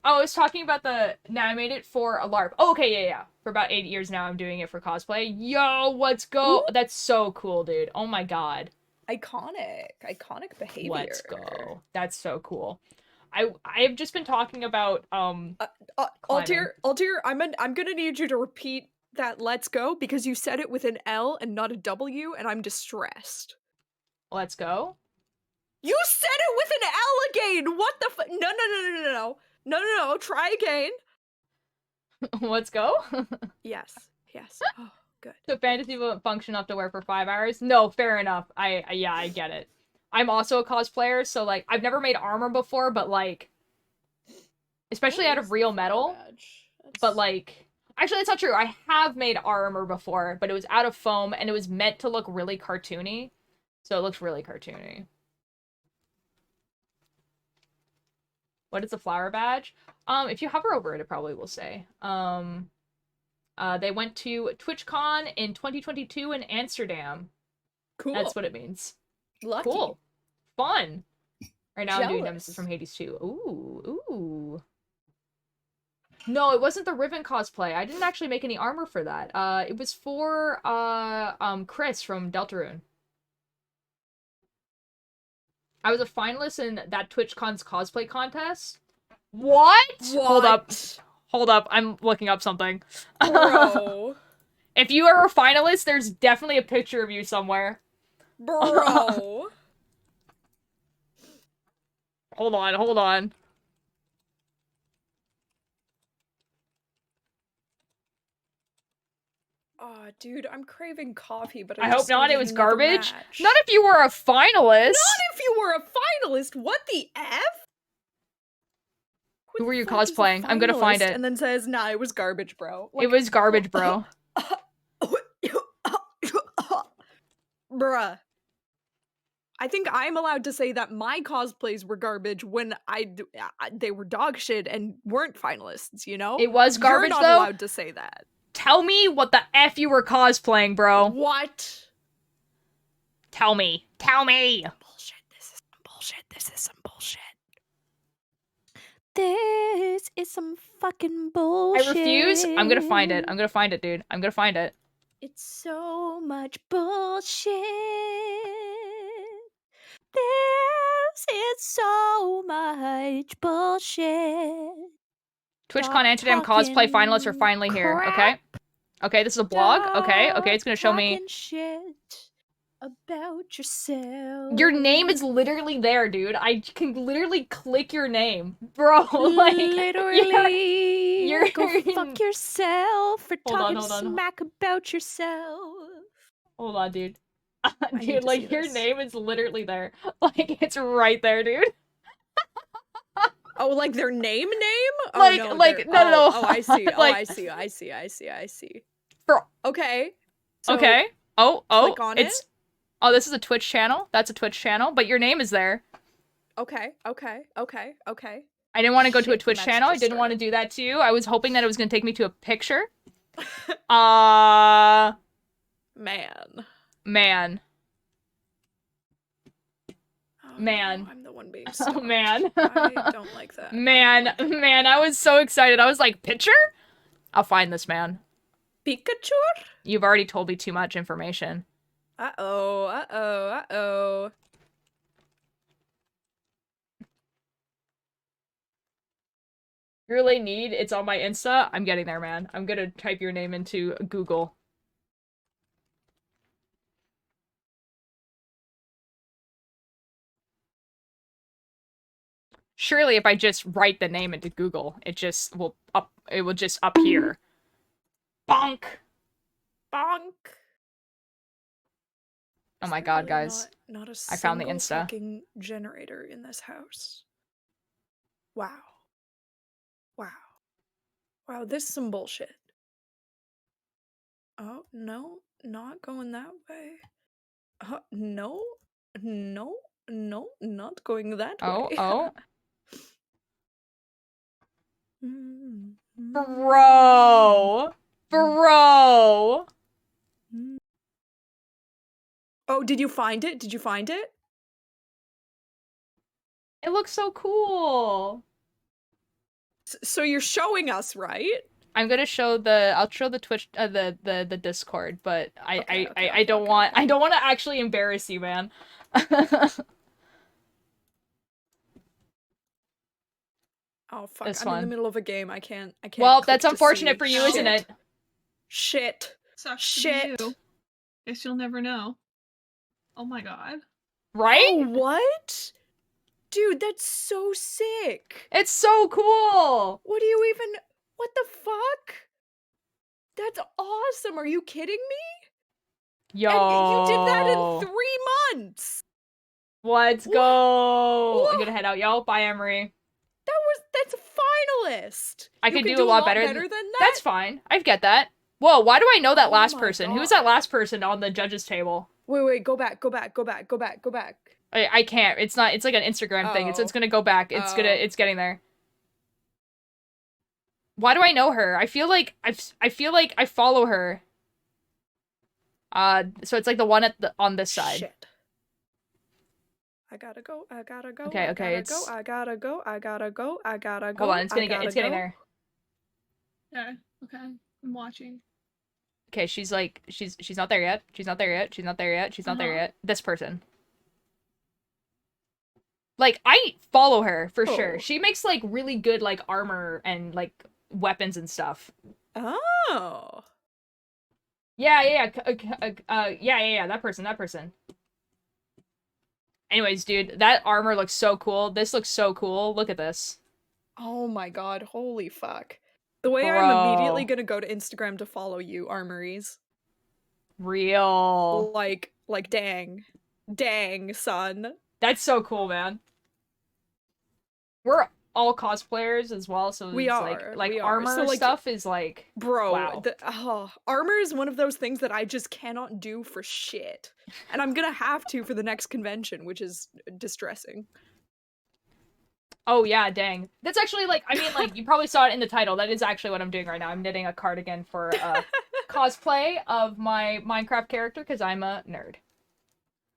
Oh, I was talking about now I made it for a LARP. Oh, okay, yeah. For about 8 years now, I'm doing it for cosplay. Yo, let's go. Ooh. That's so cool, dude. Oh my god. Iconic behavior. Let's go. That's so cool. I've just been talking about Altier, I'm gonna need you to repeat that "let's go" because you said it with an L and not a W, and I'm distressed. Let's go. You said it with an L again. What the no. Try again. Let's go. Yes. Oh, good. So fantasy won't function enough to wear for 5 hours? No, fair enough. I get it. I'm also a cosplayer, so like I've never made armor before, but like especially out of real metal. But like actually that's not true. I have made armor before, but it was out of foam and it was meant to look really cartoony. So it looks really cartoony. What is a flower badge? If you hover over it, it probably will say. They went to TwitchCon in 2022 in Amsterdam. Cool. That's what it means. Lucky. Cool. Fun. Right now I'm doing Jealous. Nemesis from Hades 2. Ooh. No, it wasn't the Riven cosplay. I didn't actually make any armor for that. It was for Chris from Deltarune. I was a finalist in that TwitchCon's cosplay contest. What? Hold up. I'm looking up something. Bro. If you are a finalist, there's definitely a picture of you somewhere. Bro. Hold on. Oh, dude, I'm craving coffee, but I hope not. It was garbage. Match. Not if you were a finalist. Not if you were a finalist. What the F? Who were you cosplaying? I'm gonna find it. And then says, nah, it was garbage, bro. Like, it was garbage, bro. Bruh. I think I'm allowed to say that my cosplays were garbage when they were dog shit and weren't finalists, you know? It was garbage, You're not though. allowed to say that. Tell me what the F you were cosplaying, bro. What? Tell me. Tell me. Bullshit. This is some bullshit. This is some bullshit. This is some fucking bullshit. I refuse. I'm gonna find it. I'm gonna find it, dude. I'm gonna find it. It's so much bullshit. This is so much bullshit. TwitchCon Amsterdam cosplay finalists are finally here. Okay. Okay, this is a blog. Okay, it's gonna show me. Shit about yourself. Your name is literally there, dude. I can literally click your name, bro. Like literally. you're Go fuck yourself for talking hold on. smack about yourself. Hold on, dude. need Dude, to like see your this. name is literally there. Like it's right there, dude. Oh, like their name? Oh, Like- no, like- they're- no. Oh, I see. Oh, Like- I see. For- Okay. So Okay. Oh, click on it's. Oh, this is a Twitch channel. That's a Twitch channel, but your name is there. Okay. I didn't want to go to a Shit, Twitch the match channel. I just didn't want to started. do that to you. I was hoping that it was going to take me to a picture. Man. Man. Oh, Man. no, I'm the one being Oh, stalked. man. I don't like that. Man, I was so excited. I was like, picture? I'll find this man. Pikachu? You've already told me too much information. Uh-oh. You really need, it's on my Insta. I'm getting there, man. I'm gonna type your name into Google. Surely if I just write the name into Google, it will just appear. Bonk! Bonk. Oh my god, Literally guys. Not a I found the single Insta. fucking generator in this house. Wow. Wow, this is some bullshit. Oh, no, not going that way. No, not going that way. Oh. Mm, Bro! Oh, did you find it? It looks so cool! So you're showing us, right? I'm gonna show I'll show the Twitch, the Discord, but I don't Okay. want to actually embarrass you, man. Oh fuck! This I'm in the one. middle of a game. I can't. Well, click that's to unfortunate see for you, isn't it? Shit. Sucks to be Shit. you. Guess you'll never know. Oh my god. Right? Oh, what? Dude, that's so sick. It's so cool! What the fuck? That's awesome. Are you kidding me? Yo. And you did that in 3 months. Let's go! I'm gonna head out, yo. Bye, Emery. That's a finalist. I You could could do a lot better than than that. That's fine. I get that. Whoa, why do I know that Oh last my person? Who was God. that last person on the judges table? Wait, go back. I can't. It's not. It's like an Instagram thing. It's Oh. gonna go back. Oh. It's getting there. Why do I know her? I feel like I follow her. So it's like the one on this side. Shit. I gotta go. Okay, I gotta it's- go. I gotta go. Hold on, it's getting there. Yeah, okay. I'm watching. Okay, she's like she's not there yet. She's not there yet. This person. Like I follow her for sure. Oh. She makes like really good like armor and like weapons and stuff. Oh. Yeah, that person. Anyways, dude, that armor looks so cool. This looks so cool. Look at this. Oh my god, holy fuck. The way Bro. I'm immediately gonna go to Instagram to follow you, Armories. Real. Like, dang, son. That's so cool, man. We're all cosplayers as well, so We it's are, like we are. armor So, like, stuff is like Bro, wow. armor is one of those things that I just cannot do for shit. And I'm gonna have to for the next convention, which is distressing. Oh yeah, dang. That's actually like, I mean, like, you probably saw it in the title. That is actually what I'm doing right now. I'm knitting a cardigan for cosplay of my Minecraft character because I'm a nerd.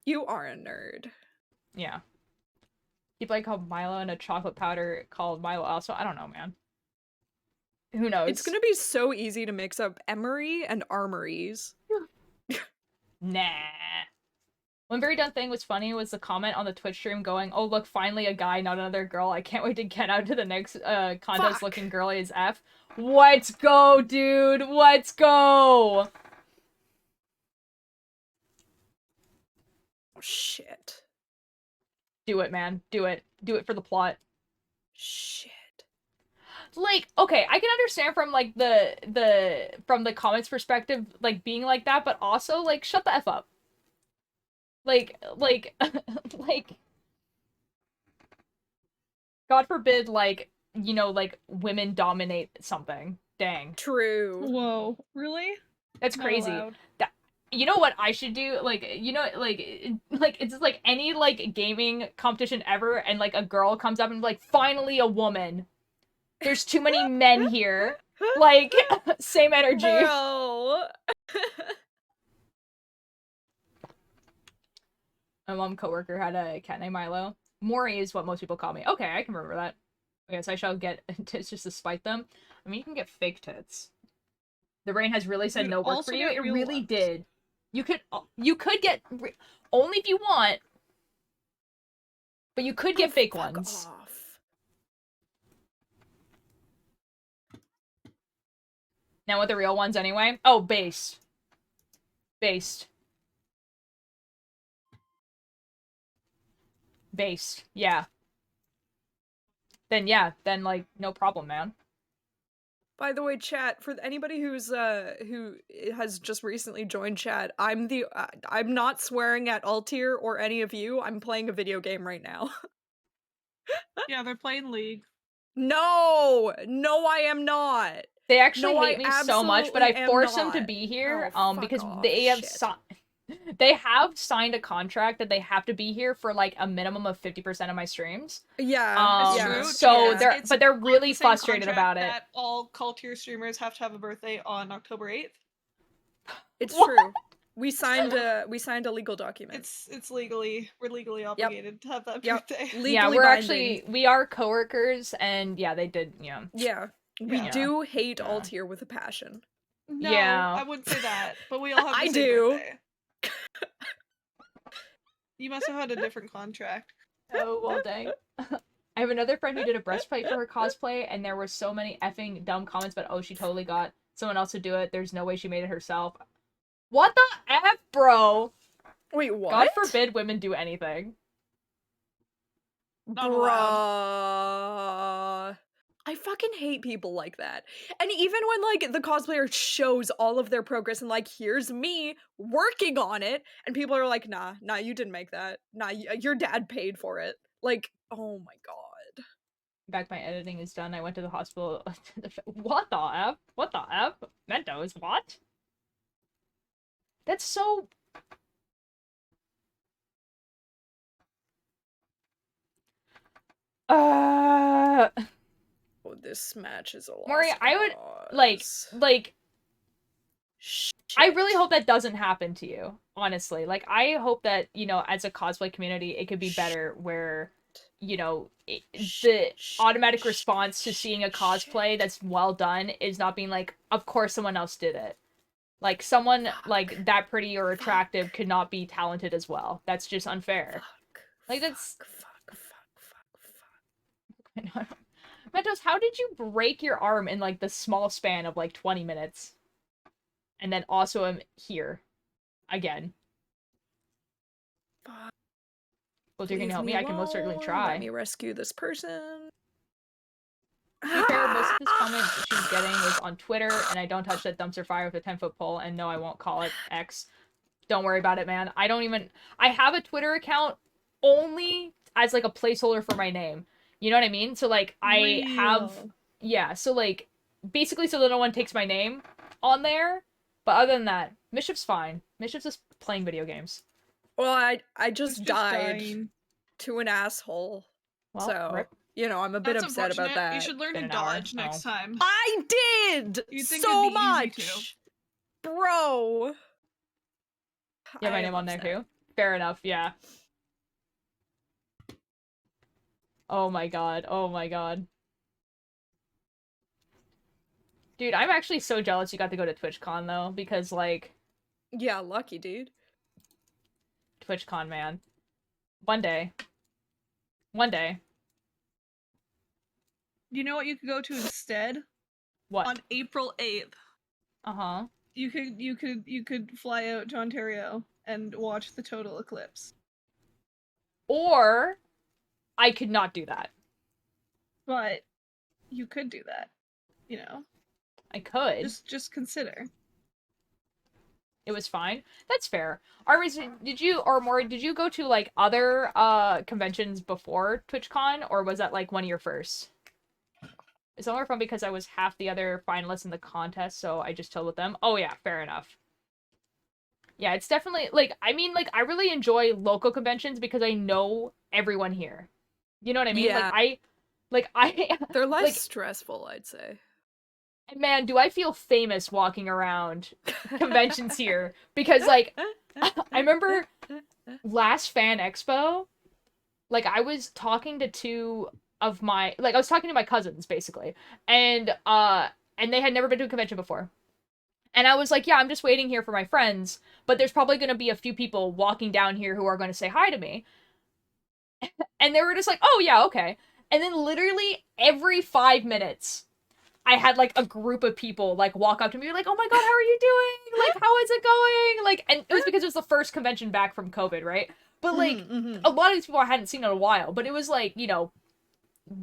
You are a nerd. Yeah. People like called Milo and a chocolate powder called Milo also. I don't know, man. Who knows? It's gonna be so easy to mix up Emery and Armories. Nah. One very done thing was funny was the comment on the Twitch stream going, "Oh look, finally a guy, not another girl. I can't wait to get out to the next contest Fuck. looking girly as F." Let's go, dude. Let's go. Oh, shit. Do it, man. Do it. Do it for the plot. Shit. Like, okay, I can understand from like the from the comments perspective, like being like that, but also like shut the F up. Like like God forbid, like, you know, like women dominate something. Dang. True. Whoa, really? That's Not crazy. allowed. You know what I should do? Like, you know, like it's just like any like gaming competition ever, and like a girl comes up and like, finally a woman. There's too many men here. Like, same energy. Bro. My mom coworker had a cat named Milo. Maury is what most people call me. Okay, I can remember that. I guess I shall get tits just to spite them. I mean, you can get fake tits. The brain has really said You no could work for also you. get It real really ones. did. You could get only if you want, but you could get fake Fuck ones. off. Now what the real ones anyway? Oh, based. Based. Based. Yeah. Then yeah, then like no problem, man. By the way, chat, for anybody who has just recently joined chat, I'm not swearing at Altier or any of you. I'm playing a video game right now. Yeah, they're playing League. No, I am not. They actually No, hate I me so much, but I absolutely am forced them to not. be here Oh, fuck because off. they have Shit. they have signed a contract that they have to be here for like a minimum of 50% of my streams. Yeah, It's yeah. true. So It's they're on really the same frustrated contract about it. That all cult tier streamers have to have a birthday on October 8th. It's What? true. We signed a legal document. We're legally obligated to have that Yep. birthday. Legally Yeah, we're binding. we are coworkers, and yeah, they did, yeah. Yeah. We Yeah. do hate Yeah. Altier with a passion. No, Yeah. I wouldn't say that, but we all have the I same do. birthday. You must have had a different contract. Oh, well, dang. I have another friend who did a breastplate for her cosplay, and there were so many effing dumb comments, but oh, she totally got someone else to do it. There's no way she made it herself. What the F, bro? Wait, what? God forbid women do anything. Not Bruh. I fucking hate people like that. And even when, like, the cosplayer shows all of their progress and, like, here's me working on it, and people are like, nah, you didn't make that. Nah, your dad paid for it. Like, oh my god. In fact, my editing is done. I went to the hospital. What the F? What the F? Mentos, what? That's so... Oh, this match is a lost Maury, I would, cause. like, Shit. I really hope that doesn't happen to you, honestly. Like, I hope that, you know, as a cosplay community, it could be better where, you know, the automatic response to seeing a cosplay that's well done is not being like, of course someone else did it. Like, someone, like, that pretty or attractive could not be talented as well. That's just unfair. Like, that's... Fuck. Mentos, how did you break your arm in, like, the small span of, like, 20 minutes? And then also am here. Again. Fuck. Well, if you're gonna help me, I can most certainly try. Let me rescue this person. To be fair, most of this comment she's getting was on Twitter, and I don't touch that dumpster fire with a 10-foot pole, and no, I won't call it X. Don't worry about it, man. I have a Twitter account only as, like, a placeholder for my name. You know what I mean? So, like, I have... Yeah, so, like, basically so that no one takes my name on there. But other than that, Mischief's fine. Mischief's just playing video games. Well, I just died dying. to an asshole. Well, So, rip. you know, I'm a bit That's upset about unfortunate. that. You should learn Been to an hour. dodge next Oh. time. I did You'd think so it'd be easy much, bro. You have my I name am on there upset. too? Fair enough, yeah. Oh my god, oh my god. Dude, I'm actually so jealous you got to go to TwitchCon though, because like, Yeah, lucky dude. TwitchCon, man. One day. One day. You know what you could go to instead? What? On April 8th, Uh-huh. you could fly out to Ontario and watch the total eclipse. Or I could not do that. But you could do that. You know. I could. Just consider. It was fine. That's fair. Armis, did you go to like other conventions before TwitchCon, or was that like one of your first? It's somewhere from because I was half the other finalists in the contest, so I just chilled with them. Oh yeah, fair enough. Yeah, it's definitely like I mean like I really enjoy local conventions because I know everyone here. You know what I mean? Yeah. Like I They're less like stressful, I'd say. man, do I feel famous walking around conventions here because like I remember last Fan Expo, like I was talking to two of my I was talking to my cousins basically, and they had never been to a convention before. And I was like, yeah, I'm just waiting here for my friends, but there's probably going to be a few people walking down here who are going to say hi to me. And they were just like, oh yeah, okay. And then literally every 5 minutes, I had like a group of people like walk up to me like, "Oh my god, how are you doing? Like, how is it going?" Like, and it was because it was the first convention back from COVID, right? But like, a lot of these people I hadn't seen in a while. But it was like, you know,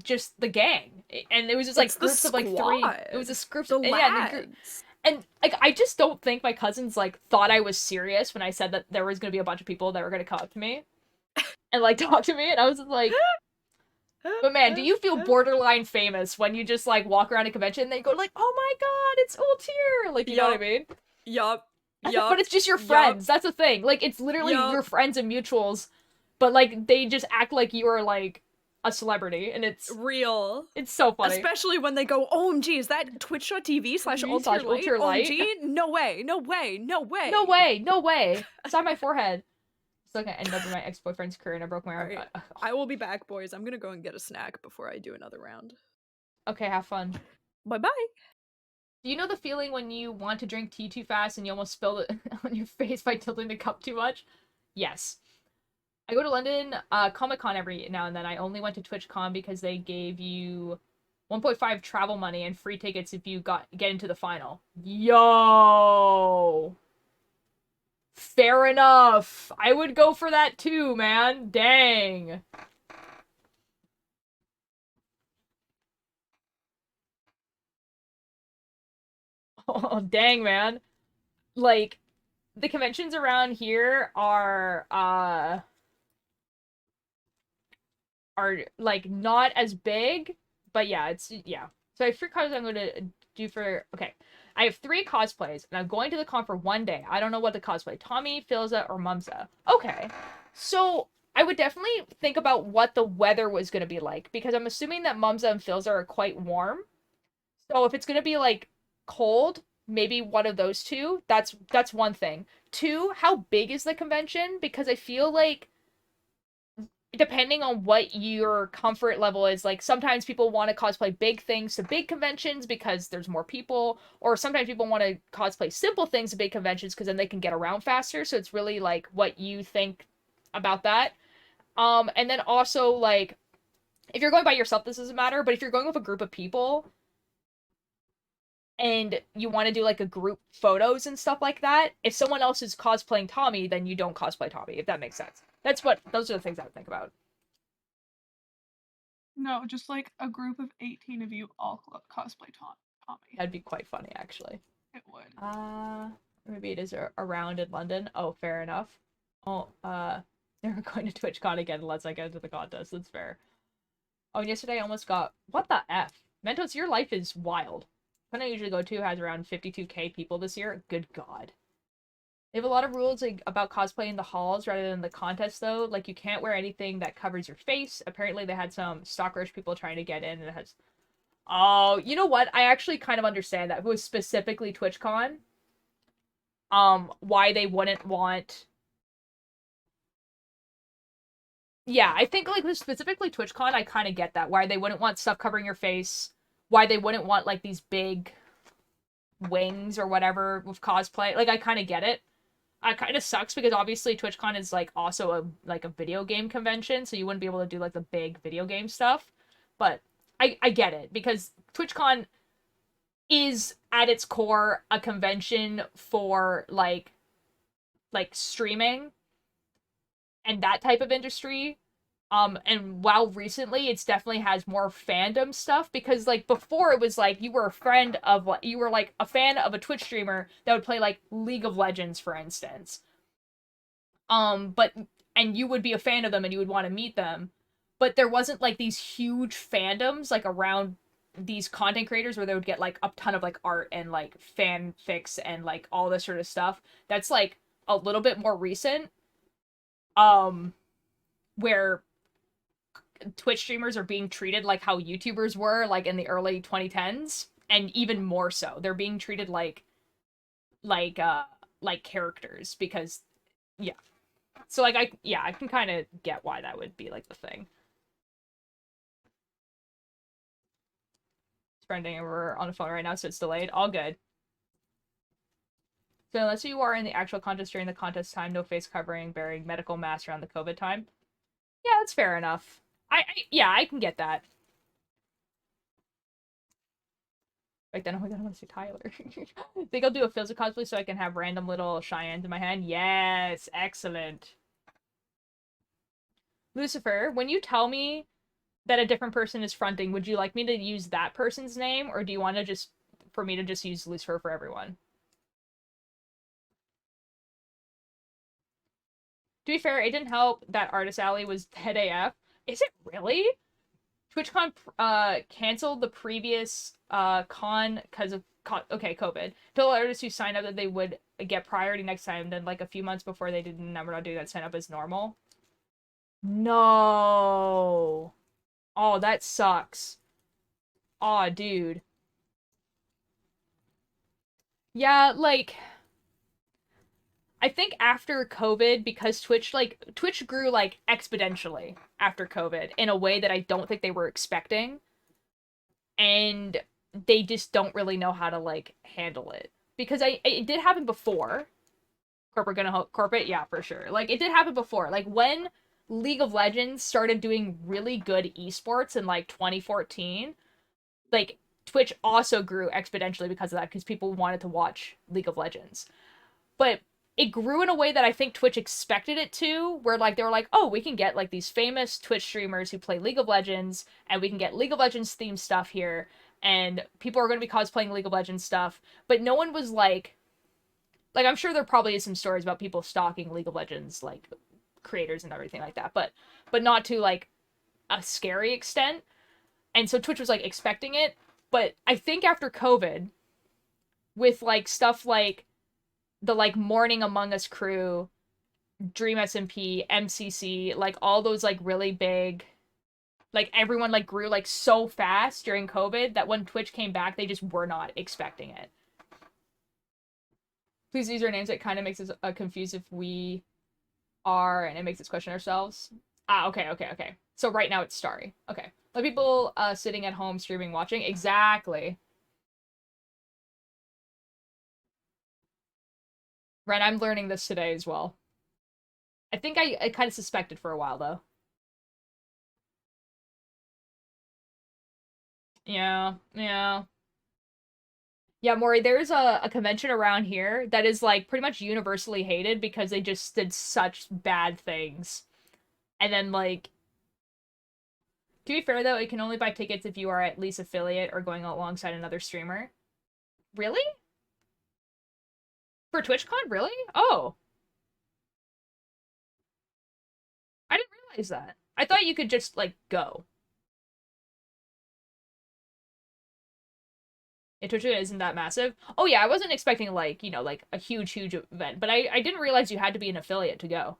just the gang, and it was just like It's the groups of like three. squad. It was a group, The and yeah, lads. and like I just don't think my cousins like thought I was serious when I said that there was gonna be a bunch of people that were gonna come up to me and like talk to me, and I was just like. But man, do you feel borderline famous when you just like walk around a convention and they go like, "Oh my god, it's Ultier!" Like, you know what I mean? Yup. But it's just your friends. That's the thing. Like, it's literally your friends and mutuals, but like they just act like you are like a celebrity, and it's real. It's so funny. Especially when they go, "OMG, is that twitch.tv/Ultier Ultier Light? OMG? No way, no way, no way. No way, no way. It's on my forehead. It's like I ended up in my ex-boyfriend's career and I broke my arm. Right. I will be back, boys. I'm gonna go and get a snack before I do another round. Okay, have fun. Bye-bye. Do you know the feeling when you want to drink tea too fast and you almost spill it on your face by tilting the cup too much? Yes. I go to London Comic-Con every now and then. I only went to TwitchCon because they gave you 1.5 travel money and free tickets if you get into the final. Yo! Fair enough. I would go for that too, man. Dang. Oh, dang, man. Like, the conventions around here are like not as big, but yeah, yeah. So I have 3 cosplays I'm gonna do for okay. I have 3 cosplays, and I'm going to the con for one day. I don't know what to cosplay. Tommy, Philza, or Mumsa. Okay. So I would definitely think about what the weather was gonna be like, because I'm assuming that Mumsa and Philza are quite warm. So if it's gonna be like cold, maybe one of those two. That's one thing. Two, how big is the convention? Because I feel like depending on what your comfort level is, like sometimes people want to cosplay big things to big conventions because there's more people, or sometimes people want to cosplay simple things to big conventions because then they can get around faster. So it's really like what you think about that. And then also like if you're going by yourself, this doesn't matter, but if you're going with a group of people and you want to do like a group photos and stuff like that, if someone else is cosplaying Tommy, then you don't cosplay Tommy, if that makes sense. Those are the things I would think about. No, just like a group of 18 of you all cosplay Tommy. That'd be quite funny, actually. It would. Maybe it is around in London. Oh, fair enough. Oh, never going to TwitchCon again unless I get into the contest. That's fair. Oh, and yesterday I almost got... What the F? Mentos, your life is wild. When I usually go to has around 52k people this year. Good God. They have a lot of rules like, about cosplay in the halls rather than the contest, though. Like, you can't wear anything that covers your face. Apparently, they had some stalkerish people trying to get in, and it has. Oh, you know what? I actually kind of understand that. If it was specifically TwitchCon, why they wouldn't want. Yeah, I think like with specifically TwitchCon, I kind of get that. Why they wouldn't want stuff covering your face. Why they wouldn't want like these big wings or whatever with cosplay. Like, I kind of get it. It kind of sucks because obviously TwitchCon is like also a video game convention, so you wouldn't be able to do like the big video game stuff. But I get it because TwitchCon is at its core a convention for like streaming and that type of industry. And while recently it's definitely has more fandom stuff because like before it was like you were a friend of what you were like a fan of a Twitch streamer that would play like League of Legends, for instance. But and you would be a fan of them and you would want to meet them. But there wasn't like these huge fandoms like around these content creators where they would get like a ton of like art and like fanfics and like all this sort of stuff. That's like a little bit more recent. Um where Twitch streamers are being treated like how YouTubers were like in the early 2010s and even more so. They're being treated like uh like characters because yeah. So like I can kind of get why that would be like the thing. It's trending and we're on the phone right now so it's delayed. All good. So unless you are in the actual contest during the contest time, no face covering, bearing medical mask around the COVID time. Yeah, that's fair enough. Yeah, I can get that. Like then, oh my god, I want to see Tyler. Think I'll do a physical cosplay so I can have random little Cheyennes in my hand? Yes, excellent. Lucifer, when you tell me that a different person is fronting, would you like me to use that person's name, or do you want to just for me to just use Lucifer for everyone? To be fair, it didn't help that Artist Alley was dead AF. Is it really? TwitchCon canceled the previous con because of okay COVID. Told artists who signed up that they would get priority next time. Then like a few months before they didn't, we're not doing that. Sign up as normal. No. Oh, that sucks. Aw, dude. Yeah, like I think after COVID, because Twitch grew like exponentially after COVID in a way that I don't think they were expecting. And they just don't really know how to like handle it because it did happen before. Corporate, yeah, for sure. Like it did happen before. Like when League of Legends started doing really good esports in like 2014, like Twitch also grew exponentially because of that because people wanted to watch League of Legends. But it grew in a way that I think Twitch expected it to, where like they were like, oh, we can get like these famous Twitch streamers who play League of Legends, and we can get League of Legends themed stuff here, and people are going to be cosplaying League of Legends stuff. But no one was like I'm sure there probably is some stories about people stalking League of Legends like creators and everything like that, but not to like a scary extent. And so Twitch was like expecting it, but I think after COVID, with like stuff like the like Morning Among Us crew, Dream SMP, MCC, like all those like really big, like everyone like grew like so fast during COVID that when Twitch came back, they just were not expecting it. Please use our names. It kind of makes us confused if we are, and it makes us question ourselves. Ah, okay. So right now it's Starry. Okay. Let people sitting at home streaming watching. Exactly. Right, I'm learning this today as well. I think I kind of suspected for a while though. Yeah. Yeah, Maury, there's a convention around here that is like pretty much universally hated because they just did such bad things. And then like to be fair though, it can only buy tickets if you are at least affiliate or going alongside another streamer. Really? For TwitchCon? Really? Oh, I didn't realize that. I thought you could just like go. Twitch isn't that massive. Oh yeah, I wasn't expecting like, you know, like a huge event, but I didn't realize you had to be an affiliate to go.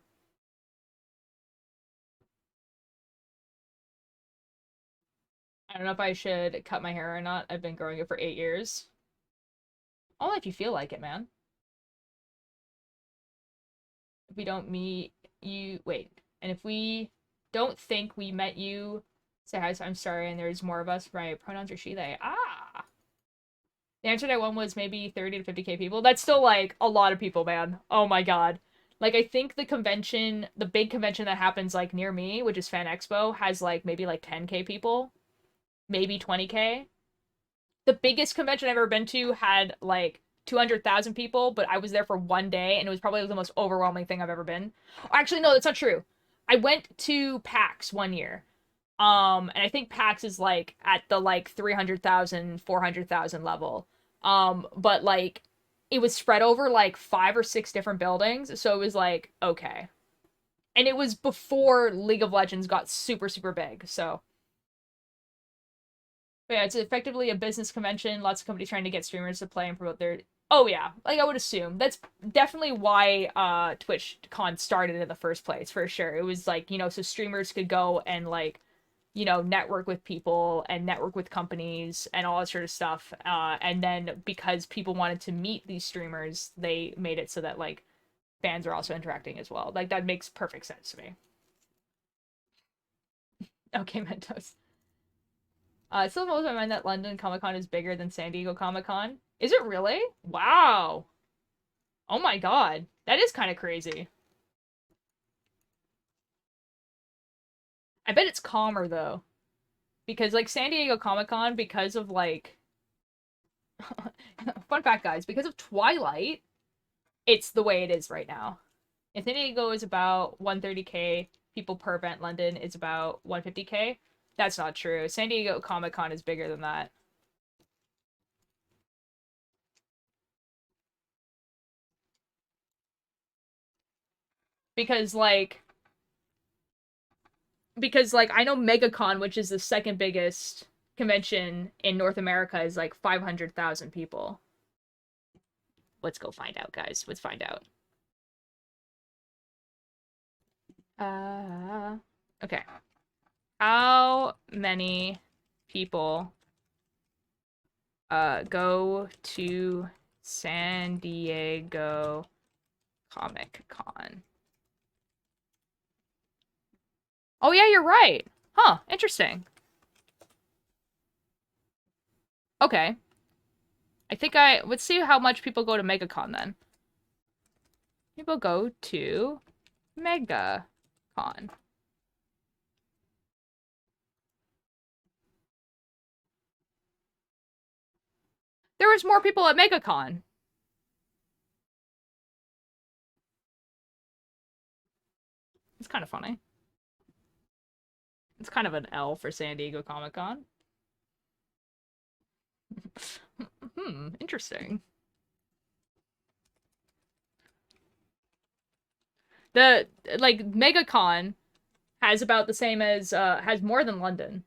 I don't know if I should cut my hair or not. I've been growing it for 8 years. Only if you feel like it, man. If we don't meet you, wait. And if we don't think we met you, say hi. So I'm sorry, and there's more of us. My pronouns are she, they. Ah. The answer to that one was maybe 30 to 50k people. That's still like a lot of people, man. Oh my god. Like I think the convention, the big convention that happens like near me, which is Fan Expo, has like maybe like 10k people, maybe 20k. The biggest convention I've ever been to had like 200,000 people, but I was there for one day and it was probably the most overwhelming thing I've ever been. Actually, no, that's not true. I went to PAX one year. And I think PAX is like at the like 300,000, 400,000 level. But like it was spread over like 5 or 6 different buildings, so it was like okay. And it was before League of Legends got super big, so but yeah, it's effectively a business convention. Lots of companies trying to get streamers to play and promote their. Oh yeah, like I would assume that's definitely why TwitchCon started in the first place for sure. It was like, you know, so streamers could go and like, you know, network with people and network with companies and all that sort of stuff. And then because people wanted to meet these streamers, they made it so that like fans are also interacting as well. Like that makes perfect sense to me. Okay, Mentos. It still blows my mind that London Comic Con is bigger than San Diego Comic Con. Is it really? Wow. Oh my god. That is kind of crazy. I bet it's calmer though. Because like San Diego Comic Con, because of like fun fact guys, because of Twilight, it's the way it is right now. And San Diego is about 130k people per event. London is about 150k. That's not true. San Diego Comic Con is bigger than that. Because like I know MegaCon, which is the second biggest convention in North America, is like 500,000 people. Let's go find out, guys. Let's find out. Okay. How many people go to San Diego Comic Con? Oh yeah, you're right. Huh, interesting. Okay. Let's see how much people go to MegaCon then. People go to MegaCon. There was more people at MegaCon. It's kind of funny. It's kind of an L for San Diego Comic Con. Interesting. The like MegaCon has about the same as has more than London.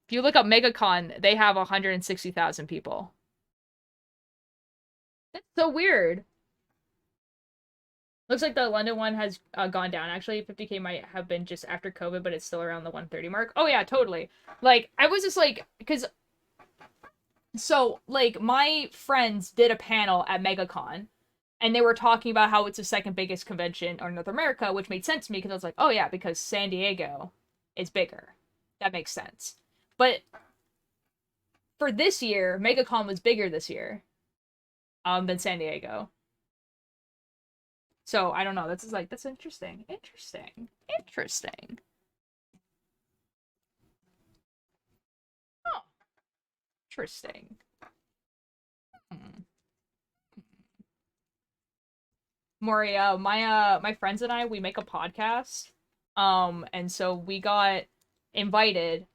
If you look up MegaCon, they have 160,000 people. That's so weird. Looks like the London one has gone down. Actually, 50k might have been just after COVID, but it's still around the 130 mark. Oh yeah, totally. Like I was just like, because so like my friends did a panel at MegaCon, and they were talking about how it's the second biggest convention in North America, which made sense to me because I was like, oh yeah, because San Diego is bigger. That makes sense. But for this year, MegaCon was bigger this year than San Diego. So I don't know. That's just like that's interesting. Interesting. Oh, interesting. Hmm. Moria, my friends and I, we make a podcast. And so we got invited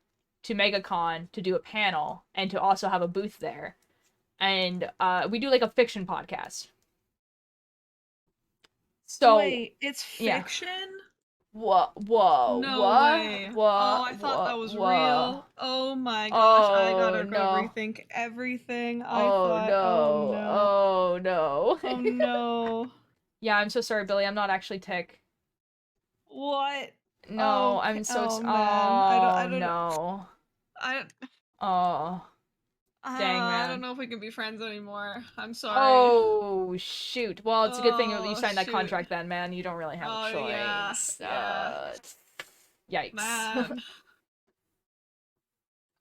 to MegaCon to do a panel and to also have a booth there. And we do like a fiction podcast. So wait, it's yeah. fiction? Whoa, No way. Oh, I thought that was whoa. real. Oh my gosh, I Oh gotta go no. rethink everything. I Oh thought, oh no. no. Oh no. Oh no. Yeah, I'm so sorry, Billy. I'm not actually Tick. What? No, Okay. I'm so Oh man. oh no. I Oh, dang, I don't man. know if we can be friends anymore. I'm sorry. Oh, shoot. Well, it's a good thing you Oh signed that shoot. contract then, man. You don't really have a Oh yeah. choice. Yeah. Yikes. Man.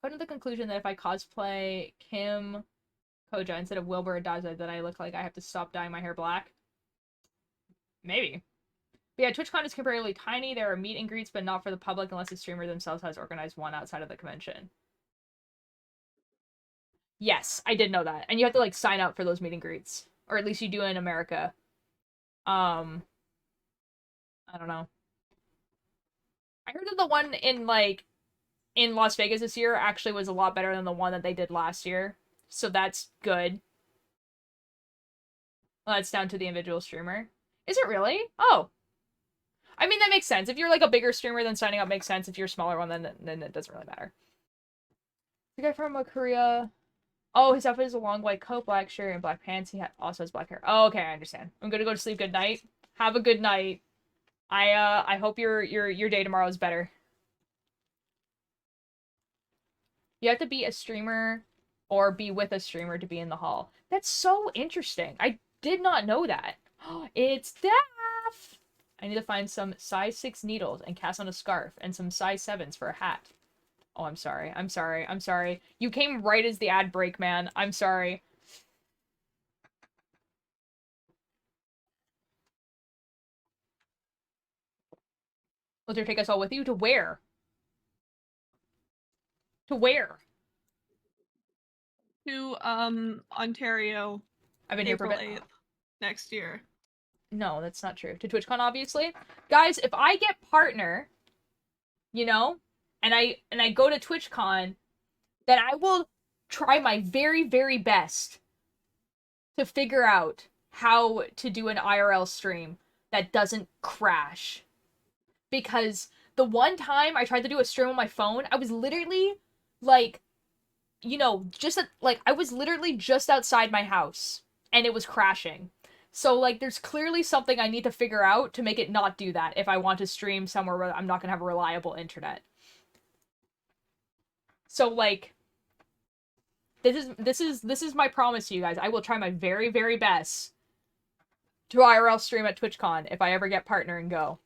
Come to the conclusion that if I cosplay Kim Koja instead of Wilbur Daza, that I look like I have to stop dyeing my hair black? Maybe. But yeah, TwitchCon is comparatively tiny. There are meet and greets, but not for the public unless the streamer themselves has organized one outside of the convention. Yes, I did know that. And you have to, like, sign up for those meet and greets. Or at least you do in America. I don't know. I heard that the one in Las Vegas this year actually was a lot better than the one that they did last year. So that's good. Well, that's down to the individual streamer. Is it really? Oh. I mean, that makes sense. If you're like a bigger streamer, then signing up makes sense. If you're a smaller one, then it doesn't really matter. The guy from Korea. Oh, his outfit is a long white coat, black shirt, and black pants. He also has black hair. Oh, okay, I understand. I'm gonna go to sleep. Good night. Have a good night. I hope your day tomorrow is better. You have to be a streamer or be with a streamer to be in the hall. That's so interesting. I did not know that. It's Daff! I need to find some size 6 needles and cast on a scarf and some size 7s for a hat. Oh, I'm sorry. I'm sorry. I'm sorry. You came right as the ad break, man. I'm sorry. Will you take us all with you? To where? To where? To Ontario, I've been here for a April bit. 8th next year. No, that's not true. To TwitchCon, obviously. Guys, if I get partner, you know, and I go to TwitchCon, then I will try my very, very best to figure out how to do an IRL stream that doesn't crash. Because the one time I tried to do a stream on my phone, I was literally like, you know, I was literally just outside my house and it was crashing. So like there's clearly something I need to figure out to make it not do that if I want to stream somewhere where I'm not going to have a reliable internet. So like this is my promise to you guys. I will try my very, very best to IRL stream at TwitchCon if I ever get partner and go.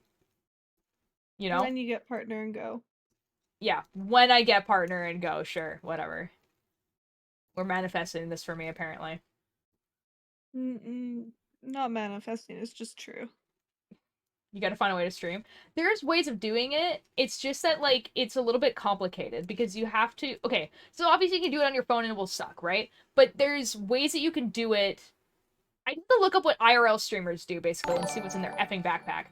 You know? When you get partner and go. Yeah, when I get partner and go, sure, whatever. We're manifesting this for me, apparently. Not manifesting, it's just true. You gotta find a way to stream. There's ways of doing it. It's just that, like, it's a little bit complicated because you have to. Okay, so obviously you can do it on your phone and it will suck, right? But there's ways that you can do it. I need to look up what IRL streamers do, basically, and see what's in their effing backpack.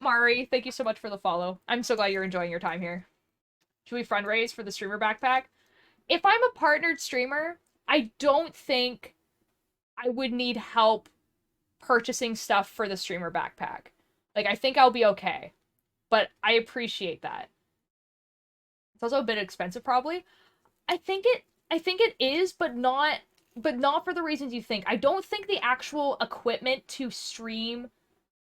Mari, thank you so much for the follow. I'm so glad you're enjoying your time here. Should we fundraise for the streamer backpack? If I'm a partnered streamer, I don't think I would need help purchasing stuff for the streamer backpack. Like, I think I'll be okay. But I appreciate that. It's also a bit expensive, probably. I think it is, but not for the reasons you think. I don't think the actual equipment to stream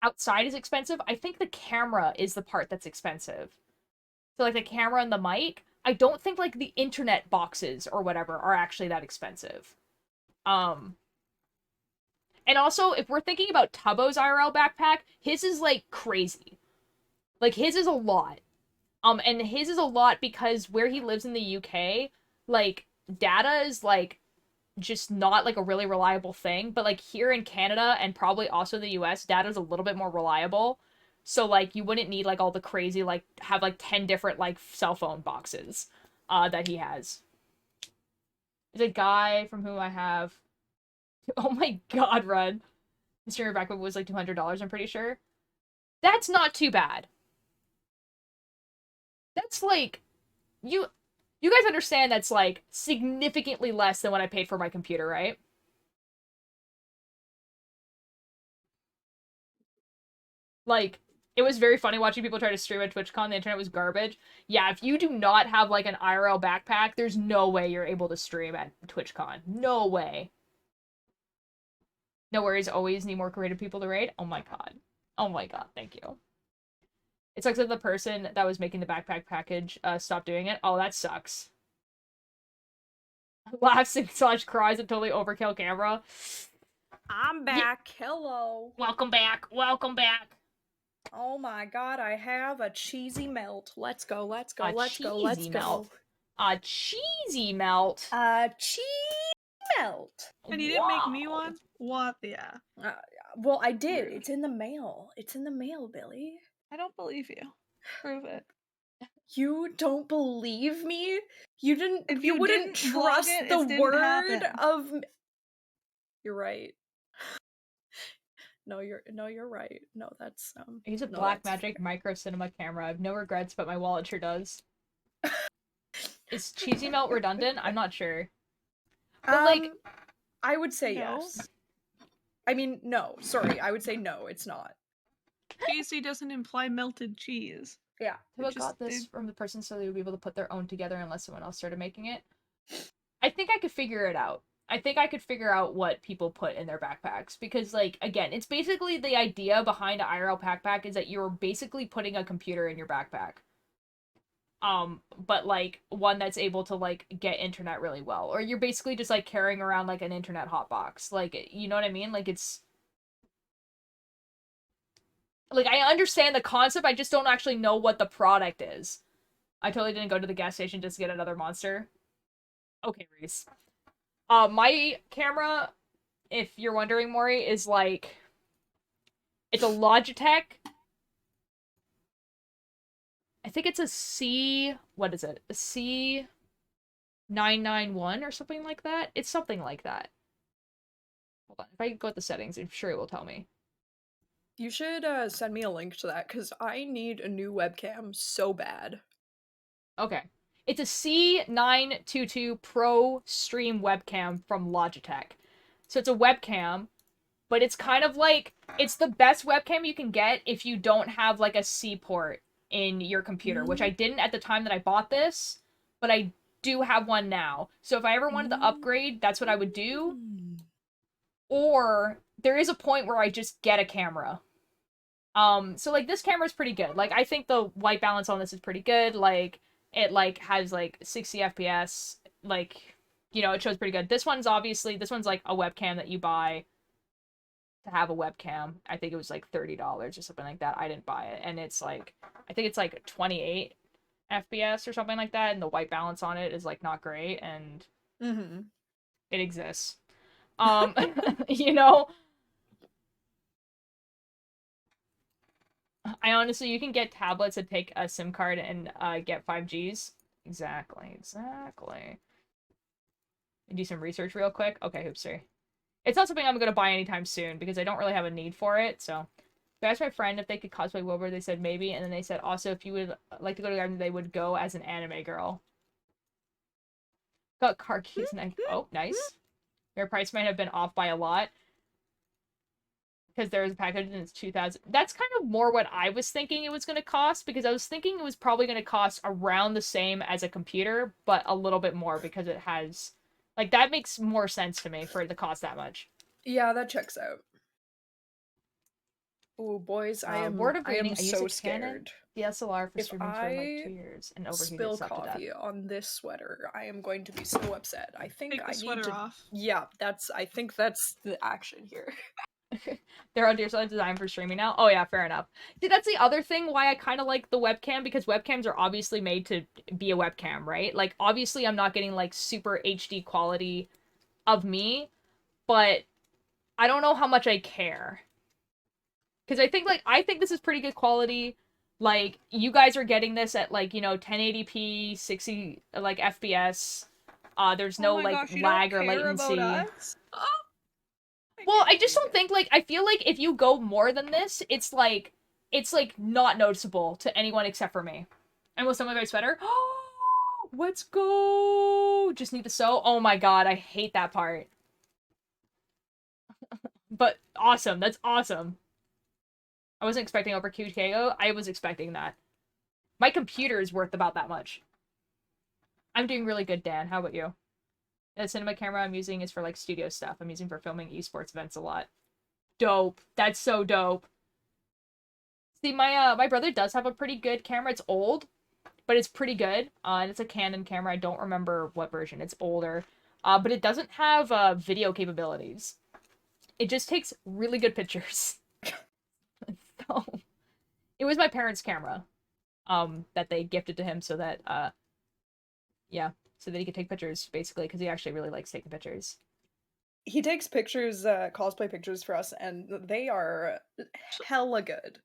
outside is expensive. I think the camera is the part that's expensive. So like the camera and the mic, I don't think like the internet boxes or whatever are actually that expensive. Um and also if we're thinking about Tubbo's IRL backpack, his is like crazy. Like his is a lot. And his is a lot because where he lives in the UK, like data is like just not like a really reliable thing, but like here in Canada and probably also the US, data is a little bit more reliable. So like you wouldn't need like all the crazy like have like 10 different like cell phone boxes that he has. There's a guy from whom I have oh my god, Red. The streamer backpack was like $200, I'm pretty sure. That's not too bad. That's like you guys understand that's like significantly less than what I paid for my computer, right? Like It was very funny watching people try to stream at TwitchCon. The internet was garbage. Yeah, if you do not have like an IRL backpack, there's no way you're able to stream at TwitchCon. No way. No worries, always need more creative people to raid. Oh my god. Oh my god, thank you. It sucks that the person that was making the backpack package stopped doing it. Oh, that sucks. Laughs / cries at totally overkill camera. I'm back. Hello. Welcome back. Welcome back. Oh my god, I have a cheesy melt. Let's go, let's go, A let's go, let's cheesy go. melt. A cheesy melt. A cheese melt. And you didn't make me one? What the Well, I did. Rude. It's in the mail. It's in the mail, Billy. I don't believe you. Prove it. You don't believe me? You didn't. If you you wouldn't didn't vlog trust it, the it didn't word happen. of. You're right. No, you're right. No, that's I use a no, Black that's Magic micro cinema camera. I have no regrets, but my wallet sure does. Is cheesy melt redundant? I'm not sure. But like, I would say No. yes. I mean, no. Sorry, I would say no. It's not. Cheesy doesn't imply melted cheese. Yeah. who got this from the person so they would be able to put their own together unless someone else started making it? I think I could figure it out. I think I could figure out what people put in their backpacks because, like, again, it's basically the idea behind an IRL backpack is that you're basically putting a computer in your backpack. But like one that's able to like get internet really well, or you're basically just like carrying around like an internet hotbox. Like, you know what I mean? Like it's like I understand the concept, I just don't actually know what the product is. I totally didn't go to the gas station just to get another monster. Okay, Reese. My camera, if you're wondering, Maury, is like it's a Logitech. I think it's a C, what is it? A C991 or something like that? It's something like that. Hold on, if I go with the settings, I'm sure it will tell me. You should send me a link to that because I need a new webcam so bad. Okay. It's a C922 Pro Stream webcam from Logitech. So it's a webcam, but it's kind of like, it's the best webcam you can get if you don't have like a C port in your computer, which I didn't at the time that I bought this, but I do have one now. So if I ever wanted to upgrade, that's what I would do. Or there is a point where I just get a camera. So like this camera is pretty good. Like I think the white balance on this is pretty good. Like it like has like 60 FPS. Like, you know, it shows pretty good. This one's like a webcam that you buy to have a webcam. I think it was like $30 or something like that. I didn't buy it. And it's like, I think it's like 28 FPS or something like that. And the white balance on it is like not great. And it exists. You know, I honestly, you can get tablets that take a SIM card and get 5Gs. Exactly. Do some research real quick. Okay, hoopster. It's not something I'm gonna buy anytime soon because I don't really have a need for it. So, I asked my friend if they could cosplay Wilbur. They said maybe, and then they said also if you would like to go to the garden, they would go as an anime girl. Got car keys and oh, nice. Your price might have been off by a lot because there was a package and it's 2,000. That's kind of more what I was thinking it was going to cost because I was thinking it was probably going to cost around the same as a computer, but a little bit more because it has, like, that makes more sense to me for it to cost that much. Yeah, that checks out. Oh, boys, I am so scared. DSLR for If streaming for like 2 years and overheated spill stuff to death. coffee on this sweater, I am going to be so upset. I think Take the I sweater need to. off. Yeah, I think that's the action here. They're on DSLR design for streaming now. Oh yeah, fair enough. See, that's the other thing why I kind of like the webcam because webcams are obviously made to be a webcam, right? Like obviously I'm not getting like super HD quality of me, but I don't know how much I care. Because I think this is pretty good quality. Like you guys are getting this at like, you know, 1080p, 60 like FPS. There's no like gosh, you lag don't or care latency. about us? Oh. Well, I just don't think, like, I feel like if you go more than this, it's like not noticeable to anyone except for me. And with some of my sweater, oh, let's go! Just need to sew. Oh my god, I hate that part. But awesome, that's awesome. I wasn't expecting over 2K. I was expecting that. My computer is worth about that much. I'm doing really good, Dan. How about you? The cinema camera I'm using is for like studio stuff. I'm using for filming esports events a lot. Dope. That's so dope. See, my brother does have a pretty good camera. It's old, but it's pretty good. And it's a Canon camera. I don't remember what version. It's older. But it doesn't have video capabilities. It just takes really good pictures. So, it was my parents' camera. That they gifted to him so that yeah, so that he could take pictures basically because he actually really likes taking pictures. He takes pictures, cosplay pictures for us, and they are hella good.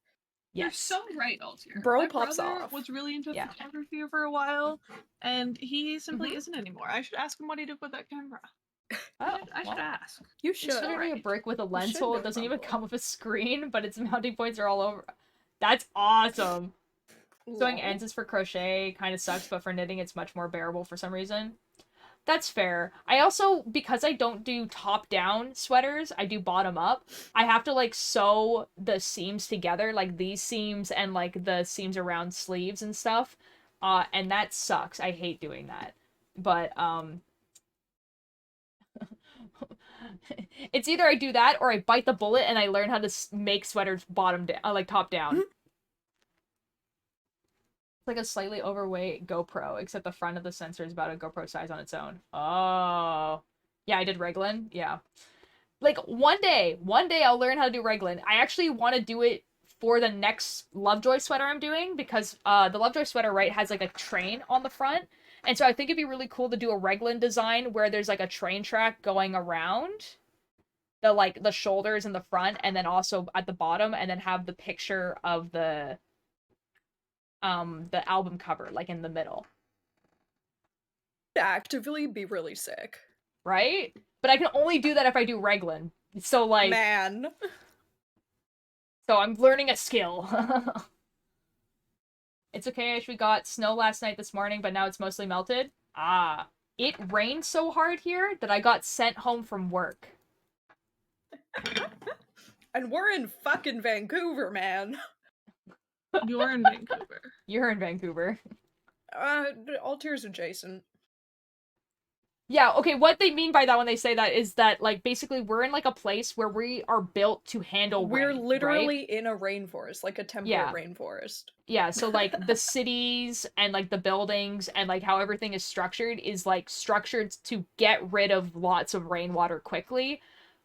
You're Yes. so right, Altier. Bro My pops brother off. was really into Yeah. photography for a while, and he simply isn't anymore. I should ask him what he did with that camera. Oh, I should ask. You It's should. literally a right. brick with a lens should hole. know, It doesn't my even boy. come with a screen, but its mounting points are all over. That's awesome. Sewing ends is for crochet, kind of sucks, but for knitting it's much more bearable for some reason. That's fair. I also, because I don't do top-down sweaters, I do bottom-up, I have to, like, sew the seams together, like these seams and, like, the seams around sleeves and stuff. And that sucks. I hate doing that. But, it's either I do that or I bite the bullet and I learn how to make sweaters bottom down, like top down. It's like a slightly overweight GoPro, except the front of the sensor is about a GoPro size on its own. Oh. Yeah, I did Reglan. Yeah. Like, one day I'll learn how to do Reglan. I actually want to do it for the next Lovejoy sweater I'm doing, because the Lovejoy sweater, right, has, like, a train on the front. And so I think it'd be really cool to do a Reglan design where there's, like, a train track going around the, like, the shoulders and the front, and then also at the bottom, and then have the picture of the album cover, like, in the middle. Actively be really sick. Right? But I can only do that if I do Reglan. So, like... Man. So I'm learning a skill. It's okay, we got snow last night this morning, but now it's mostly melted. Ah. It rained so hard here that I got sent home from work. And we're in fucking Vancouver, man. You're in Vancouver. You're in Vancouver. All tiers adjacent. Yeah, okay, what they mean by that when they say that is that, like, basically we're in, like, a place where we are built to handle We're rain, literally right? in a rainforest, like a temperate rainforest. Yeah, so, like, the cities and, like, the buildings and, like, how everything is structured is, like, structured to get rid of lots of rainwater quickly.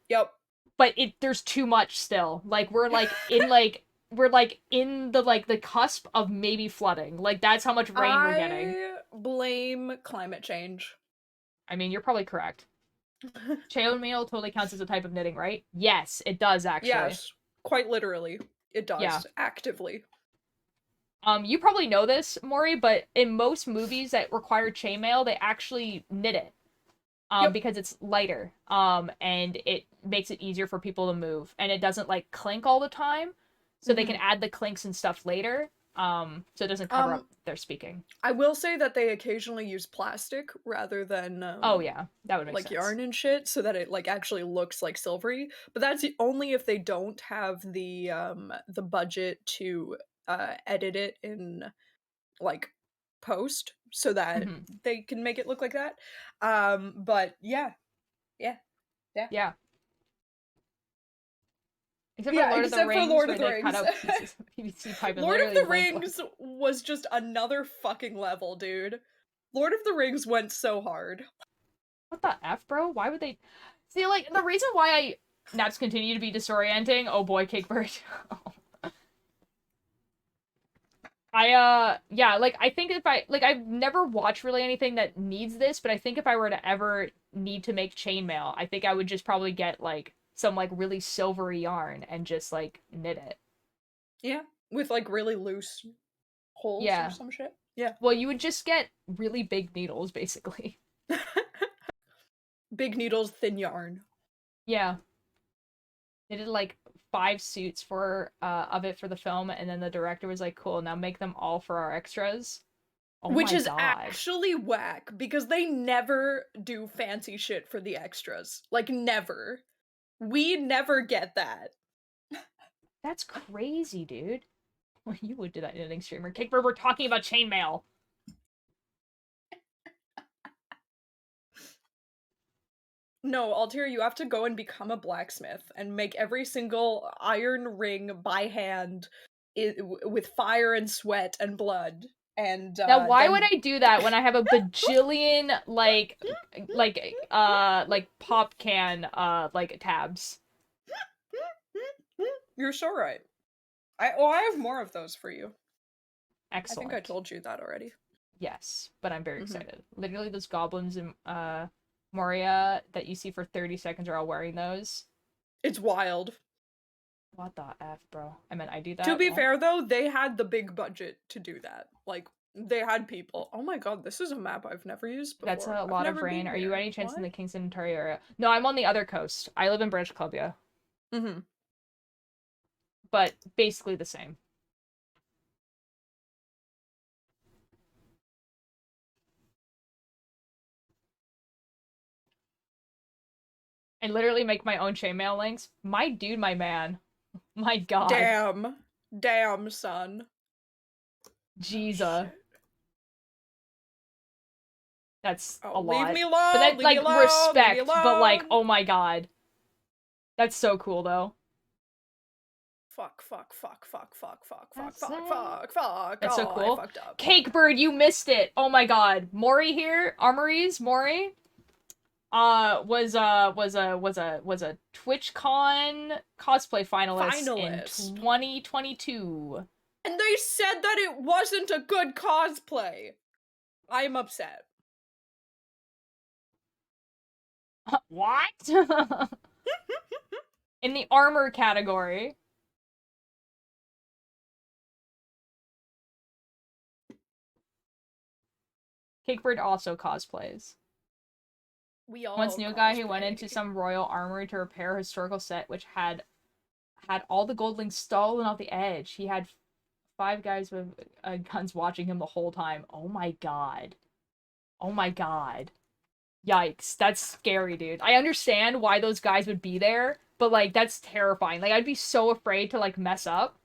Yep. But there's too much still. Like, we're, like, in, like, we're, like, in the, like, the cusp of maybe flooding. Like, that's how much rain we're getting. I blame climate change. I mean, you're probably correct. Chainmail totally counts as a type of knitting, right? Yes, it does, actually. Yes, quite literally. It does. Yeah. Actively. You probably know this, Maury, but in most movies that require chainmail, they actually knit it. Yep. Because it's lighter. And it makes it easier for people to move. And it doesn't, like, clink all the time. So they can add the clinks and stuff later. So it doesn't cover up their speaking. I will say that they occasionally use plastic rather than oh yeah, that would make like sense. yarn and shit, so that it like actually looks like silvery. But that's only if they don't have the budget to edit it in like post, so that they can make it look like that. But yeah. Except for Lord of the Rings, Lord where of the they Rings. cut out pieces of PVC pipe and Lord of literally the Rings was just another fucking level, dude. Lord of the Rings went so hard. What the F, bro? Why would they... See, like, the reason why naps continue to be disorienting... Oh boy, Cakebird. Yeah, like, I think if I... Like, I've never watched really anything that needs this, but I think if I were to ever need to make chainmail, I think I would just probably get, like, some, like, really silvery yarn and just, like, knit it. Yeah, with, like, really loose holes or some shit. Yeah. Well, you would just get really big needles, basically. Big needles, thin yarn. Yeah. They did, like, 5 suits of it for the film, and then the director was like, cool, now make them all for our extras. Oh Which my is God. actually whack, because they never do fancy shit for the extras. Like, never. We never get that. That's crazy, dude. Well, you would do that knitting streamer. Kickbird, we're talking about chainmail. No, Altair, you have to go and become a blacksmith and make every single iron ring by hand with fire and sweat and blood. And Now, why then... would I do that when I have a bajillion, like pop can, like, tabs? You're so right. I have more of those for you. Excellent. I think I told you that already. Yes, but I'm very excited. Literally, those goblins in Moria that you see for 30 seconds are all wearing those. It's wild. What the F, bro? I mean, I do that. To be fair, though, they had the big budget to do that. Like, they had people. Oh my god, this is a map I've never used before. That's a lot of rain. Are you any chance What? in the Kingston, Ontario area? No, I'm on the other coast. I live in British Columbia. Mm-hmm. But basically the same. I literally make my own chainmail links. My dude, my man. My god. Damn. Damn, son. Jesus. Oh, That's a lot. Leave me alone! But that, leave like, me alone, respect, leave me but, like, alone. oh my god. That's so cool, though. Fuck. That's Oh, so cool. I fucked up. Cakebird, you missed it. Oh my god. Maury here, Maury, was a TwitchCon cosplay finalist in 2022. And they said that it wasn't a good cosplay. I'm upset. What? In the armor category. Cakebird also cosplays. We all Once knew a guy who went into some royal armory to repair a historical set which had all the gold links stolen off the edge. He had 5 guys with guns watching him the whole time. Oh my god. Oh my god. Yikes. That's scary, dude. I understand why those guys would be there, but, like, that's terrifying. Like, I'd be so afraid to, like, mess up.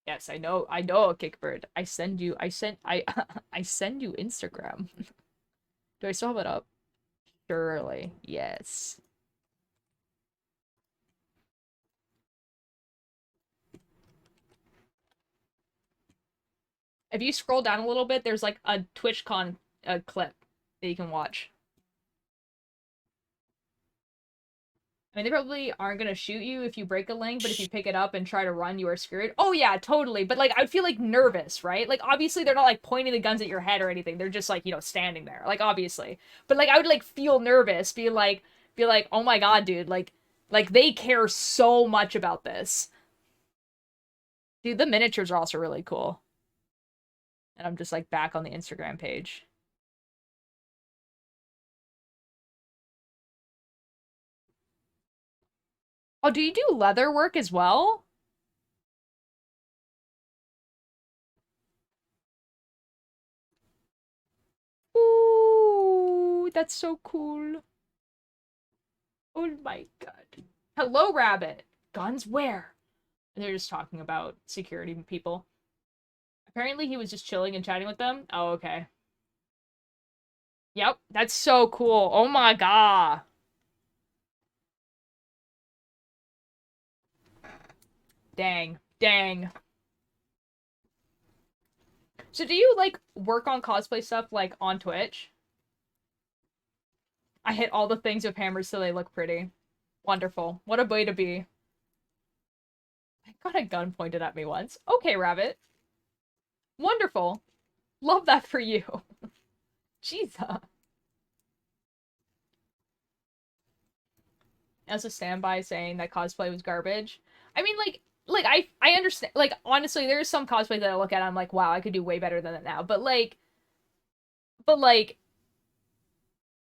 Yes, I know, Kickbird. I send you Instagram. Do I still have it up? Surely. Yes. If you scroll down a little bit, there's, like, a TwitchCon clip that you can watch. I mean, they probably aren't gonna shoot you if you break a link, but if you pick it up and try to run, you are screwed. Oh yeah, totally. But, like, I would feel, like, nervous, right? Like, obviously they're not, like, pointing the guns at your head or anything. They're just, like, you know, standing there. Like, obviously. But, like, I would, like, feel nervous. Be like, oh my god, dude. Like, they care so much about this. Dude, the miniatures are also really cool. And I'm just, like, back on the Instagram page. Oh, do you do leather work as well? Ooh, that's so cool. Oh my god. Hello, Rabbit. Guns where? And they're just talking about security people. Apparently he was just chilling and chatting with them. Oh, okay. Yep, that's so cool. Oh my god. Dang. Dang. So do you, like, work on cosplay stuff, like, on Twitch? I hit all the things with hammers so they look pretty. Wonderful. What a way to be. I got a gun pointed at me once. Okay, Rabbit. Wonderful. Love that for you. Jesus. As a standby saying that cosplay was garbage. I mean, like I understand. Like, honestly, there's some cosplay that I look at and I'm like, wow, I could do way better than that now. But like,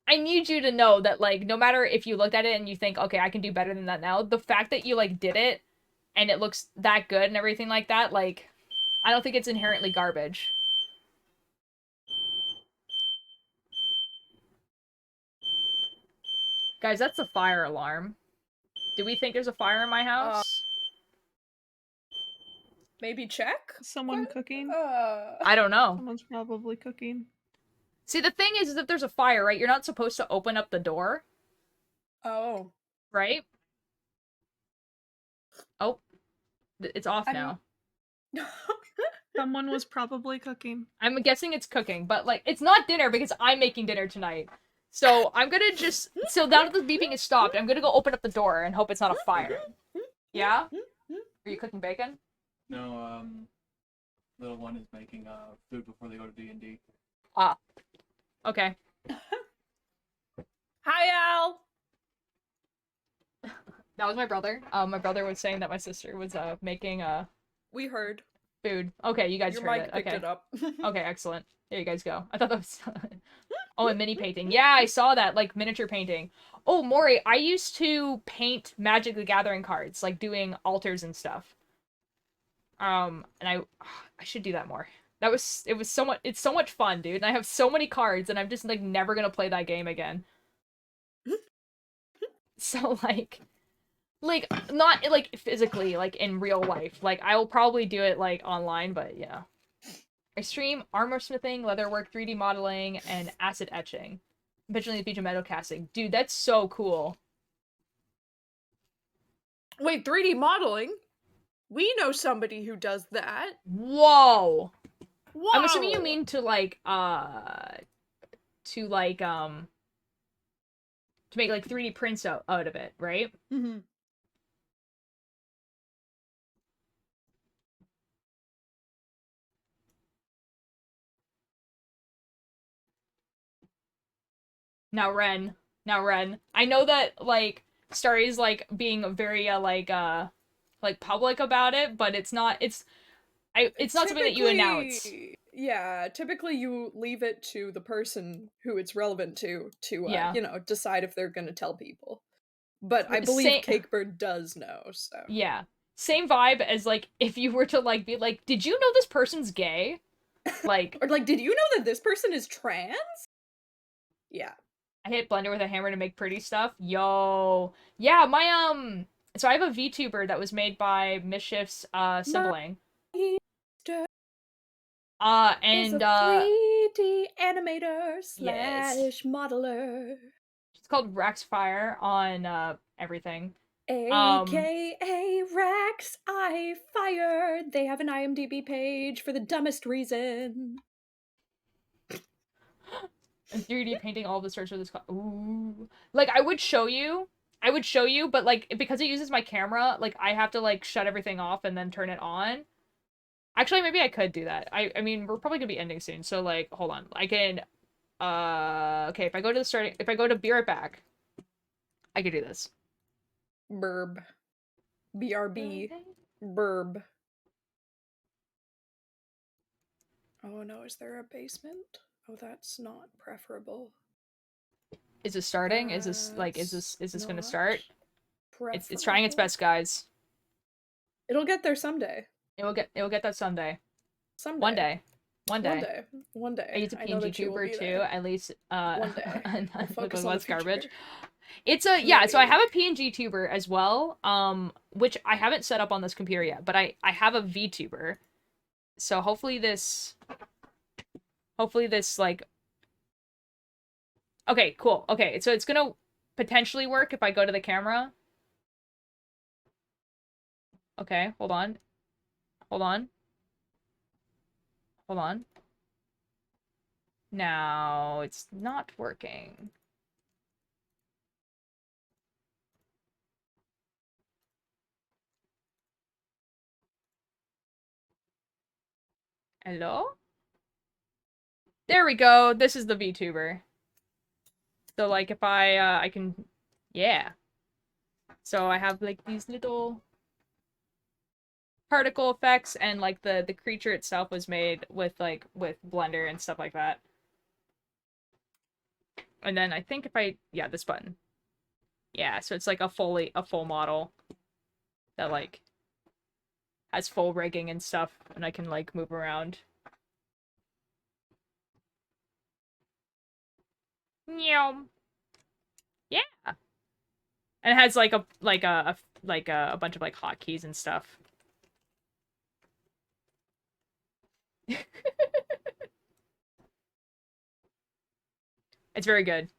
I need you to know that, like, no matter if you looked at it and you think, okay, I can do better than that now, the fact that you, like, did it and it looks that good and everything like that, like, I don't think it's inherently garbage. Guys, that's the fire alarm. Do we think there's a fire in my house? Maybe check? Someone cooking? I don't know. Someone's probably cooking. See, the thing is if there's a fire, right, you're not supposed to open up the door, Oh. right? Oh. It's off now. Someone was probably cooking. I'm guessing it's cooking, but, like, it's not dinner because I'm making dinner tonight. So, I'm gonna just... So, now that the beeping is stopped, I'm gonna go open up the door and hope it's not a fire. Yeah? Are you cooking bacon? No, little one is making food before they go to D&D. Ah. Okay. Hi, Al! That was my brother. My brother was saying that my sister was making We heard. food. Okay, you guys Your heard mic it. picked Okay. it up. Okay, excellent. There you guys go. I thought that was... Oh, and mini painting. Yeah, I saw that, like, miniature painting. Oh, Maury, I used to paint Magic the Gathering cards, like, doing altars and stuff. And I should do that more. It's so much fun, dude, and I have so many cards, and I'm just, like, never gonna play that game again. So, like, not, like, physically, like, in real life. Like, I will probably do it, like, online, but, yeah. I stream armor smithing, leatherwork, 3D modeling, and acid etching. Eventually in the future, metal casting. Dude, that's so cool. Wait, 3D modeling? We know somebody who does that. Whoa! Wow. I'm assuming you mean to make, to make, like, 3D prints out of it, right? Mm-hmm. Now, Ren. I know that, like, Starry's, like, being very, like, public about it, but it's not something that you announce. Yeah, typically you leave it to the person who it's relevant to, Yeah. you know, decide if they're gonna tell people. But I But believe Cakebird does know, so. Yeah. Same vibe as, like, if you were to, like, be like, did you know this person's gay? Like... Or, like, did you know that this person is trans? Yeah. I hit Blender with a hammer to make pretty stuff. Yo. Yeah, my, so I have a VTuber that was made by Mischief's, sibling. And, is a 3D animator yes. / modeler. It's called Raxfire on, everything. AKA Rax I Fired. They have an IMDb page for the dumbest reason. And 3D painting all the stars for this. Ooh. Like, I would show you, but, like, because it uses my camera, like, I have to, like, shut everything off and then turn it on. Actually, maybe I could do that. I mean, we're probably gonna be ending soon, so, like, hold on. I can, okay, if I go to Be Right Back, I could do this. Burb. BRB. Burb. Oh no, is there a basement? Oh, that's not preferable. Is this starting? Is this gonna start? It's trying its best, guys. It'll get there someday. It will get that someday. Someday. One day. One day. I use a PNG tuber too, at least one day. Look at what's garbage. It's a so I have a PNG tuber as well, which I haven't set up on this computer yet, but I have a VTuber. So hopefully this like... Okay, cool. Okay, so it's gonna potentially work if I go to the camera. Okay, hold on. Now, it's not working. Hello? There we go. This is the VTuber. So, like, if I can... Yeah. So I have, like, these little particle effects, and, like, the creature itself was made with Blender and stuff like that. And then I think if this button. Yeah, so it's, like, a full model that, like, has full rigging and stuff, and I can, like, move around. Meow. Yeah. And it has like a bunch of like hotkeys and stuff. It's very good.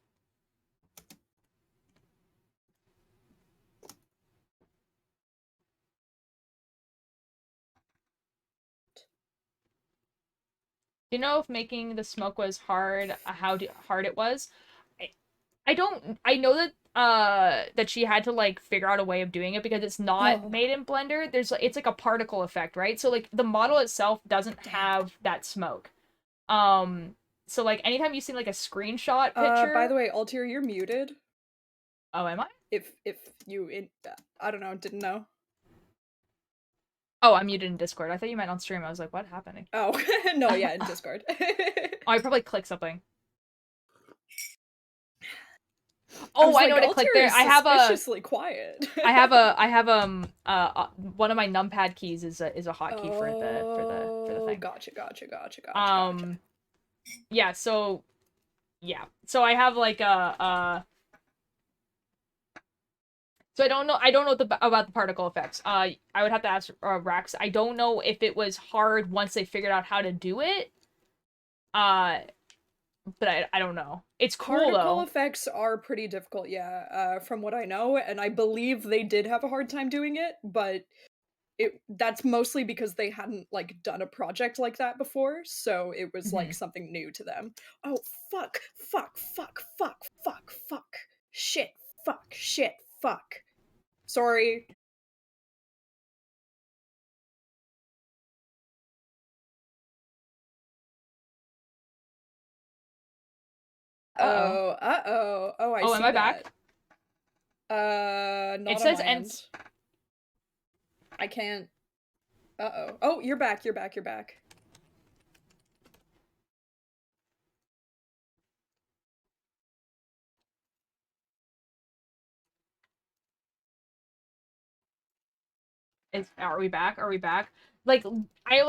Do you know if making the smoke was hard, hard it was? I don't, I know that that she had to like figure out a way of doing it because it's not Oh. made in Blender. It's like a particle effect, right? So like the model itself doesn't have that smoke. So like anytime you see like a screenshot picture. By the way, Altier, you're muted. Oh, am I? If you I don't know, didn't know. Oh, I'm muted in Discord. I thought you meant on stream. I was like, what happened? Oh, no, yeah, in Discord. Oh, I probably clicked something. Oh, I know what I clicked there. I have a suspiciously quiet. I have one of my numpad keys is a hotkey for the thing. Gotcha. Yeah, so yeah. So I have like so I don't know about the particle effects. I would have to ask Rax. I don't know if it was hard once they figured out how to do it. But I don't know. It's cool Particle though. effects are pretty difficult, yeah, from what I know, and I believe they did have a hard time doing it, but that's mostly because they hadn't like done a project like that before, so it was like something new to them. Oh, fuck. Shit, fuck. Sorry. Oh, I see am I that. back? Not it says on my end. I can't. Oh, you're back. Are we back? Like I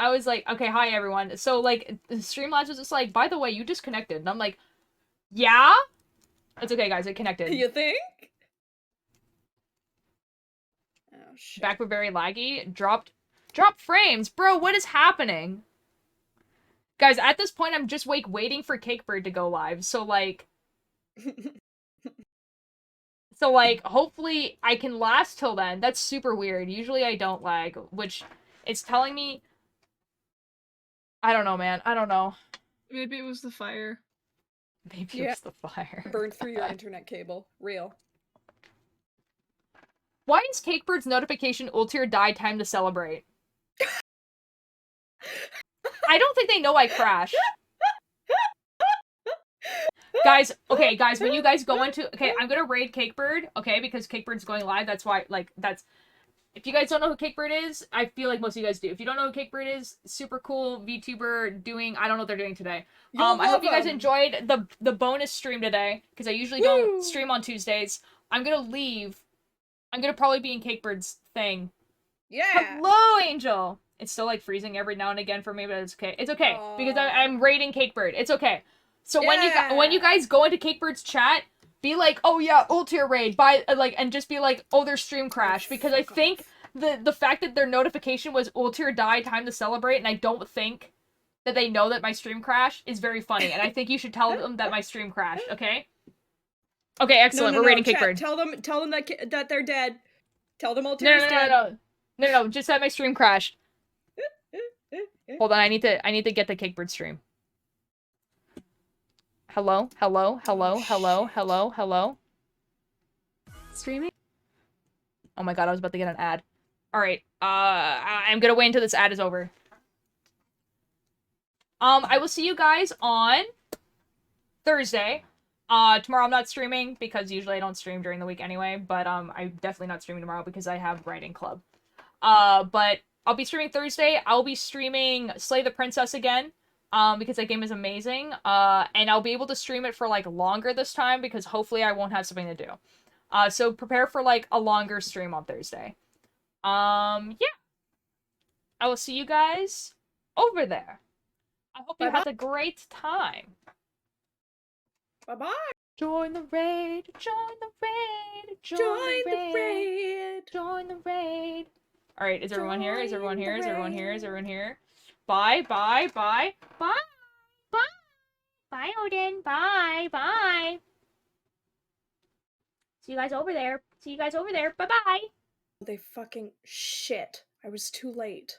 was like, okay, hi everyone. So like Streamlabs was just like, by the way, you disconnected. And I'm like, yeah? It's okay, guys, it connected. You think? Oh shit. Back were very laggy. Drop frames. Bro, what is happening? Guys, at this point I'm just waiting for Cakebird to go live. So like hopefully I can last till then. That's super weird. Usually I don't lag, which it's telling me I don't know, man. I don't know. Maybe it was the fire. Maybe it was the fire. Burned through your internet cable. Real. Why is Cakebird's notification Ultir die time to celebrate? I don't think they know I crashed. Guys, when you guys go into... Okay, I'm gonna raid Cakebird, okay, because Cakebird's going live, that's why, like, that's... If you guys don't know who Cakebird is, I feel like most of you guys do. If you don't know who Cakebird is, super cool VTuber doing... I don't know what they're doing today. I hope you guys enjoyed the bonus stream today, because I usually don't stream on Tuesdays. I'm gonna leave. I'm gonna probably be in Cakebird's thing. Yeah! Hello, Angel! It's still, like, freezing every now and again for me, but it's okay. It's okay, because I'm raiding Cakebird. It's okay. So when you guys go into Cakebird's chat, be like, oh yeah, Ultir raid, and just be like, oh, their stream crashed, because I think the fact that their notification was Ultir die time to celebrate, and I don't think that they know that my stream crashed is very funny, and I think you should tell them that my stream crashed, okay? Okay, excellent. We're raiding Cakebird. Tell them that they're dead. Tell them Ultir's dead. No, just that my stream crashed. Hold on, I need to get the Cakebird stream. Hello? Streaming? Oh my god, I was about to get an ad. Alright, I'm gonna wait until this ad is over. I will see you guys on Thursday. Tomorrow I'm not streaming, because usually I don't stream during the week anyway, but, I'm definitely not streaming tomorrow because I have writing club. But I'll be streaming Thursday. I'll be streaming Slay the Princess again. Because that game is amazing, and I'll be able to stream it for, like, longer this time, because hopefully I won't have something to do. So prepare for, like, a longer stream on Thursday. Yeah. I will see you guys over there. I hope you had a great time. Bye-bye! Join the raid, join the raid, join the raid, join the raid. All right, is everyone here? Is everyone here? Is everyone here? Is everyone here? Bye, bye, bye, bye, bye, bye, Odin. Bye, bye. See you guys over there. See you guys over there. Bye bye. They fucking shit. I was too late.